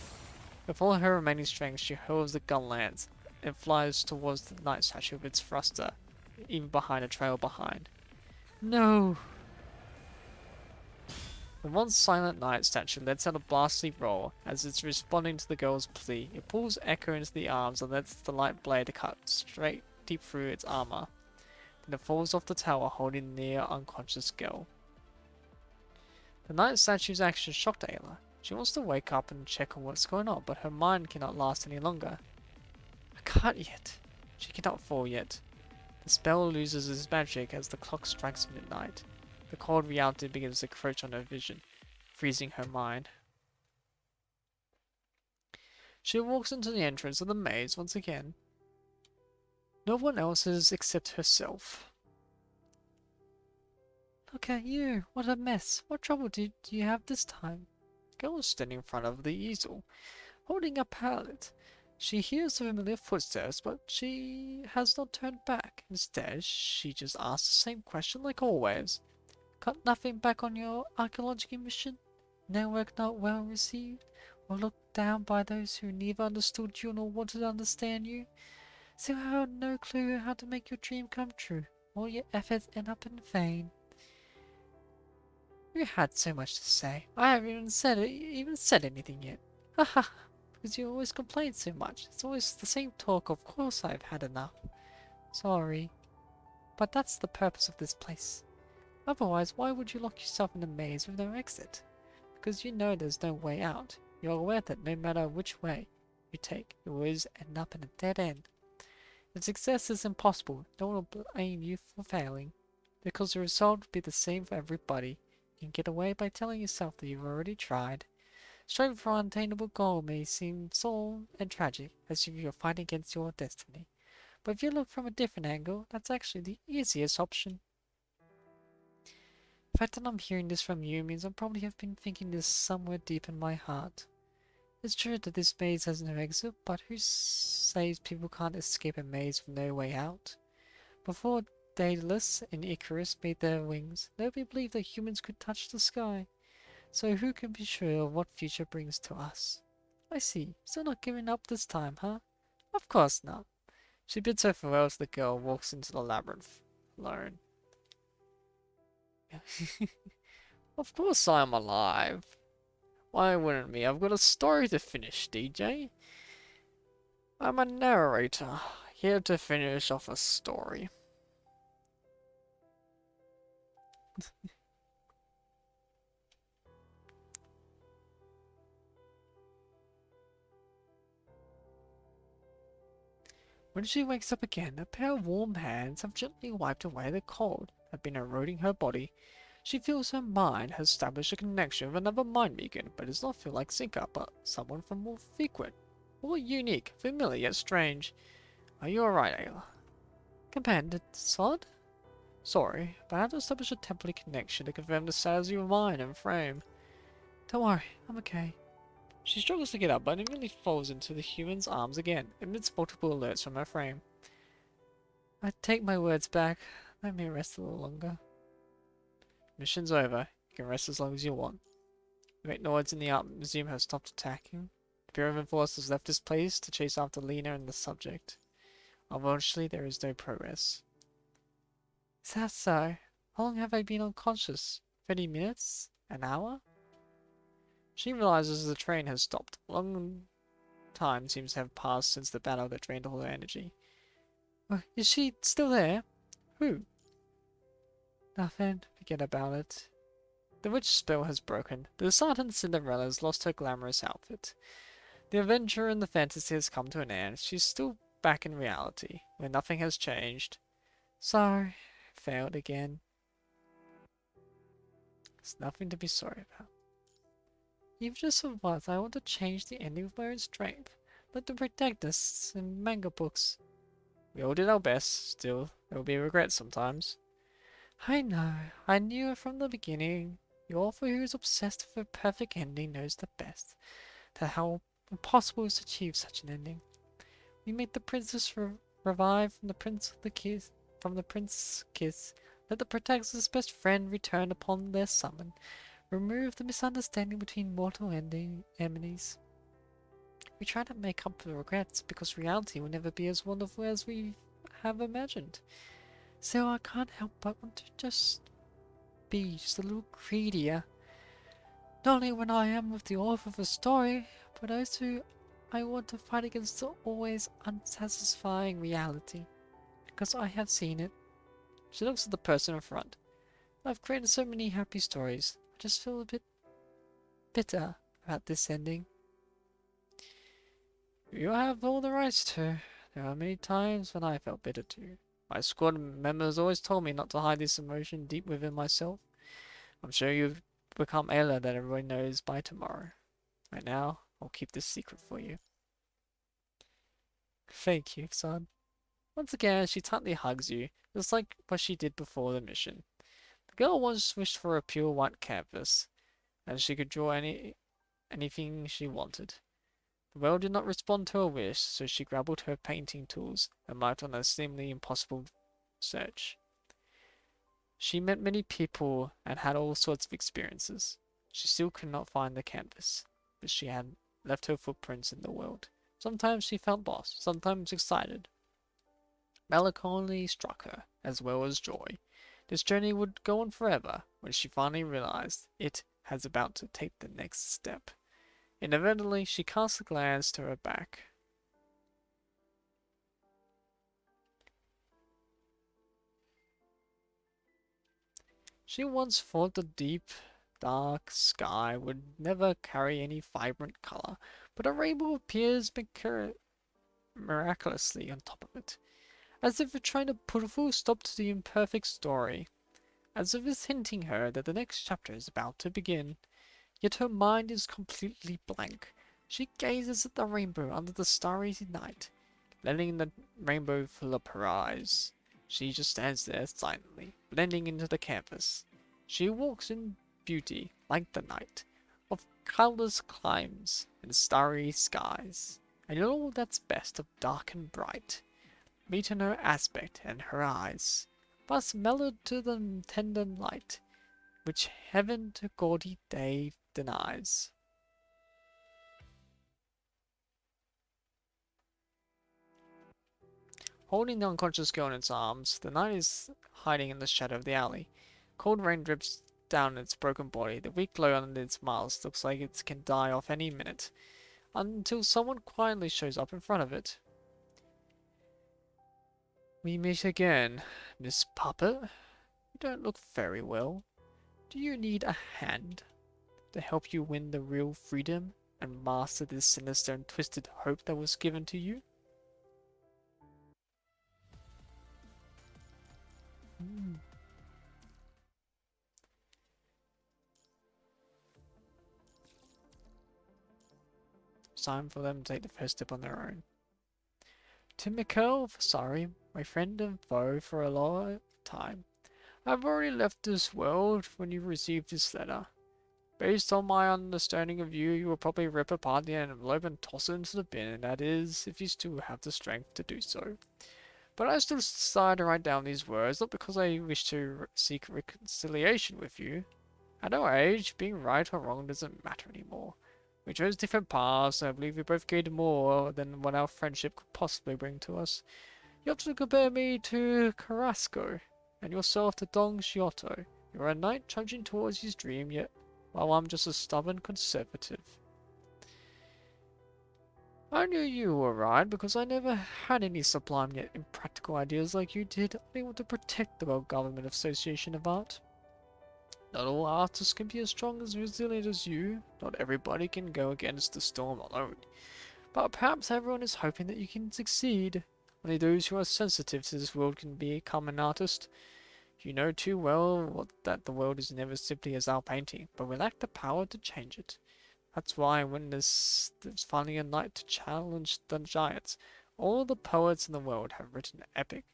with all her remaining strength, she hurls the gun lance and flies towards the night statue with its thruster, even behind a trail behind. No! The one silent night statue lets out a blastly roar as it's responding to the girl's plea. It pulls Echo into the arms and lets the light blade cut straight deep through its armor. Then it falls off the tower holding the near unconscious girl. The night statue's action shocked Ayla. She wants to wake up and check on what's going on, but her mind cannot last any longer. I can't yet. She cannot fall yet. The spell loses its magic as the clock strikes midnight. The cold reality begins to encroach on her vision, freezing her mind. She walks into the entrance of the maze once again. No one else is except herself. Look at you, what a mess. What trouble did you have this time? The girl is standing in front of the easel, holding a pallet. She hears the familiar footsteps, but she has not turned back. Instead, she just asks the same question like always. Got nothing back on your archaeological mission? Network not well received? Or looked down by those who neither understood you nor wanted to understand you? So I had no clue how to make your dream come true. All your efforts end up in vain. You had so much to say. I haven't even said anything yet. Haha, because you always complain so much. It's always the same talk. Of course I've had enough. Sorry. But that's the purpose of this place. Otherwise, why would you lock yourself in a maze with no exit? Because you know there's no way out. You're aware that no matter which way you take, you always end up in a dead end. If success is impossible, no one will blame you for failing, because the result will be the same for everybody. You can get away by telling yourself that you've already tried. Striving for an unattainable goal may seem solemn and tragic, as if you're fighting against your destiny. But if you look from a different angle, that's actually the easiest option. The fact that I'm hearing this from you means I probably have been thinking this somewhere deep in my heart. It's true that this maze has no exit, but who says people can't escape a maze with no way out? Before Daedalus and Icarus made their wings, nobody believed that humans could touch the sky. So who can be sure of what future brings to us? I see. Still not giving up this time, huh? Of course not. She bids her farewell as the girl walks into the labyrinth alone. Of course I am alive. Why wouldn't me? I've got a story to finish, DJ. I'm a narrator, here to finish off a story. When she wakes up again, a pair of warm hands have gently wiped away the cold that had been eroding her body. She feels her mind has established a connection with another mind beacon, but does not feel like Zinka, but someone from more frequent, more unique, familiar yet strange. Are you alright, Ayla? Companion, Sod? Sorry, but I have to establish a temporary connection to confirm the status of your mind and frame. Don't worry, I'm okay. She struggles to get up, but immediately falls into the human's arms again, amidst multiple alerts from her frame. I take my words back. Let me rest a little longer. Mission's over. You can rest as long as you want. The Mechnoids in the art museum have stopped attacking. The Bureau of Enforcers left this place to chase after Lena and the subject. Unfortunately, there is no progress. Is that so? How long have I been unconscious? 30 minutes? An hour? She realizes the train has stopped. A long time seems to have passed since the battle that drained all her energy. Is she still there? Who? Nothing. Forget about it. The witch spell has broken. The disheartened Cinderella has lost her glamorous outfit. The adventure and the fantasy has come to an end. She's still back in reality, where nothing has changed. Sorry. Failed again. There's nothing to be sorry about. Even just for once, I want to change the ending with my own strength. Let them protect us in manga books. We all did our best. Still, there will be regrets sometimes. I know. I knew it from the beginning. The author who is obsessed with a perfect ending knows the best. That how impossible it is to achieve such an ending. We make the princess revive from the prince's kiss. Let the protagonist's best friend return upon their summon. Remove the misunderstanding between mortal enemies. We try to make up for the regrets because reality will never be as wonderful as we have imagined. So I can't help but want to just be just a little greedier. Not only when I am with the author of a story, but also I want to fight against the always unsatisfying reality. Because I have seen it. She looks at the person in front. I've created so many happy stories. I just feel a bit bitter about this ending. You have all the rights to. There are many times when I felt bitter too. My squad members always told me not to hide this emotion deep within myself. I'm sure you've become Ayla that everyone knows by tomorrow. Right now, I'll keep this secret for you. Thank you, son. Once again, she tightly hugs you, just like what she did before the mission. The girl once wished for a pure white canvas, and she could draw anything she wanted. The world did not respond to her wish, so she grappled her painting tools and embarked on a seemingly impossible search. She met many people and had all sorts of experiences. She still could not find the canvas, but she had left her footprints in the world. Sometimes she felt lost, sometimes excited. Melancholy struck her, as well as joy. This journey would go on forever when she finally realized it was about to take the next step. Inadvertently, she cast a glance to her back. She once thought the deep, dark sky would never carry any vibrant color, but a rainbow appears miraculously on top of it, as if it trying to put a full stop to the imperfect story, as if it's hinting her that the next chapter is about to begin. Yet her mind is completely blank. She gazes at the rainbow under the starry night, letting the rainbow fill up her eyes. She just stands there silently, blending into the canvas. She walks in beauty like the night, of cloudless climes and starry skies, and all that's best of dark and bright, meet in her aspect and her eyes, must mellowed to the tender light, which heaven to gaudy day denies. Holding the unconscious girl in its arms, the knight is hiding in the shadow of the alley. Cold rain drips down its broken body. The weak glow under its mouth looks like it can die off any minute, until someone quietly shows up in front of it. We meet again, Miss Puppet. You don't look very well. Do you need a hand to help you win the real freedom and master this sinister and twisted hope that was given to you? It's time for them to take the first step on their own. To MIKU, sorry, my friend and foe for a long time. I've already left this world when you received this letter. Based on my understanding of you, you will probably rip apart the envelope and toss it into the bin, that is, if you still have the strength to do so. But I still decided to write down these words, not because I wish to seek reconciliation with you. At our age, being right or wrong doesn't matter anymore. We chose different paths, and I believe we both gained more than what our friendship could possibly bring to us. You often compare me to Carrasco, and yourself to Don Giotto. You're a knight trudging towards his dream, yet while I'm just a stubborn conservative. I knew you were right because I never had any sublime yet impractical ideas like you did, unable to protect the well-government Association of Art. Not all artists can be as strong as resilient as you. Not everybody can go against the storm alone. But perhaps everyone is hoping that you can succeed. Only those who are sensitive to this world can become an artist. You know too well that the world is never simply as our painting, but we lack the power to change it. That's why when there's finally a night to challenge the giants, all the poets in the world have written epic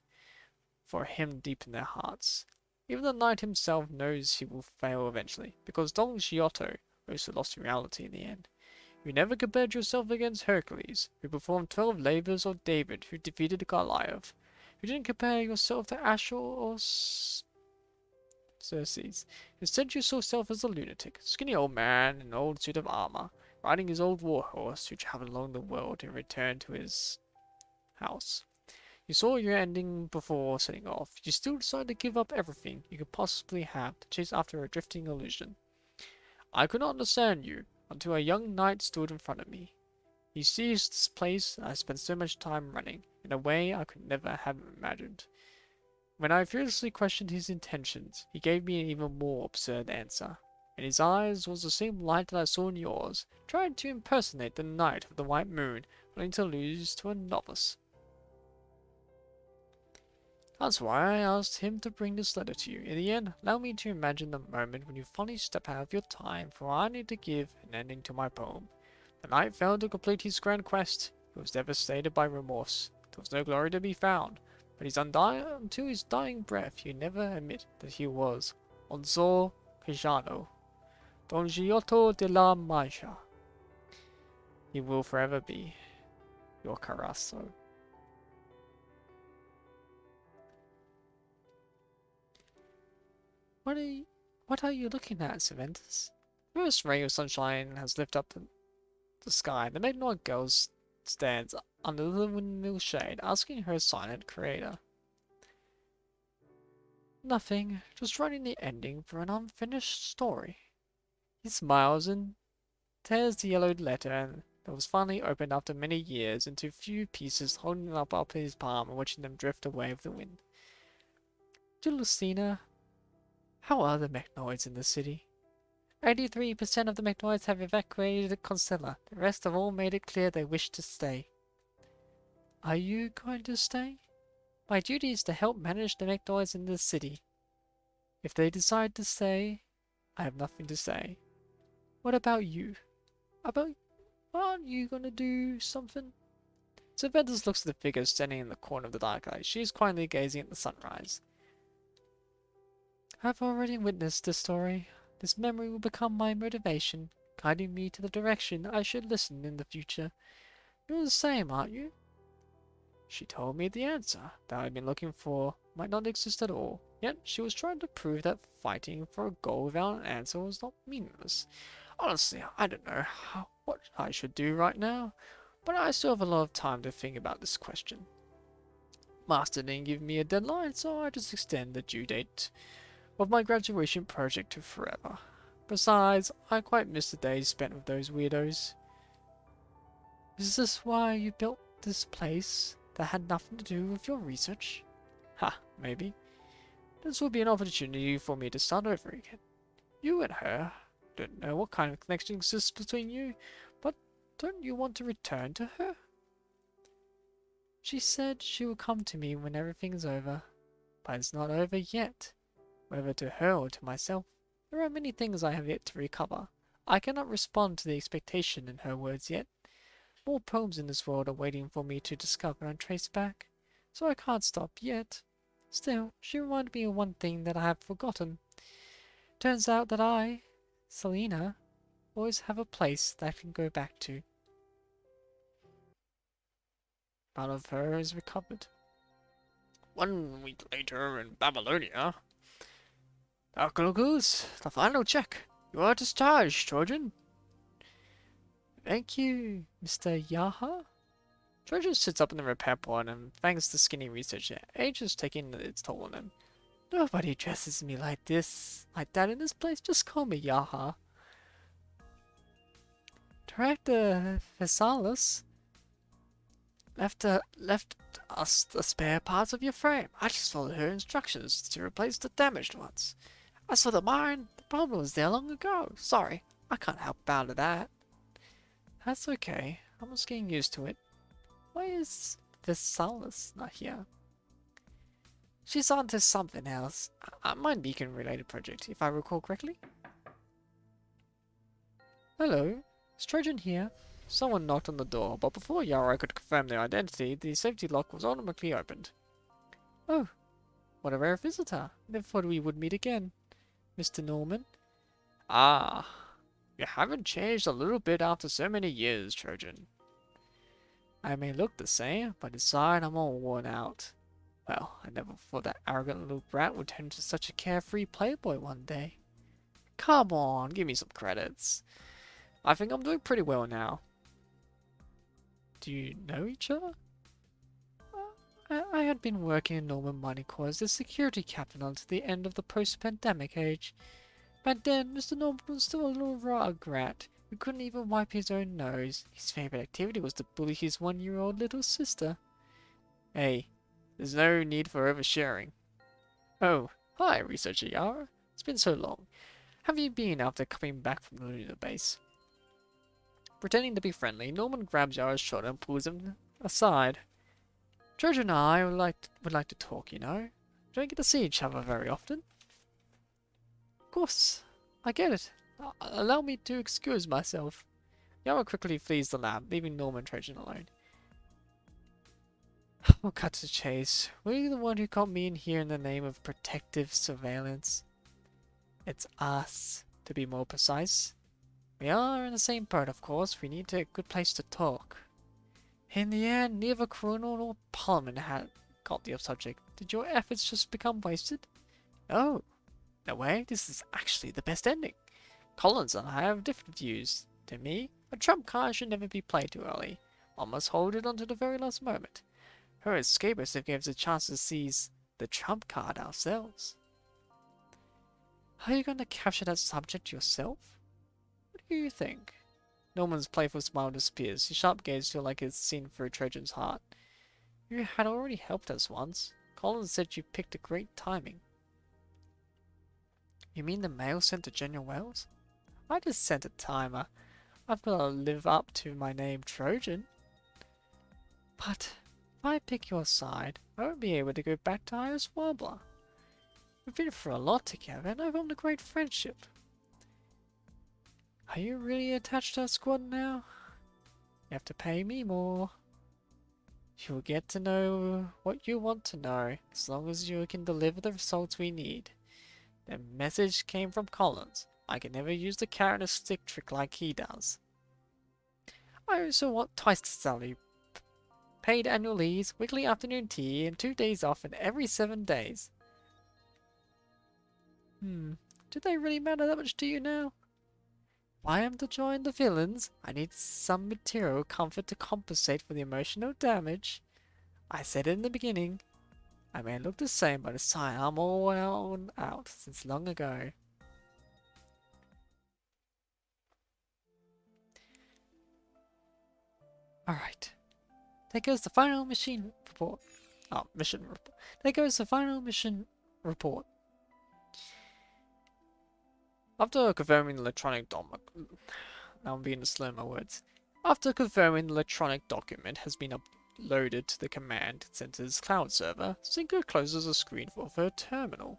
for him deep in their hearts. Even the knight himself knows he will fail eventually, because Don Giotto also lost reality in the end. You never compared yourself against Hercules, who performed 12 labors, or David, who defeated Goliath. You didn't compare yourself to Ashur or Xerxes. Instead, you saw yourself as a lunatic, skinny old man in an old suit of armor, riding his old war horse who traveled along the world and returned to his house. You saw your ending before setting off. You still decided to give up everything you could possibly have to chase after a drifting illusion. I could not understand you until a young knight stood in front of me. He seized this place I spent so much time running, in a way I could never have imagined. When I furiously questioned his intentions, he gave me an even more absurd answer. In his eyes was the same light that I saw in yours, trying to impersonate the Knight of the White Moon, only to lose to a novice. That's why I asked him to bring this letter to you. In the end, allow me to imagine the moment when you finally step out of your time, for I need to give an ending to my poem. The knight failed to complete his grand quest. He was devastated by remorse. There was no glory to be found. But until his dying breath, he never admit that he was Onzo Quijano, Don Giotto de la Mancha. He will forever be your Carasso. What are you looking at, Cervantes? The first ray of sunshine has lifted up the sky. The magnolia girl stands under the windmill shade, asking her silent creator. Nothing, just writing the ending for an unfinished story. He smiles and tears the yellowed letter that was finally opened after many years into a few pieces, holding them up his palm and watching them drift away with the wind. To Lucina, how are the Mechnoids in the city? 83% of the Mechnoids have evacuated Constella. The rest have all made it clear they wish to stay. Are you going to stay? My duty is to help manage the Mechnoids in the city. If they decide to stay, I have nothing to say. What about you? Aren't you gonna do something? Cervantes looks at the figure standing in the corner of the dark eye. She is quietly gazing at the sunrise. I've already witnessed this story. This memory will become my motivation. guiding me to the direction I should listen in the future. You're the same, aren't you? She told me the answer that I'd been looking for might not exist at all, yet she was trying to prove that fighting for a goal without an answer was not meaningless. Honestly, I don't know what I should do right now, but I still have a lot of time to think about this question. Master didn't give me a deadline, so I just extend the due date of my graduation project to forever. Besides, I quite miss the days spent with those weirdos. Is this why you built this place that had nothing to do with your research? Ha, maybe. This will be an opportunity for me to start over again. You and her. Don't know what kind of connection exists between you, but don't you want to return to her? She said she will come to me when everything's over, but it's not over yet. Whether to her or to myself, there are many things I have yet to recover. I cannot respond to the expectation in her words yet. More poems in this world are waiting for me to discover and trace back, so I can't stop yet. Still, she reminded me of one thing that I have forgotten. Turns out that I, Selena, always have a place that I can go back to. Part of her is recovered. 1 week later in Babylonia. Archaeologals, the final check. You are discharged, Trojan. Thank you, Mr. Yaha. Trojan sits up in the repair pod and thanks the skinny researcher. Age is taking its toll on him. Nobody dresses me like that in this place. Just call me Yaha. Director Physalis left us the spare parts of your frame. I just followed her instructions to replace the damaged ones. As for the mine, the problem was there long ago. Sorry, I can't help out of that. That's okay. I'm just getting used to it. Why is Physalis not here? She's on to something else. A mine beacon related project, if I recall correctly. Hello, is Trojan here? Someone knocked on the door, but before Yara could confirm their identity, the safety lock was automatically opened. Oh, what a rare visitor. Never thought we would meet again, Mr. Norman. Ah, you haven't changed a little bit after so many years, Trojan. I may look the same, but inside I'm all worn out. Well, I never thought that arrogant little brat would turn into such a carefree playboy one day. Come on, give me some credits. I think I'm doing pretty well now. Do you know each other? I had been working in Norman Mining Corps as the security captain until the end of the post-pandemic age. Back then, Mr. Norman was still a little rugrat who couldn't even wipe his own nose. His favorite activity was to bully his 1-year-old little sister. Hey, there's no need for oversharing. Oh, hi, Researcher Yara. It's been so long. Have you been after coming back from the lunar base? Pretending to be friendly, Norman grabs Yara's shoulder and pulls him aside. Trojan and I would like to talk, you know. Don't get to see each other very often. Of course, I get it. Allow me to excuse myself. Yara quickly flees the lab, leaving Norman and Trojan alone. We'll cut to the chase. Were you the one who caught me in here in the name of protective surveillance? It's us, to be more precise. We are in the same boat, of course. We need a good place to talk. In the end, neither Colonel nor Parliament had got the subject. Did your efforts just become wasted? No. No way. This is actually the best ending. Collins and I have different views. To me, a trump card should never be played too early. One must hold it until the very last moment. Her escape us gave us a chance to seize the trump card ourselves. Are you going to capture that subject yourself? What do you think? Norman's playful smile disappears. His sharp gaze feels like it's seen through Trojan's heart. You had already helped us once. Collins said you picked a great timing. You mean the mail sent to General Wells? I just sent a timer. I've got to live up to my name, Trojan. But if I pick your side, I won't be able to go back to Iris Warbler. We've been through a lot together, and I've formed a great friendship. Are you really attached to our squad now? You have to pay me more. You'll get to know what you want to know, as long as you can deliver the results we need. The message came from Collins. I can never use the carrot and stick trick like he does. I also want twice the salary, paid annual leaves, weekly afternoon tea, and 2 days off in every 7 days. Do they really matter that much to you now? If I am to join the villains, I need some material comfort to compensate for the emotional damage. I said it in the beginning. I may look the same, but it's time I'm all out since long ago. Alright. There goes the final mission report. Mission report. There goes the final mission report. After confirming the electronic document, now I'm being slow in my words. After confirming the electronic document has been uploaded to the command center's cloud server, Sinka closes the screen of her terminal.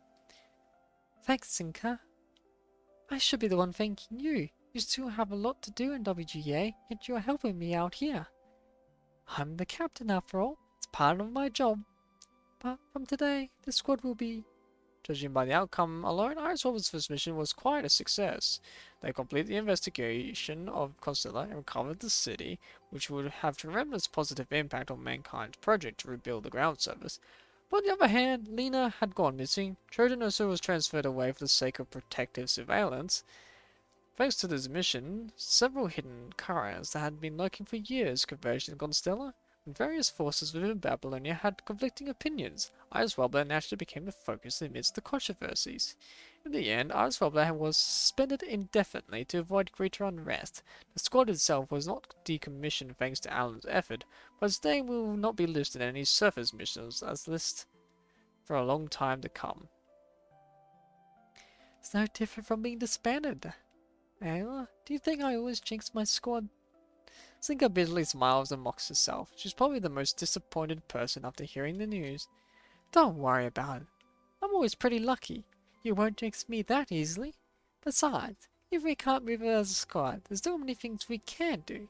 Thanks, Sinka. I should be the one thanking you. You still have a lot to do in WGA, yet you're helping me out here. I'm the captain after all. It's part of my job. But from today, the squad will be... Judging by the outcome alone, Iris Roberts' first mission was quite a success. They completed the investigation of Constella and recovered the city, which would have tremendous positive impact on mankind's project to rebuild the ground service. But on the other hand, Lena had gone missing. Trojan also was transferred away for the sake of protective surveillance. Thanks to this mission, several hidden couriers that had been lurking for years converged in Constella, and various forces within Babylonia had conflicting opinions. Iris Wobbler naturally became the focus amidst the controversies. In the end, Iris Wobbler was suspended indefinitely to avoid greater unrest. The squad itself was not decommissioned thanks to Alan's effort, but its name will not be listed in any surface missions as list for a long time to come. It's no different from being disbanded. Ayla, do you think I always jinx my squad? Zinka bitterly smiles and mocks herself. She's probably the most disappointed person after hearing the news. Don't worry about it. I'm always pretty lucky. You won't jinx me that easily. Besides, if we can't move it as a squad, there's so many things we can do.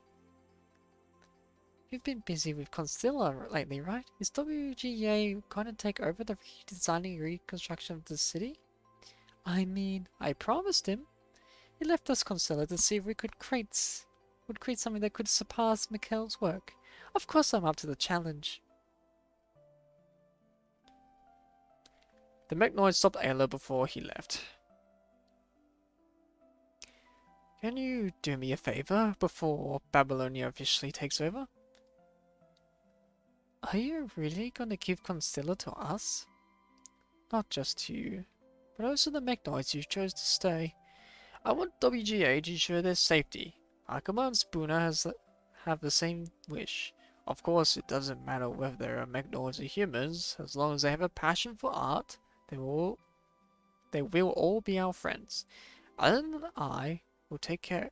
You've been busy with Constilla lately, right? Is WGA going to take over the redesigning and reconstruction of the city? I mean, I promised him. He left us Constilla to see if we could create something that could surpass Mikhail's work. Of course I'm up to the challenge. The Mechnoid stopped Ayla before he left. Can you do me a favor before Babylonia officially takes over? Are you really going to give Constilla to us? Not just to you, but also the Mechnoids who chose to stay. I want WGA to ensure their safety. Akuma and Spooner have the same wish. Of course, it doesn't matter whether they're Mechnoids or humans, as long as they have a passion for art, they will all be our friends. Alan and I will take care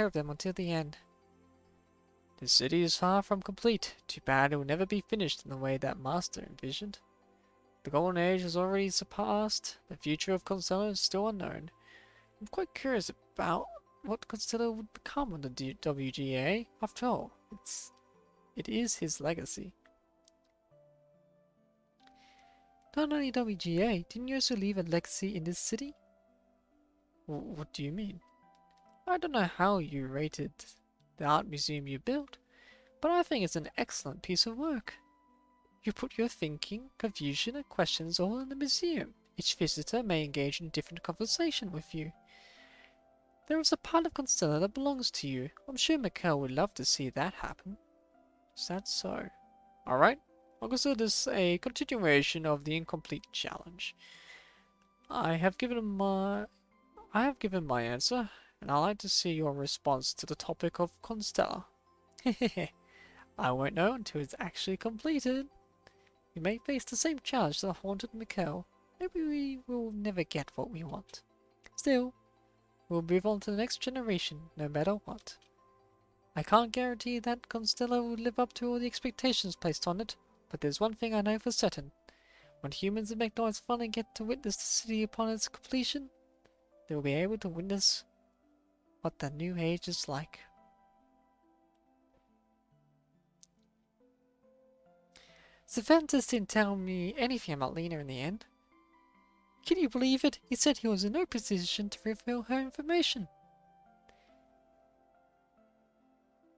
of them until the end. The city is far from complete. Too bad it will never be finished in the way that Master envisioned. The Golden Age has already surpassed. The future of Constella is still unknown. I'm quite curious about what Constella would become on the WGA. After all, it is his legacy. Not only WGA, didn't you also leave a legacy in this city? What do you mean? I don't know how you rated the art museum you built, but I think it's an excellent piece of work. You put your thinking, confusion, and questions all in the museum. Each visitor may engage in different conversation with you. There is a part of Constella that belongs to you. I'm sure Mikhail would love to see that happen. Is that so? Alright, I'll consider this a continuation of the incomplete challenge. I have given my answer, and I'd like to see your response to the topic of Constella. Hehehe. I won't know until it's actually completed. We may face the same challenge that haunted Mikhail. Maybe we will never get what we want. Still, we'll move on to the next generation, no matter what. I can't guarantee that Constella will live up to all the expectations placed on it, but there's one thing I know for certain. When humans and Mechnoids finally get to witness the city upon its completion, they will be able to witness what the new age is like. Cervantes didn't tell me anything about Lena in the end. Can you believe it? He said he was in no position to reveal her information.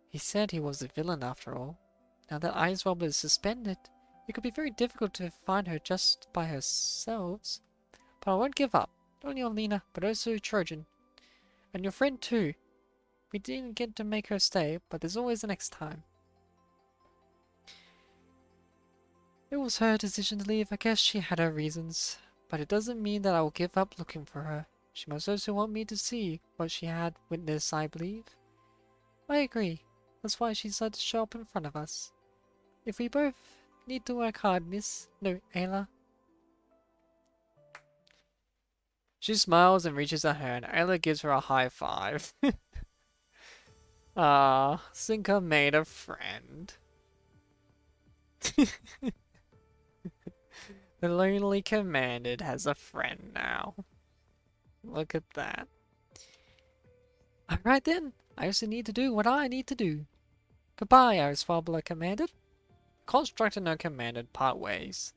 He said he was a villain after all. Now that Ice Wobbler is suspended, it could be very difficult to find her just by herself. But I won't give up. Not only on Lena, but also Trojan. And your friend too. We didn't get to make her stay, but there's always a next time. It was her decision to leave. I guess she had her reasons. But it doesn't mean that I will give up looking for her. She must also want me to see what she had witnessed, I believe. I agree. That's why she decided to show up in front of us. If we both need to work hard, Miss... No, Ayla. She smiles and reaches out her hand. Ayla gives her a high five. Ah, Sinka made a friend. The lonely commanded has a friend now. Look at that. Alright then, I also need to do what I need to do. Goodbye, Iris Farbler commanded. Construct and her commanded part ways.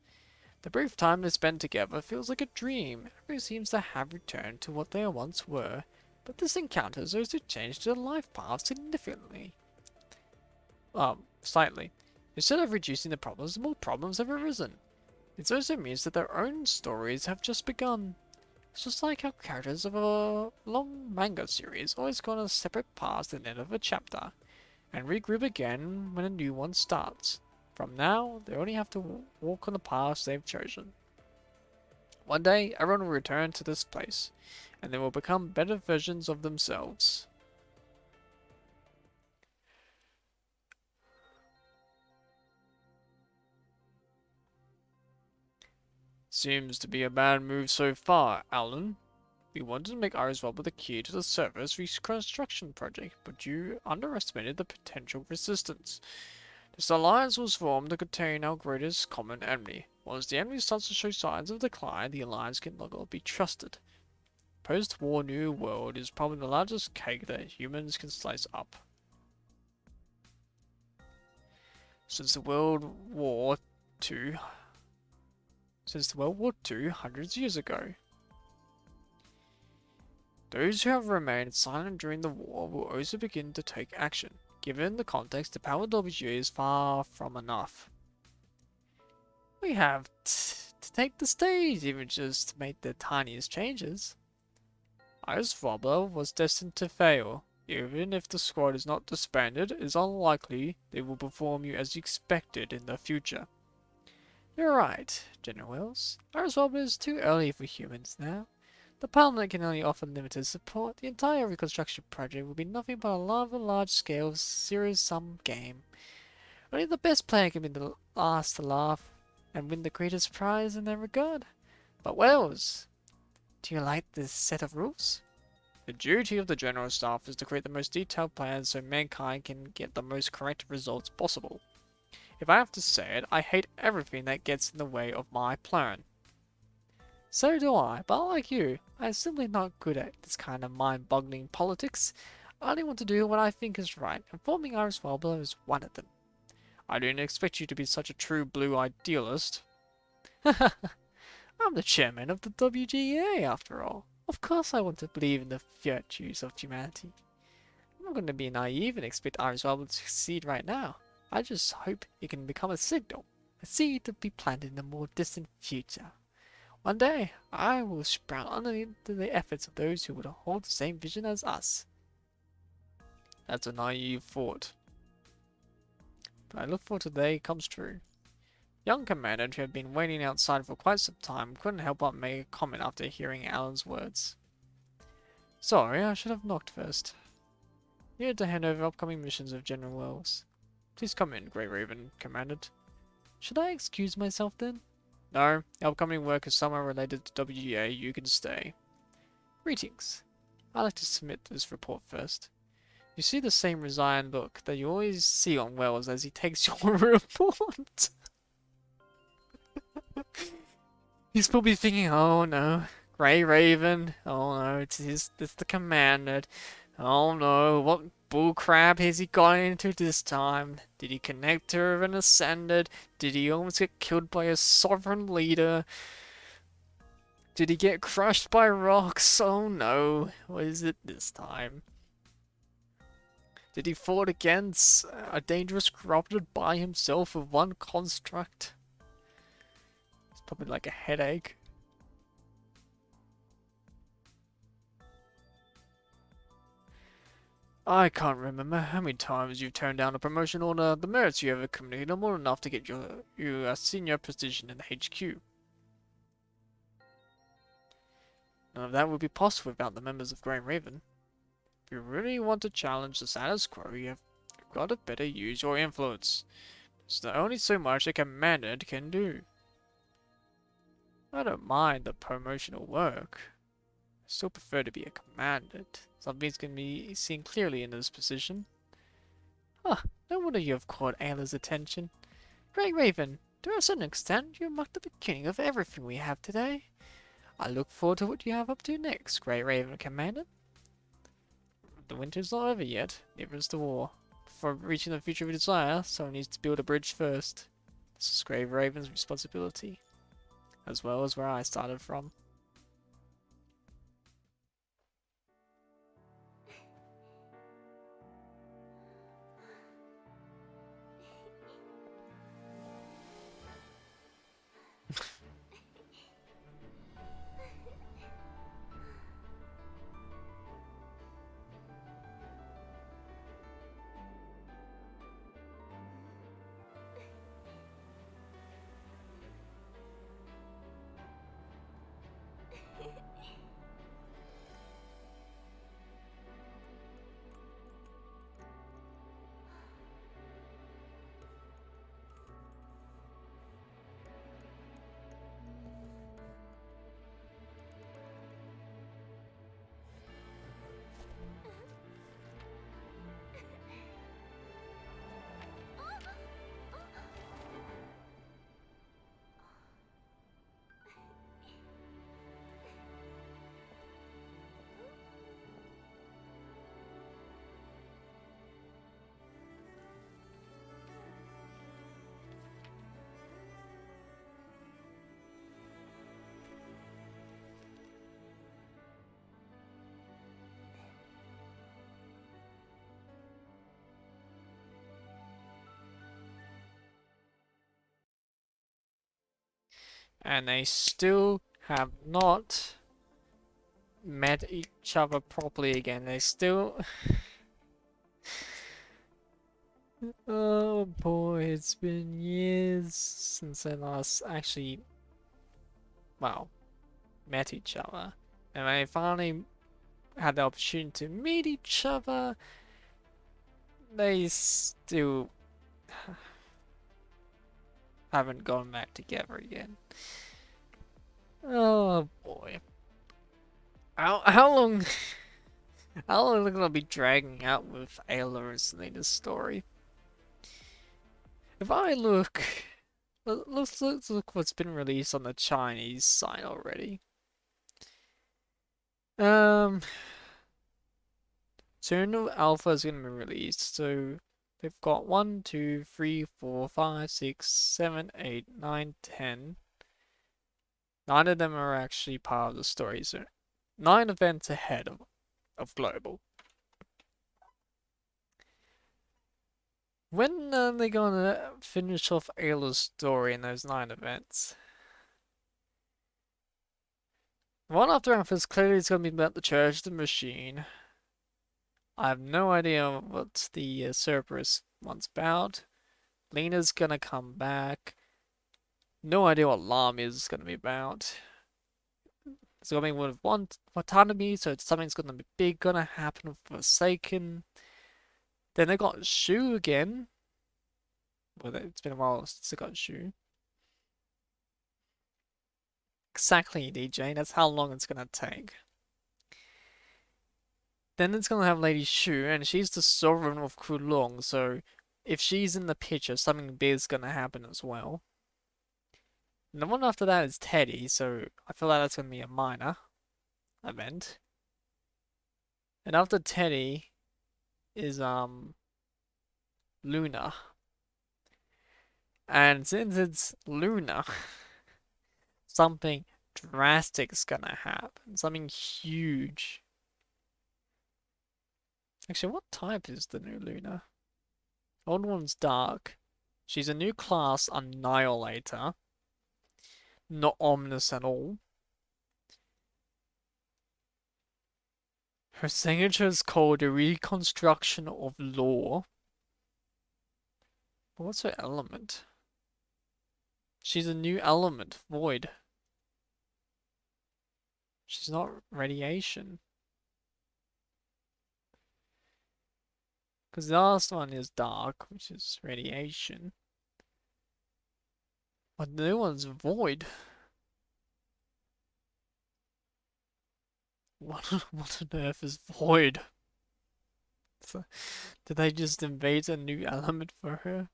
The brief time they spent together feels like a dream. Everyone seems to have returned to what they once were, but this encounter has also changed their life path significantly. Slightly. Instead of reducing the problems, more problems have arisen. It also means that their own stories have just begun. It's just like how characters of a long manga series always go on separate paths at the end of a chapter, and regroup again when a new one starts. From now, they only have to walk on the paths they've chosen. One day, everyone will return to this place, and they will become better versions of themselves. Seems to be a bad move so far, Alan. We wanted to make Iris Wobble the key to the server's reconstruction project, but you underestimated the potential resistance. This alliance was formed to contain our greatest common enemy. Once the enemy starts to show signs of decline, the alliance can no longer be trusted. Post-war New World is probably the largest cake that humans can slice up. Since the World War II, hundreds of years ago. Those who have remained silent during the war will also begin to take action. Given the context, the power of WGA is far from enough. We have to take the stage, even just to make the tiniest changes. Iris Wobbler was destined to fail. Even if the squad is not disbanded, it is unlikely they will perform you as expected in the future. You're right, General Wells. Iris Wobbler is too early for humans now. The Parliament can only offer limited support. The entire reconstruction project will be nothing but a large-scale, zero-sum game. Only the best player can be the last to laugh and win the greatest prize in their regard. But Wells, do you like this set of rules? The duty of the General Staff is to create the most detailed plans so mankind can get the most correct results possible. If I have to say it, I hate everything that gets in the way of my plan. So do I, but like you, I'm simply not good at this kind of mind-boggling politics. I only want to do what I think is right, and forming Iris Wobbler is one of them. I didn't expect you to be such a true blue idealist. I'm the chairman of the WGA after all. Of course I want to believe in the virtues of humanity. I'm not going to be naive and expect Iris Wobbler to succeed right now. I just hope it can become a signal, a seed to be planted in the more distant future. One day, I will sprout underneath the efforts of those who would hold the same vision as us. That's a naive thought. But I look forward to the day it comes true. Young Commander, who had been waiting outside for quite some time, couldn't help but make a comment after hearing Alan's words. Sorry, I should have knocked first. Needed to hand over upcoming missions of General Wells. Please come in, Grey Raven commanded. Should I excuse myself then? No, the upcoming work is somewhere related to WGA. You can stay. Greetings. I'd like to submit this report first. You see the same resigned look that you always see on Wells as he takes your report. He's probably thinking, oh no, Grey Raven. Oh no, it's the commander. Oh no, what bullcrap has he got into this time? Did he connect to her and ascended? Did he almost get killed by a sovereign leader? Did he get crushed by rocks? Oh no. What is it this time? Did he fought against a dangerous corrupted by himself with one construct? It's probably like a headache. I can't remember how many times you've turned down a promotion order. The merits you have accumulated are more than enough to get you a senior position in the HQ. None of that would be possible without the members of Grey Raven. If you really want to challenge the status quo, you've got to better use your influence. There's only so much a commander can do. I don't mind the promotional work. I still prefer to be a commandant. Something's going to be seen clearly in this position. Huh, no wonder you have caught Ayla's attention. Grey Raven, to a certain extent, you marked the beginning of everything we have today. I look forward to what you have up to next, Grey Raven Commander. The winter's not over yet, neither is the war. Before reaching the future we desire, someone needs to build a bridge first. This is Grey Raven's responsibility, as well as where I started from. And they still have not met each other properly again. They still... Oh boy, it's been years since they last actually, well, met each other. And they finally had the opportunity to meet each other. They still haven't gone back together again. Oh boy. How long how long are they gonna be dragging out with Ayla and Selena's story? If I look let's look what's been released on the Chinese side already. Soon Alpha is gonna be released, so they've got 1, 2, 3, 4, 5, 6, 7, 8, 9, 10. 9 of them are actually part of the story, so 9 events ahead of Global. When are they gonna finish off Ayla's story in those 9 events? One after another is clearly it's gonna be about the Church of the Machine. I have no idea what the Cerberus one's about. Lena's gonna come back. No idea what Lam is gonna be about. It's gonna be with one autonomy, so something's gonna be big gonna happen with Forsaken. Then they got Shu again. Well, it's been a while since they got Shu. Exactly, DJ. That's how long it's gonna take. Then it's gonna have Lady Shu, and she's the sovereign of Kulong, so if she's in the picture, something big's gonna happen as well. And the one after that is Teddy, so I feel like that's gonna be a minor event. And after Teddy is Luna. And since it's Luna, something drastic's gonna happen. Something huge. Actually, what type is the new Luna? Old one's dark. She's a new class Annihilator. Not ominous at all. Her signature is called a reconstruction of law. What's her element? She's a new element, void. She's not radiation. Because the last one is dark, which is radiation. But the new one's void. What on earth is void? So, did they just invade a new element for her?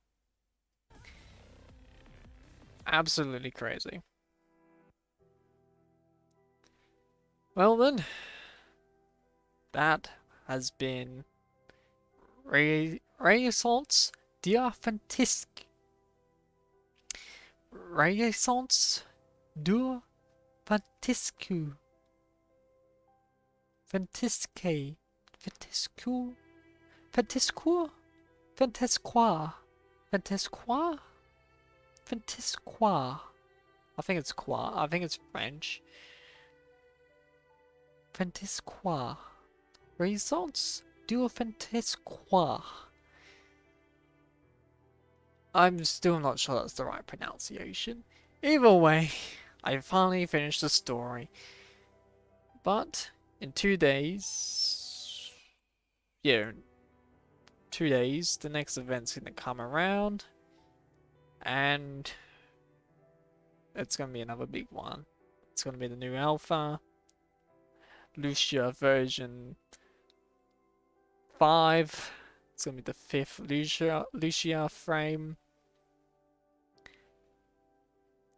Absolutely crazy. Well then, that has been Renaissance dia Fantastique. Renaissance du Fantasque. Fantasque. Fantasque. Fantasque. Fantasquois. Fantasquois. Fantasquois. I think it's quoi. I think it's French. Fantasquois. Renaissance du Fantasquois. I'm still not sure that's the right pronunciation. Either way, I finally finished the story. But in 2 days, yeah, 2 days, the next event's gonna come around, and it's gonna be another big one. It's gonna be the new alpha, Lucia version 5. It's gonna be the 5th Lucia frame.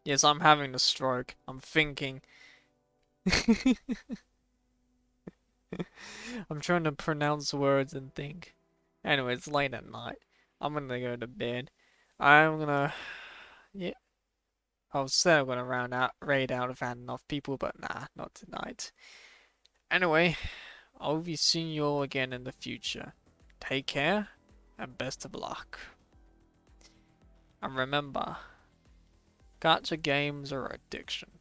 Yes, I'm having a stroke. I'm thinking. I'm trying to pronounce words and think. Anyway, it's late at night. I'm gonna go to bed. I'm gonna, yeah. I was said I'm gonna raid out if I had enough people, but nah, not tonight. Anyway, I'll be seeing you all again in the future. Take care, and best of luck. And remember, gacha games are addiction.